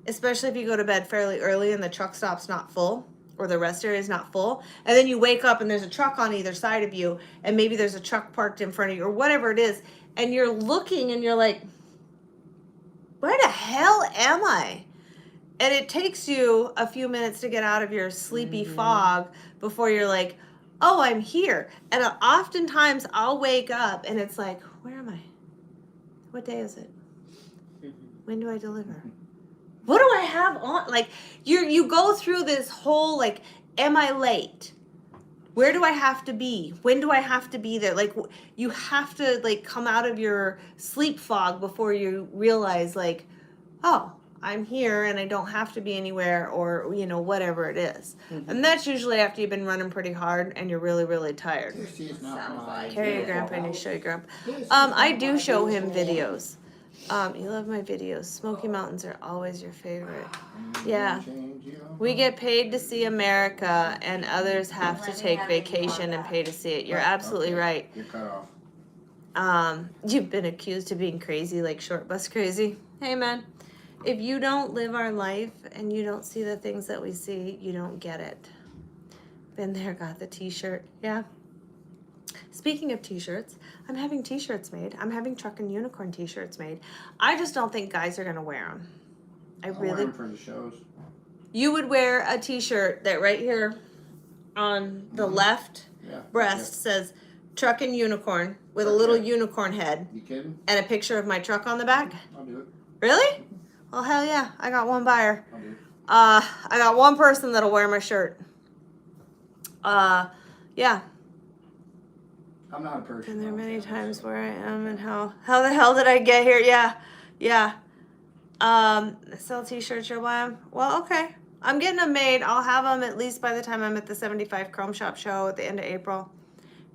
especially if you go to bed fairly early and the truck stop's not full or the rest area is not full, and then you wake up and there's a truck on either side of you, and maybe there's a truck parked in front of you or whatever it is, and you're looking and you're like, where the hell am I? And it takes you a few minutes to get out of your sleepy fog before you're like, oh, I'm here. And oftentimes I'll wake up and it's like, where am I? What day is it? When do I deliver? What do I have on? Like, you go through this whole, like, am I late? Where do I have to be? When do I have to be there? Like, you have to, like, come out of your sleep fog before you realize, like, oh, I'm here and I don't have to be anywhere, or, you know, whatever it is. And that's usually after you've been running pretty hard and you're really, really tired. She's not Sounds mine. like Carry your it. grandpa and you show your grandpa. She's I not do mine. show him videos. You love my videos. Smoky Mountains are always your favorite. Yeah. We get paid to see America, and others have to take vacation and pay to see it. You're absolutely Okay. right. You're cut off. You've been accused of being crazy, like short bus crazy. Hey, man, if you don't live our life and you don't see the things that we see, you don't get it. Been there, got the t-shirt. Yeah. Speaking of t-shirts, I'm having t-shirts made. I'm having Truck and Unicorn t-shirts made. I just don't think guys are going to wear them. I'll wear them for the shows. You would wear a t-shirt that right here on the left Yeah. breast says Truck and Unicorn with a little unicorn head You kidding? and a picture of my truck on the back. I'll do it. Really? Well, hell yeah. I got one buyer. I'll do it. I got one person that'll wear my shirt. Yeah. I'm not a person. Been there I'm a many family, times so- where I am and how the hell did I get here? Yeah. Sell t-shirts, you'll buy them? Well, okay. I'm getting them made. I'll have them at least by the time I'm at the 75 Chrome Shop show at the end of April.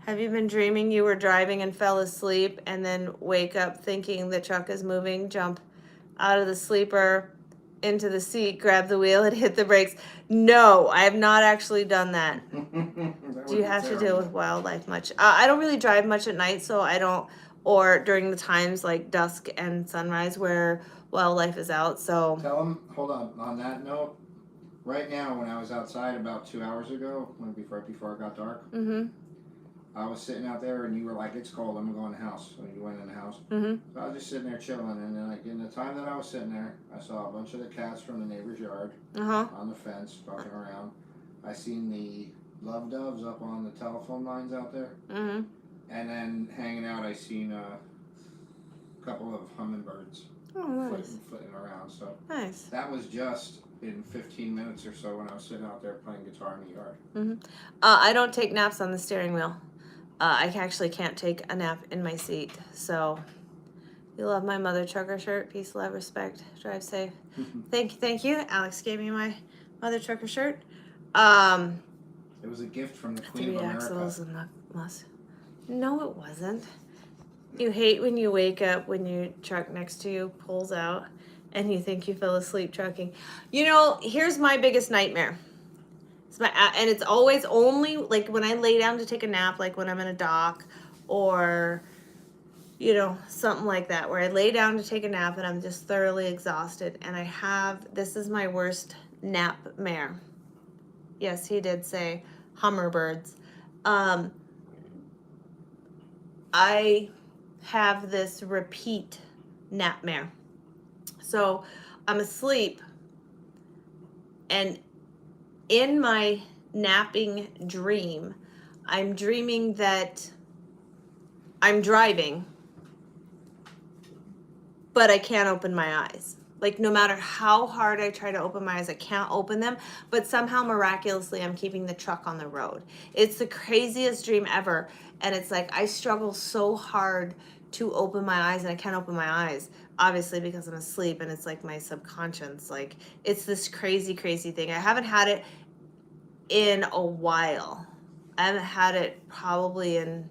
Have you been dreaming you were driving and fell asleep and then wake up thinking the truck is moving, jump out of the sleeper into the seat, grab the wheel and hit the brakes? No, I have not actually done that. That would Do you be have to deal terrible. with wildlife much? I don't really drive much at night, so I don't, or during the times like dusk and sunrise where wildlife is out, so. Tell them, hold on that note, right now when I was outside about 2 hours ago, right before it got dark, Mm-hmm, I was sitting out there and you were like, it's cold, I'm gonna go in the house. So you went in the house. mm-hmm. So I was just sitting there chilling, and then like in the time that I was sitting there, I saw a bunch of the cats from the neighbor's yard Uh-huh. on the fence walking around. I seen the love doves up on the telephone lines out there, Mm-hmm. and then hanging out I seen a couple of hummingbirds Oh, nice. flitting around. So Nice. that was just in 15 minutes or so when I was sitting out there playing guitar in the yard. I don't take naps on the steering wheel. I actually can't take a nap in my seat, so. You love my mother trucker shirt. Peace, love, respect. Drive safe. Thank you. Alex gave me my mother trucker shirt. It was a gift from the Queen 3 of America. axles and the must. No, it wasn't. You hate when you wake up when your truck next to you pulls out and you think you fell asleep trucking. You know, here's my biggest nightmare. And it's always only like when I lay down to take a nap, like when I'm in a dock or, you know, something like that, where I lay down to take a nap and I'm just thoroughly exhausted. And this is my worst nap-mare. Yes, he did say hummingbirds. I have this repeat nightmare. So I'm asleep, and in my napping dream, I'm dreaming that I'm driving, but I can't open my eyes. Like no matter how hard I try to open my eyes, I can't open them. But somehow miraculously, I'm keeping the truck on the road. It's the craziest dream ever. And it's like I struggle so hard to open my eyes, and I can't open my eyes, obviously because I'm asleep, and it's like my subconscious. Like it's this crazy thing. I haven't had it in a while. I haven't had it probably in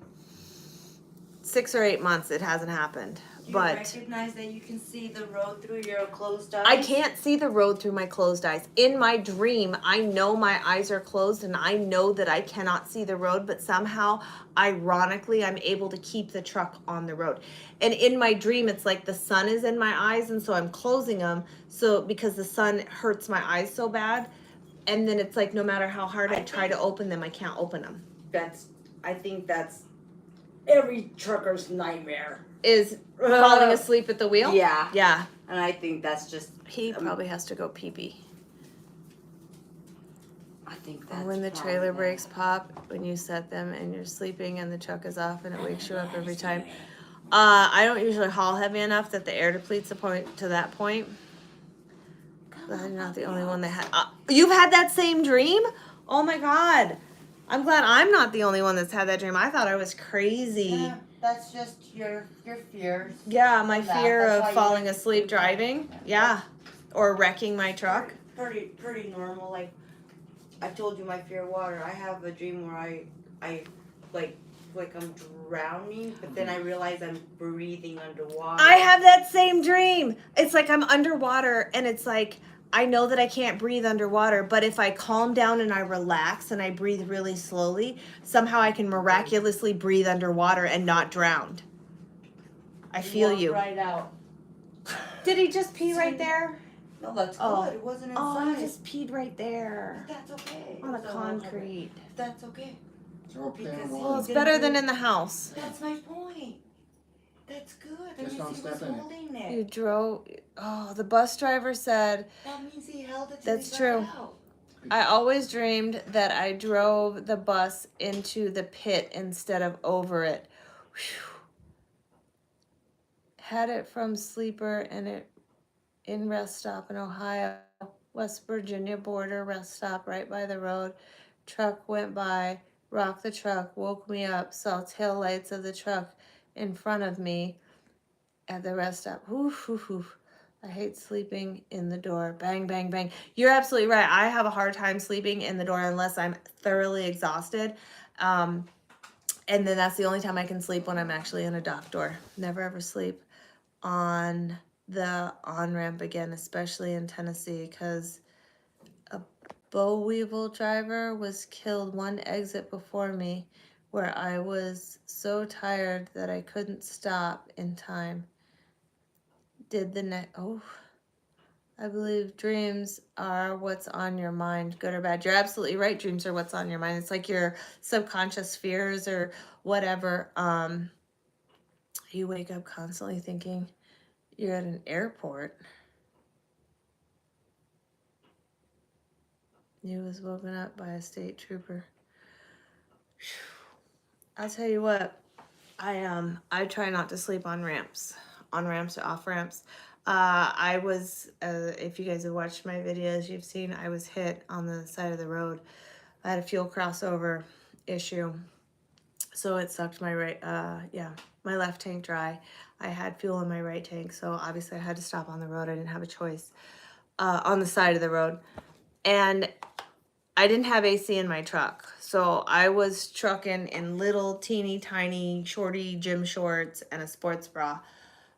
6 or 8 months. It hasn't happened. Do you But recognize that you can see the road through your closed eyes? I can't see the road through my closed eyes. In my dream, I know my eyes are closed and I know that I cannot see the road, but somehow, ironically, I'm able to keep the truck on the road. And in my dream, it's like the sun is in my eyes, and so I'm closing them. So because the sun hurts my eyes so bad, and then it's like no matter how hard I try to open them, I can't open them. I think that's every trucker's nightmare. Is falling asleep at the wheel? Yeah. Yeah. And I think that's just. He probably has to go pee-pee. I think that's. When the probably trailer that. brakes pop, when you set them and you're sleeping and the truck is off and it wakes you up every time. I don't usually haul heavy enough that the air depletes to that point. But I'm not the only one that had. You've had that same dream? Oh my God. I'm glad I'm not the only one that's had that dream. I thought I was crazy. Yeah, that's just your fears. Yeah, my That- fear that's of why you falling like- asleep driving. Yeah. Or wrecking my truck. Pretty normal. Like I told you, my fear of water. I have a dream where I like I'm drowning, but then I realize I'm breathing underwater. I have that same dream. It's like I'm underwater and it's like I know that I can't breathe underwater, but if I calm down and I relax and I breathe really slowly, somehow I can miraculously breathe underwater and not drown. I feel Walk you. Right out. Did he just pee right there? No, that's Oh. good. It wasn't Oh, inside. he just peed right there That's okay. on the concrete. That's okay. Throw a pan of Because Well, water. it's better than in the house. That's my point. That's good. That Just means don't he step was in it. holding it. You drove. Oh, the bus driver said, That means he held it till That's he true. got out. I always dreamed that I drove the bus into the pit instead of over it. Whew. Had it from sleeper and it in rest stop in Ohio, West Virginia border rest stop right by the road. Truck went by, rocked the truck, woke me up, saw tail lights of the truck in front of me at the rest stop. Oof, oof, oof. I hate sleeping in the door. Bang, bang, bang. You're absolutely right. I have a hard time sleeping in the door unless I'm thoroughly exhausted. And then that's the only time I can sleep, when I'm actually in a dock door. Never ever sleep on the on-ramp again, especially in Tennessee, because a boll weevil driver was killed one exit before me, where I was so tired that I couldn't stop in time. I believe dreams are what's on your mind, good or bad. You're absolutely right. Dreams are what's on your mind. It's like your subconscious fears or whatever. You wake up constantly thinking you're at an airport. You was woken up by a state trooper. I'll tell you what, I try not to sleep on ramps or off ramps. I was, if you guys have watched my videos, you've seen I was hit on the side of the road. I had a fuel crossover issue, so it sucked my my left tank dry. I had fuel in my right tank, so obviously I had to stop on the road. I didn't have a choice. On the side of the road, and I didn't have AC in my truck, so I was trucking in little teeny tiny shorty gym shorts and a sports bra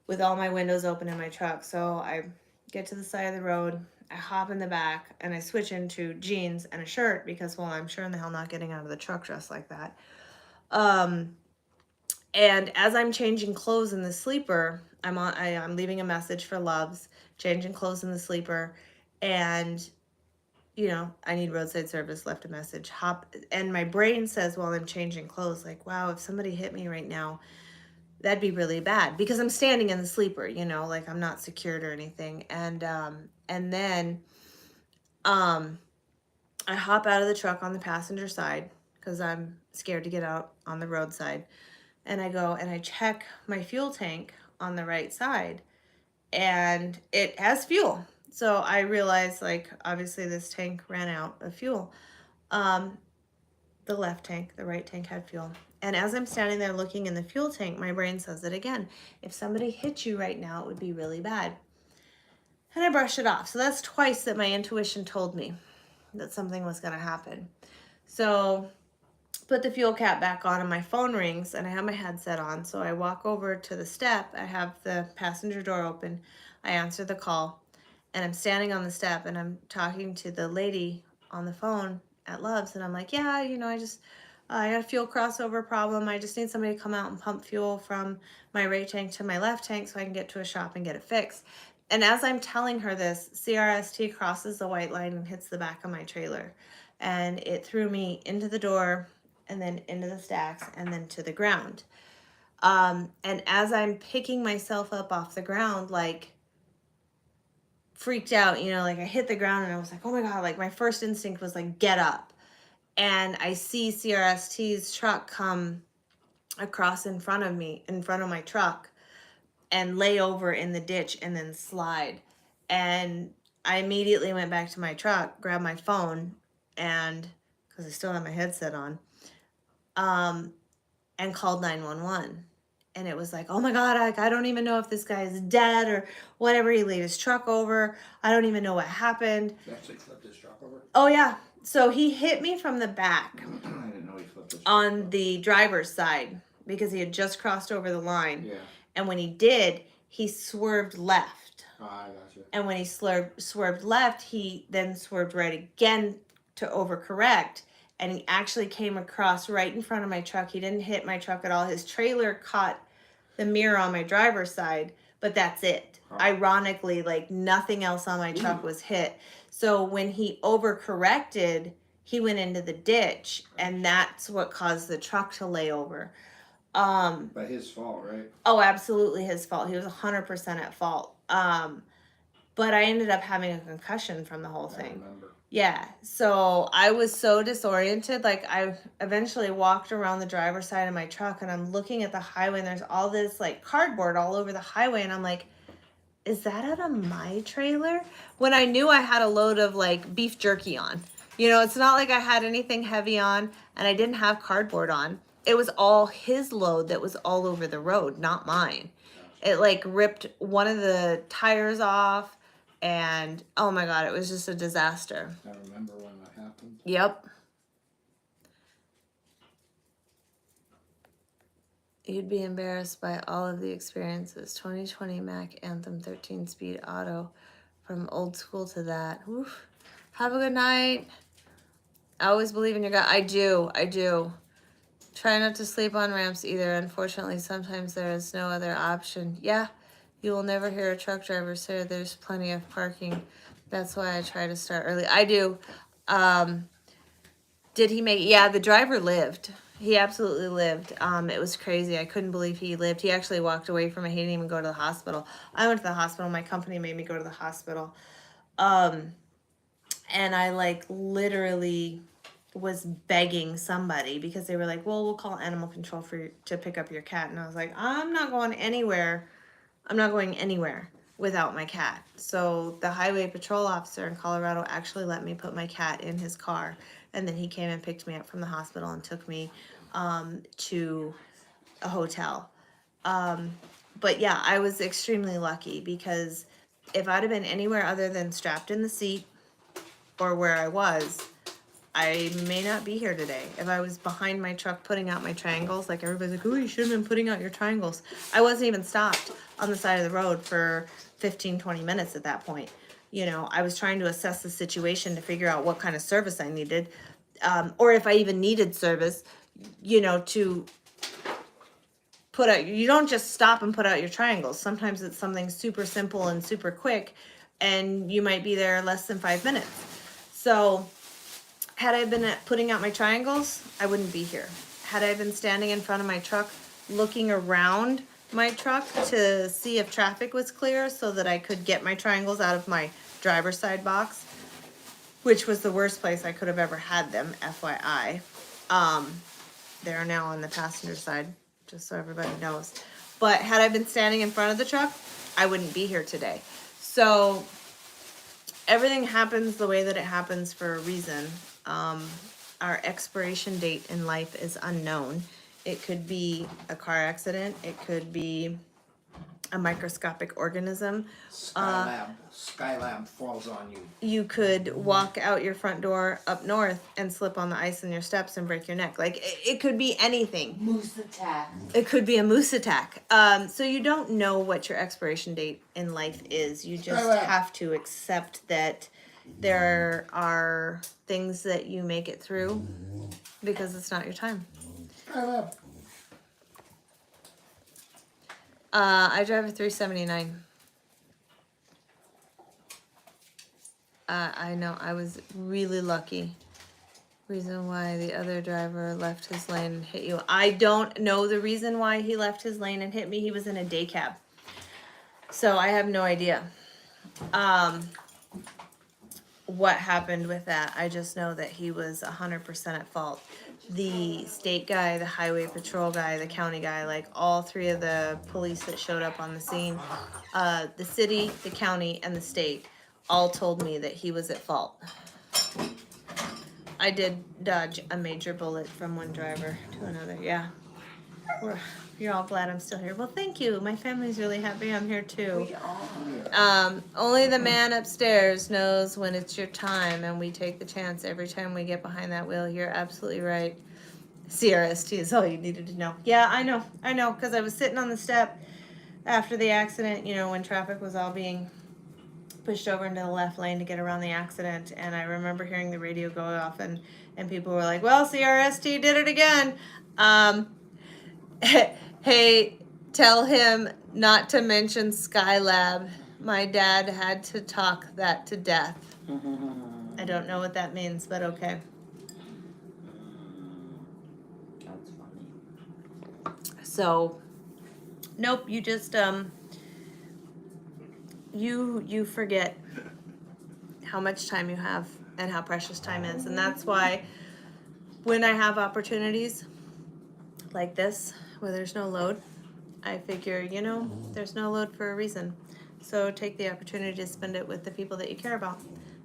with all my windows open in my truck. So I get to the side of the road, I hop in the back, and I switch into jeans and a shirt because, well, I'm sure in the hell not getting out of the truck dressed like that. And as I'm changing clothes in the sleeper, I'm leaving a message for Loves, changing clothes in the sleeper, and I need roadside service, left a message, and my brain says while I'm changing clothes, like, wow, if somebody hit me right now, that'd be really bad, because I'm standing in the sleeper, like I'm not secured or anything. And then I hop out of the truck on the passenger side because I'm scared to get out on the roadside. And I go and I check my fuel tank on the right side, and it has fuel. So I realized, like, obviously this tank ran out of fuel. The left tank, the right tank had fuel. And as I'm standing there looking in the fuel tank, my brain says it again. If somebody hit you right now, it would be really bad. And I brush it off. So that's twice that my intuition told me that something was going to happen. So put the fuel cap back on and my phone rings and I have my headset on. So I walk over to the step. I have the passenger door open. I answer the call and I'm standing on the step and I'm talking to the lady on the phone at Love's, and I'm like, yeah, you know, I got a fuel crossover problem. I just need somebody to come out and pump fuel from my right tank to my left tank so I can get to a shop and get it fixed. And as I'm telling her this, CRST crosses the white line and hits the back of my trailer. And it threw me into the door and then into the stacks and then to the ground. And as I'm picking myself up off the ground, like, freaked out, you know, like I hit the ground and I was like, oh my God, like my first instinct was like, get up. And I see CRST's truck come across in front of me, in front of my truck, and lay over in the ditch and then slide. And I immediately went back to my truck, grabbed my phone, and because I still had my headset on, and called 911. And it was like, oh my God, I don't even know if this guy is dead or whatever. He laid his truck over. I don't even know what happened. He actually flipped his truck over. Oh yeah. So he hit me from the back I didn't know he flipped his truck on over. the driver's side because he had just crossed over the line. Yeah. And when he did, he swerved left. Oh, I gotcha. And when he swerved left, he then swerved right again to overcorrect. And he actually came across right in front of my truck. He didn't hit my truck at all. His trailer caught the mirror on my driver's side, but that's it. Oh. Ironically, like nothing else on my truck was hit. So when he overcorrected, he went into the ditch, and that's what caused the truck to lay over. By his fault, right? Oh, absolutely his fault. He was 100% at fault. But I ended up having a concussion from the whole I thing. remember. Yeah, so I was so disoriented. Like, I eventually walked around the driver's side of my truck and I'm looking at the highway and there's all this like cardboard all over the highway, and I'm like, is that out of my trailer? When I knew I had a load of like beef jerky on. You know, it's not like I had anything heavy on and I didn't have cardboard on. It was all his load that was all over the road, not mine. It like ripped one of the tires off. And oh my God, it was just a disaster. I remember when that happened. Yep. You'd be embarrassed by all of the experiences. 2020 Mac Anthem 13-speed auto, from old school to that. Oof. Have a good night. I always believe in your gut. I do. Try not to sleep on ramps either. Unfortunately, sometimes there is no other option. Yeah. You will never hear a truck driver say there's plenty of parking. That's why I try to start early. I do. Did he make... Yeah, the driver lived. He absolutely lived. It was crazy. I couldn't believe he lived. He actually walked away from it. He didn't even go to the hospital. I went to the hospital. My company made me go to the hospital. And I like literally was begging somebody because they were like, well, we'll call animal control to pick up your cat. And I was like, I'm not going anywhere. I'm not going anywhere without my cat. So the highway patrol officer in Colorado actually let me put my cat in his car. And then he came and picked me up from the hospital and took me to a hotel. But yeah, I was extremely lucky because if I'd have been anywhere other than strapped in the seat or where I was, I may not be here today. If I was behind my truck putting out my triangles, like everybody's like, oh, you should have been putting out your triangles. I wasn't even stopped on the side of the road for 15, 20 minutes at that point. You know, I was trying to assess the situation to figure out what kind of service I needed, or if I even needed service, you know, to put out. You don't just stop and put out your triangles. Sometimes it's something super simple and super quick, and you might be there less than 5 minutes. So had I been putting out my triangles, I wouldn't be here. Had I been standing in front of my truck, looking around my truck to see if traffic was clear so that I could get my triangles out of my driver's side box, which was the worst place I could have ever had them, FYI. They're now on the passenger side, just so everybody knows. But had I been standing in front of the truck, I wouldn't be here today. So everything happens the way that it happens for a reason. Our expiration date in life is unknown. It could be a car accident. It could be a microscopic organism. Skylab falls on you. You could walk out your front door up north and slip on the ice in your steps and break your neck. Like it could be anything. Moose attack. It could be a moose attack. So you don't know what your expiration date in life is. You just Skylab. have to accept that there are things that you make it through because it's not your time. Skylab. I drive a 379. I know I was really lucky. Reason why the other driver left his lane and hit you. I don't know the reason why he left his lane and hit me. He was in a day cab. So I have no idea. What happened with that. I just know that he was 100% at fault. The state guy, the highway patrol guy, the county guy, like all three of the police that showed up on the scene, the city, the county, and the state all told me that he was at fault. I did dodge a major bullet from one driver to another. Yeah. You're all glad I'm still here. Well, thank you. My family's really happy I'm here too. We all Only the man upstairs knows when it's your time, and we take the chance every time we get behind that wheel. You're absolutely right. CRST is all you needed to know. Yeah, I know, because I was sitting on the step after the accident, you know, when traffic was all being pushed over into the left lane to get around the accident, and I remember hearing the radio go off, and people were like, well, CRST did it again. Hey, tell him not to mention Skylab. My dad had to talk that to death. I don't know what that means, but okay. That's funny. So, nope, you just, you forget how much time you have and how precious time is. And that's why when I have opportunities like this, where there's no load, I figure, you know, there's no load for a reason. So take the opportunity to spend it with the people that you care about.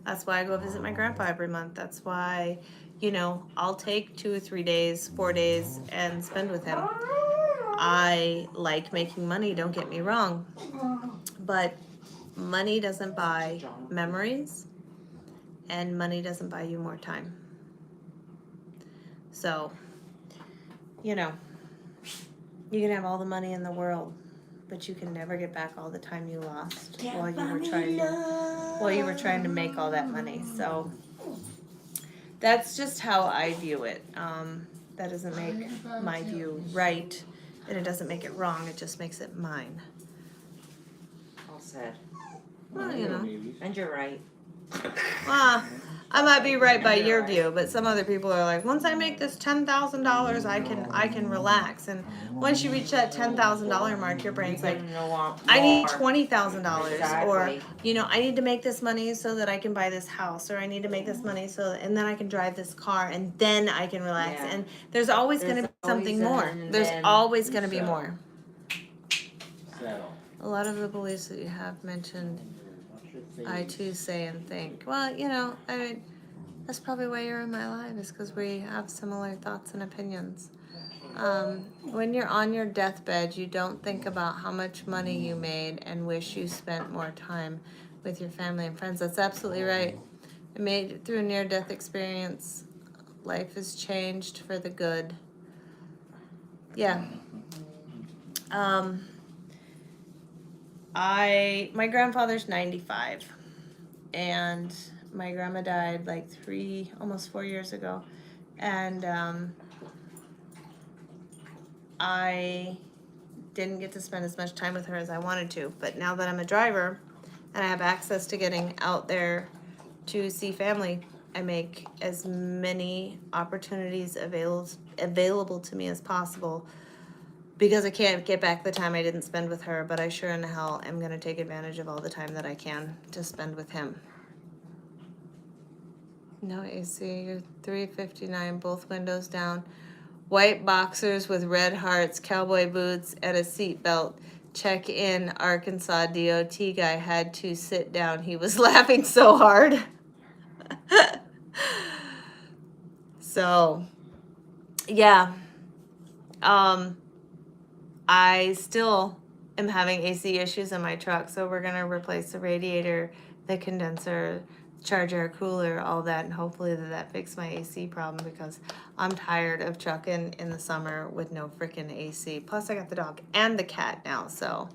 That's why I go visit my grandpa every month. That's why, you know, I'll take 2 or 3 days, 4 days and spend with him. I like making money, don't get me wrong. But money doesn't buy memories, and money doesn't buy you more time. So, you know, you can have all the money in the world, but you can never get back all the time you lost while you were trying to make all that money. So that's just how I view it. That doesn't make my view right, and it doesn't make it wrong. It just makes it mine. All said. Well, you know. And you're right. I might be right by your view, but some other people are like, once I make this $10,000, I can relax. And once you reach that $10,000 mark, your brain's like, I need $20,000, or Exactly. you know, I need to make this money so that I can buy this house, or I need to make this money and then I can drive this car, and then I can relax. Yeah. And there's always going to be something always more. an There's then. always going to be more. Settle. A lot of the beliefs that you have mentioned, I too say and think. Well, you know, I mean, that's probably why you're in my life, is because we have similar thoughts and opinions. When you're on your deathbed, you don't think about how much money you made and wish you spent more time with your family and friends. That's absolutely right. I made it through a near-death experience. Life has changed for the good. Yeah. My grandfather's 95, and my grandma died like almost 4 years ago, and I didn't get to spend as much time with her as I wanted to. But now that I'm a driver and I have access to getting out there to see family, I make as many opportunities available to me as possible, because I can't get back the time I didn't spend with her, but I sure in hell am going to take advantage of all the time that I can to spend with him. No AC, you're 359, both windows down. White boxers with red hearts, cowboy boots, and a seat belt. check-in Arkansas DOT guy had to sit down. He was laughing so hard. So, yeah. I still am having AC issues in my truck, so we're gonna replace the radiator, the condenser, charge air cooler, all that, and hopefully that fixes my AC problem because I'm tired of trucking in the summer with no freaking AC. Plus, I got the dog and the cat now, so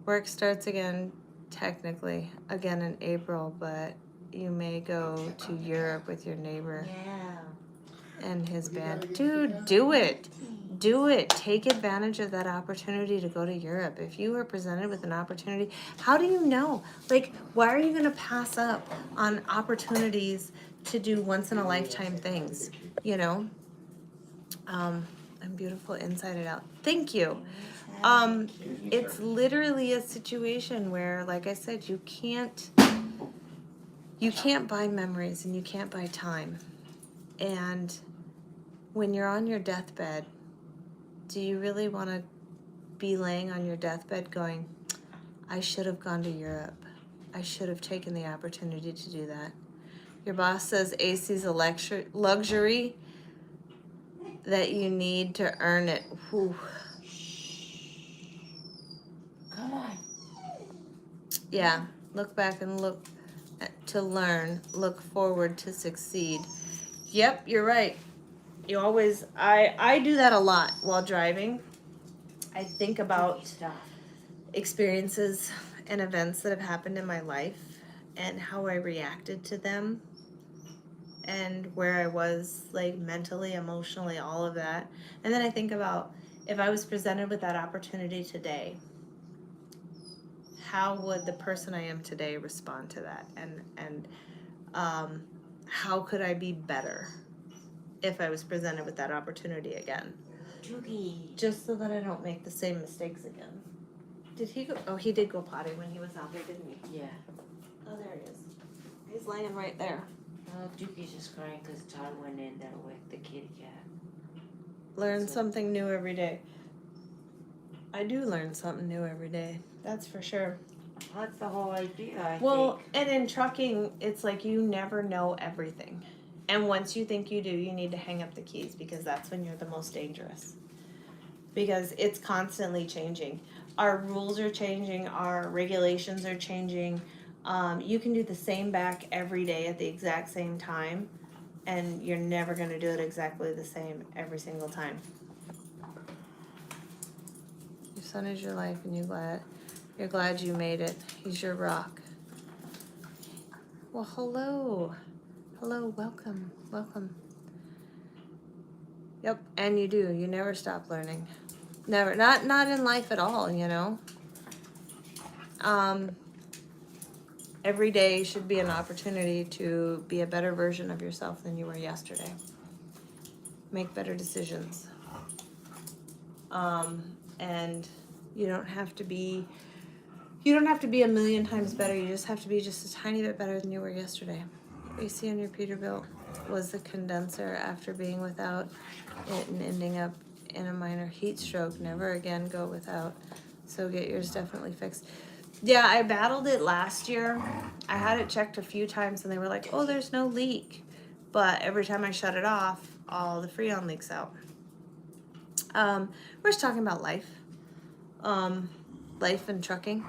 work starts again, technically, again in April, but you may go to Europe with your neighbor Yeah. and his band. Dude, do it. Do it. Take advantage of that opportunity to go to Europe. If you are presented with an opportunity, how do you know? Like, why are you going to pass up on opportunities to do once in a lifetime things? You know? I'm beautiful inside and out. Thank you. It's literally a situation where, like I said, you can't buy memories and you can't buy time. And when you're on your deathbed, do you really want to be laying on your deathbed going, I should have gone to Europe. I should have taken the opportunity to do that. Your boss says AC's a luxury that you need to earn it. Whew. Come on. Yeah, look back and look to learn, look forward to succeed. Yep, you're right. You always, I do that a lot while driving. I think about Stuff. experiences and events that have happened in my life and how I reacted to them and where I was, like, mentally, emotionally, all of that. And then I think about if I was presented with that opportunity today, how would the person I am today respond to that? And how could I be better if I was presented with that opportunity again? Doogie. Just so that I don't make the same mistakes again. Did he go? Oh, he did go potty when he was out there, didn't he? Yeah. Oh, there he is. He's laying right there. Oh, Doogie's just crying because Todd went in there with the kitty cat. Learn something new every day. I do learn something new every day. That's for sure. That's the whole idea, I Well, think. and in trucking, it's like you never know everything. And once you think you do, you need to hang up the keys because that's when you're the most dangerous. Because it's constantly changing. Our rules are changing, our regulations are changing. You can do the same back every day at the exact same time, and you're never going to do it exactly the same every single time. Your son is your life, and you're glad you made it. He's your rock. Well, hello. Hello, welcome. Yep, and you do. You never stop learning. Never. Not in life at all, you know. Every day should be an opportunity to be a better version of yourself than you were yesterday. Make better decisions. And you don't have to be a million times better. You just have to be just a tiny bit better than you were yesterday. AC on your Peterbilt was the condenser after being without it and ending up in a minor heat stroke. Never again go without. So get yours definitely fixed. Yeah, I battled it last year. I had it checked a few times and they were like, oh, there's no leak. But every time I shut it off, all the Freon leaks out. We're just talking about life. Life and trucking.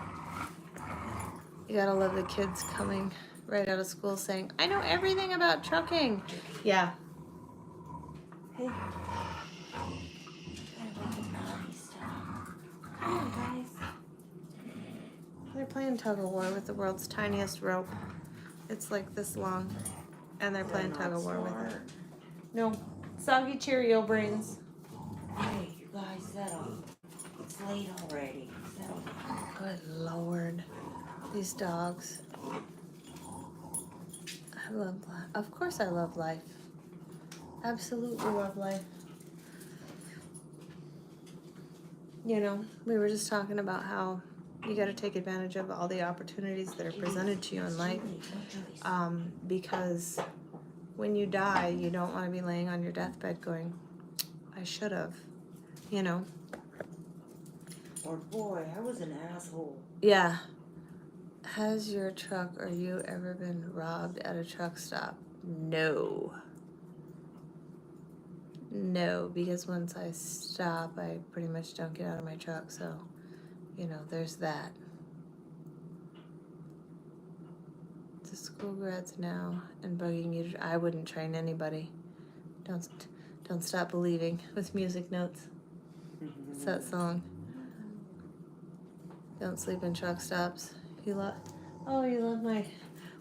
You gotta love the kids coming right out of school saying, I know everything about trucking. Yeah. Hey. Come on, guys. They're playing tug of war with the world's tiniest rope. It's like this long. And they're playing tug of war with it. No. Soggy Cheerio brains. Hey, you guys, settle. It's late already. Settle. Good Lord. These dogs. I love life. Of course I love life. Absolutely love life. You know, we were just talking about how you got to take advantage of all the opportunities that are presented to you in life. Because when you die, you don't want to be laying on your deathbed going, I should have, you know. Lord, boy, I was an asshole. Yeah. Has your truck or you ever been robbed at a truck stop? No. No, because once I stop, I pretty much don't get out of my truck, so, you know, there's that. To school grads now and bugging you. I wouldn't train anybody. Don't stop believing with music notes. What's that song? Don't sleep in truck stops. You love. Oh, you love my.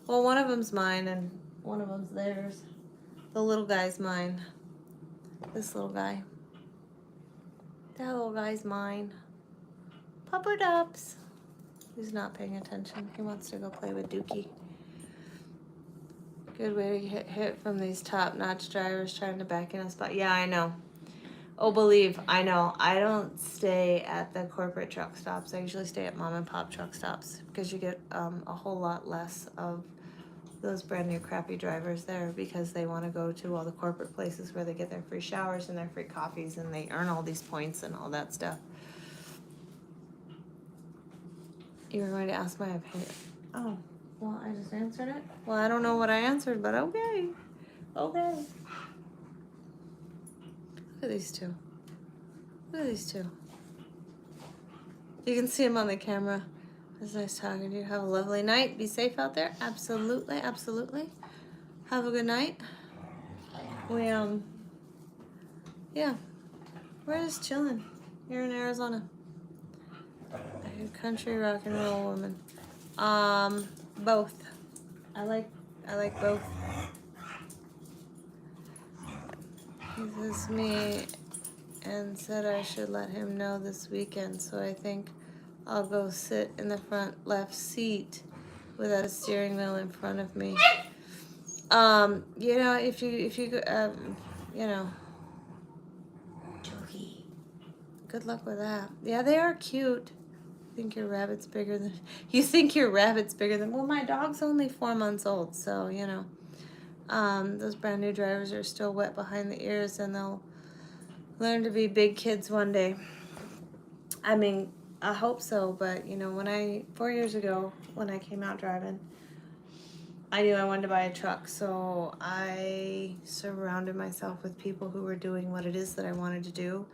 Well, one of them's mine and one of them's theirs. The little guy's mine. This little guy. That little guy's mine. Pupper Dups. He's not paying attention. He wants to go play with Dookie. Good way to get hit from these top-notch drivers trying to back in a spot. Yeah, I know. Oh, believe, I know. I don't stay at the corporate truck stops. I usually stay at mom and pop truck stops because you get a whole lot less of those brand new crappy drivers there because they want to go to all the corporate places where they get their free showers and their free coffees and they earn all these points and all that stuff. You were going to ask my opinion. Oh. Well, I just answered it. Well, I don't know what I answered, but okay. Okay. Look at these two. Look at these two. You can see them on the camera. It's nice talking to you. Have a lovely night. Be safe out there. Absolutely, absolutely. Have a good night. Yeah. We're just chilling here in Arizona. A country rock and roll woman. Both. I like both. This is me and said I should let him know this weekend, so I think I'll go sit in the front left seat without a steering wheel in front of me. You know, if you you know, Jokey. good luck with that. Yeah, they are cute. You think your rabbit's bigger than well, my dog's only 4 months old, so you know, those brand new drivers are still wet behind the ears and they'll learn to be big kids one day. I mean, I hope so, but you know, 4 years ago when I came out driving, I knew I wanted to buy a truck, so I surrounded myself with people who were doing what it is that I wanted to do,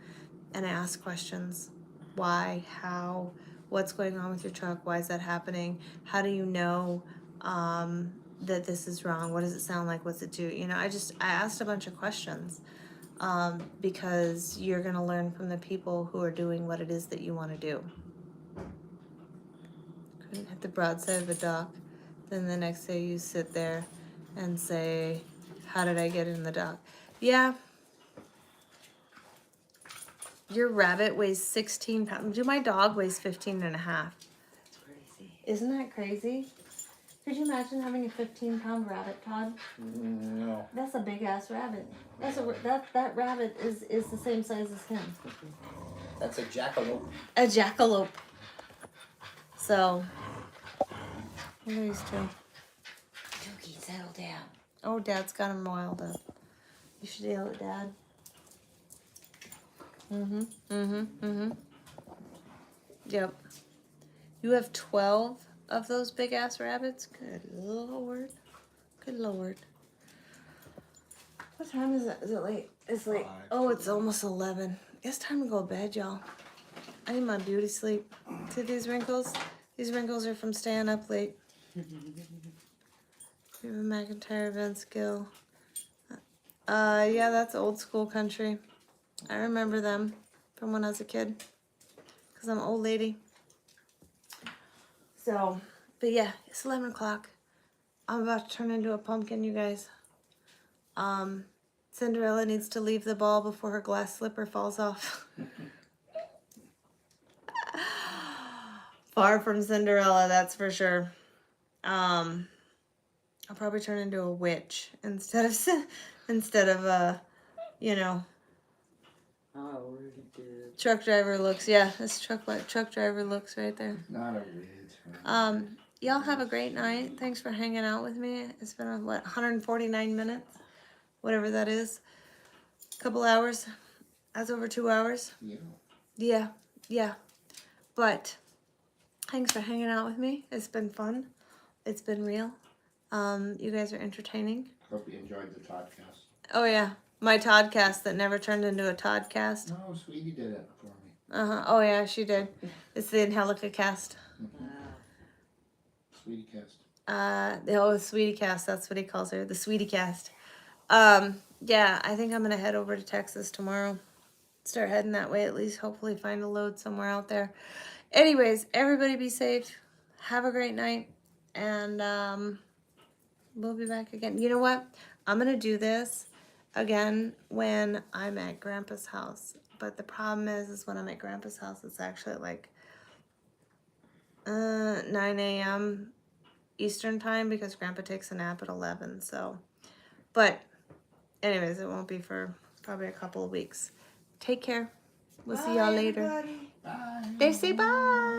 and I asked questions. Why? How? What's going on with your truck? Why is that happening? How do you know that this is wrong? What does it sound like? What's it do? You know, I asked a bunch of questions because you're going to learn from the people who are doing what it is that you want to do. Couldn't hit the broadside of a dock. Then the next day you sit there and say, how did I get in the dock? Yeah. Your rabbit weighs 16 pounds. My dog weighs 15 and a half. That's crazy. Isn't that crazy? Could you imagine having a 15-pound rabbit, Todd? No. That's a big-ass rabbit. That rabbit is the same size as him. That's a jackalope. A jackalope. So, look at these two. Jokey, settle down. Oh, Dad's got him riled up. You should yell at Dad. Yep. You have 12 of those big-ass rabbits? Good Lord. Good Lord. What time is it? Is it late? It's late. Oh, it's almost 11. It's time to go to bed, y'all. I need my beauty sleep. See these wrinkles? These wrinkles are from staying up late. We have a McIntyre Vince Gill. Yeah, that's old school country. I remember them from when I was a kid. Because I'm an old lady. So, but yeah, it's 11 o'clock. I'm about to turn into a pumpkin, you guys. Cinderella needs to leave the ball before her glass slipper falls off. Far from Cinderella, that's for sure. I'll probably turn into a witch instead of you know, I already did. truck driver looks. Yeah, that's truck driver looks right there. Not a witch. Y'all have a great night. Thanks for hanging out with me. It's been 149 minutes, whatever that is. A couple hours. That's over 2 hours. Yeah. Yeah. But thanks for hanging out with me. It's been fun. It's been real. You guys are entertaining. Hope you enjoyed the podcast. Oh yeah, my Toddcast that never turned into a Toddcast. No, Sweetie did it for me. Oh yeah, she did. It's the Angelica cast. Sweetie Cast. The Sweetie Cast. That's what he calls her, the Sweetie Cast. Yeah, I think I'm gonna head over to Texas tomorrow. Start heading that way at least. Hopefully find a load somewhere out there. Anyways, everybody be safe. Have a great night, and we'll be back again. You know what? I'm gonna do this again when I'm at Grandpa's house. But the problem is when I'm at Grandpa's house, it's actually like 9 a.m. Eastern time because Grandpa takes a nap at 11. So, but anyways, it won't be for probably a couple of weeks. Take care. We'll see y'all later. Everybody. Bye. Babe, say bye.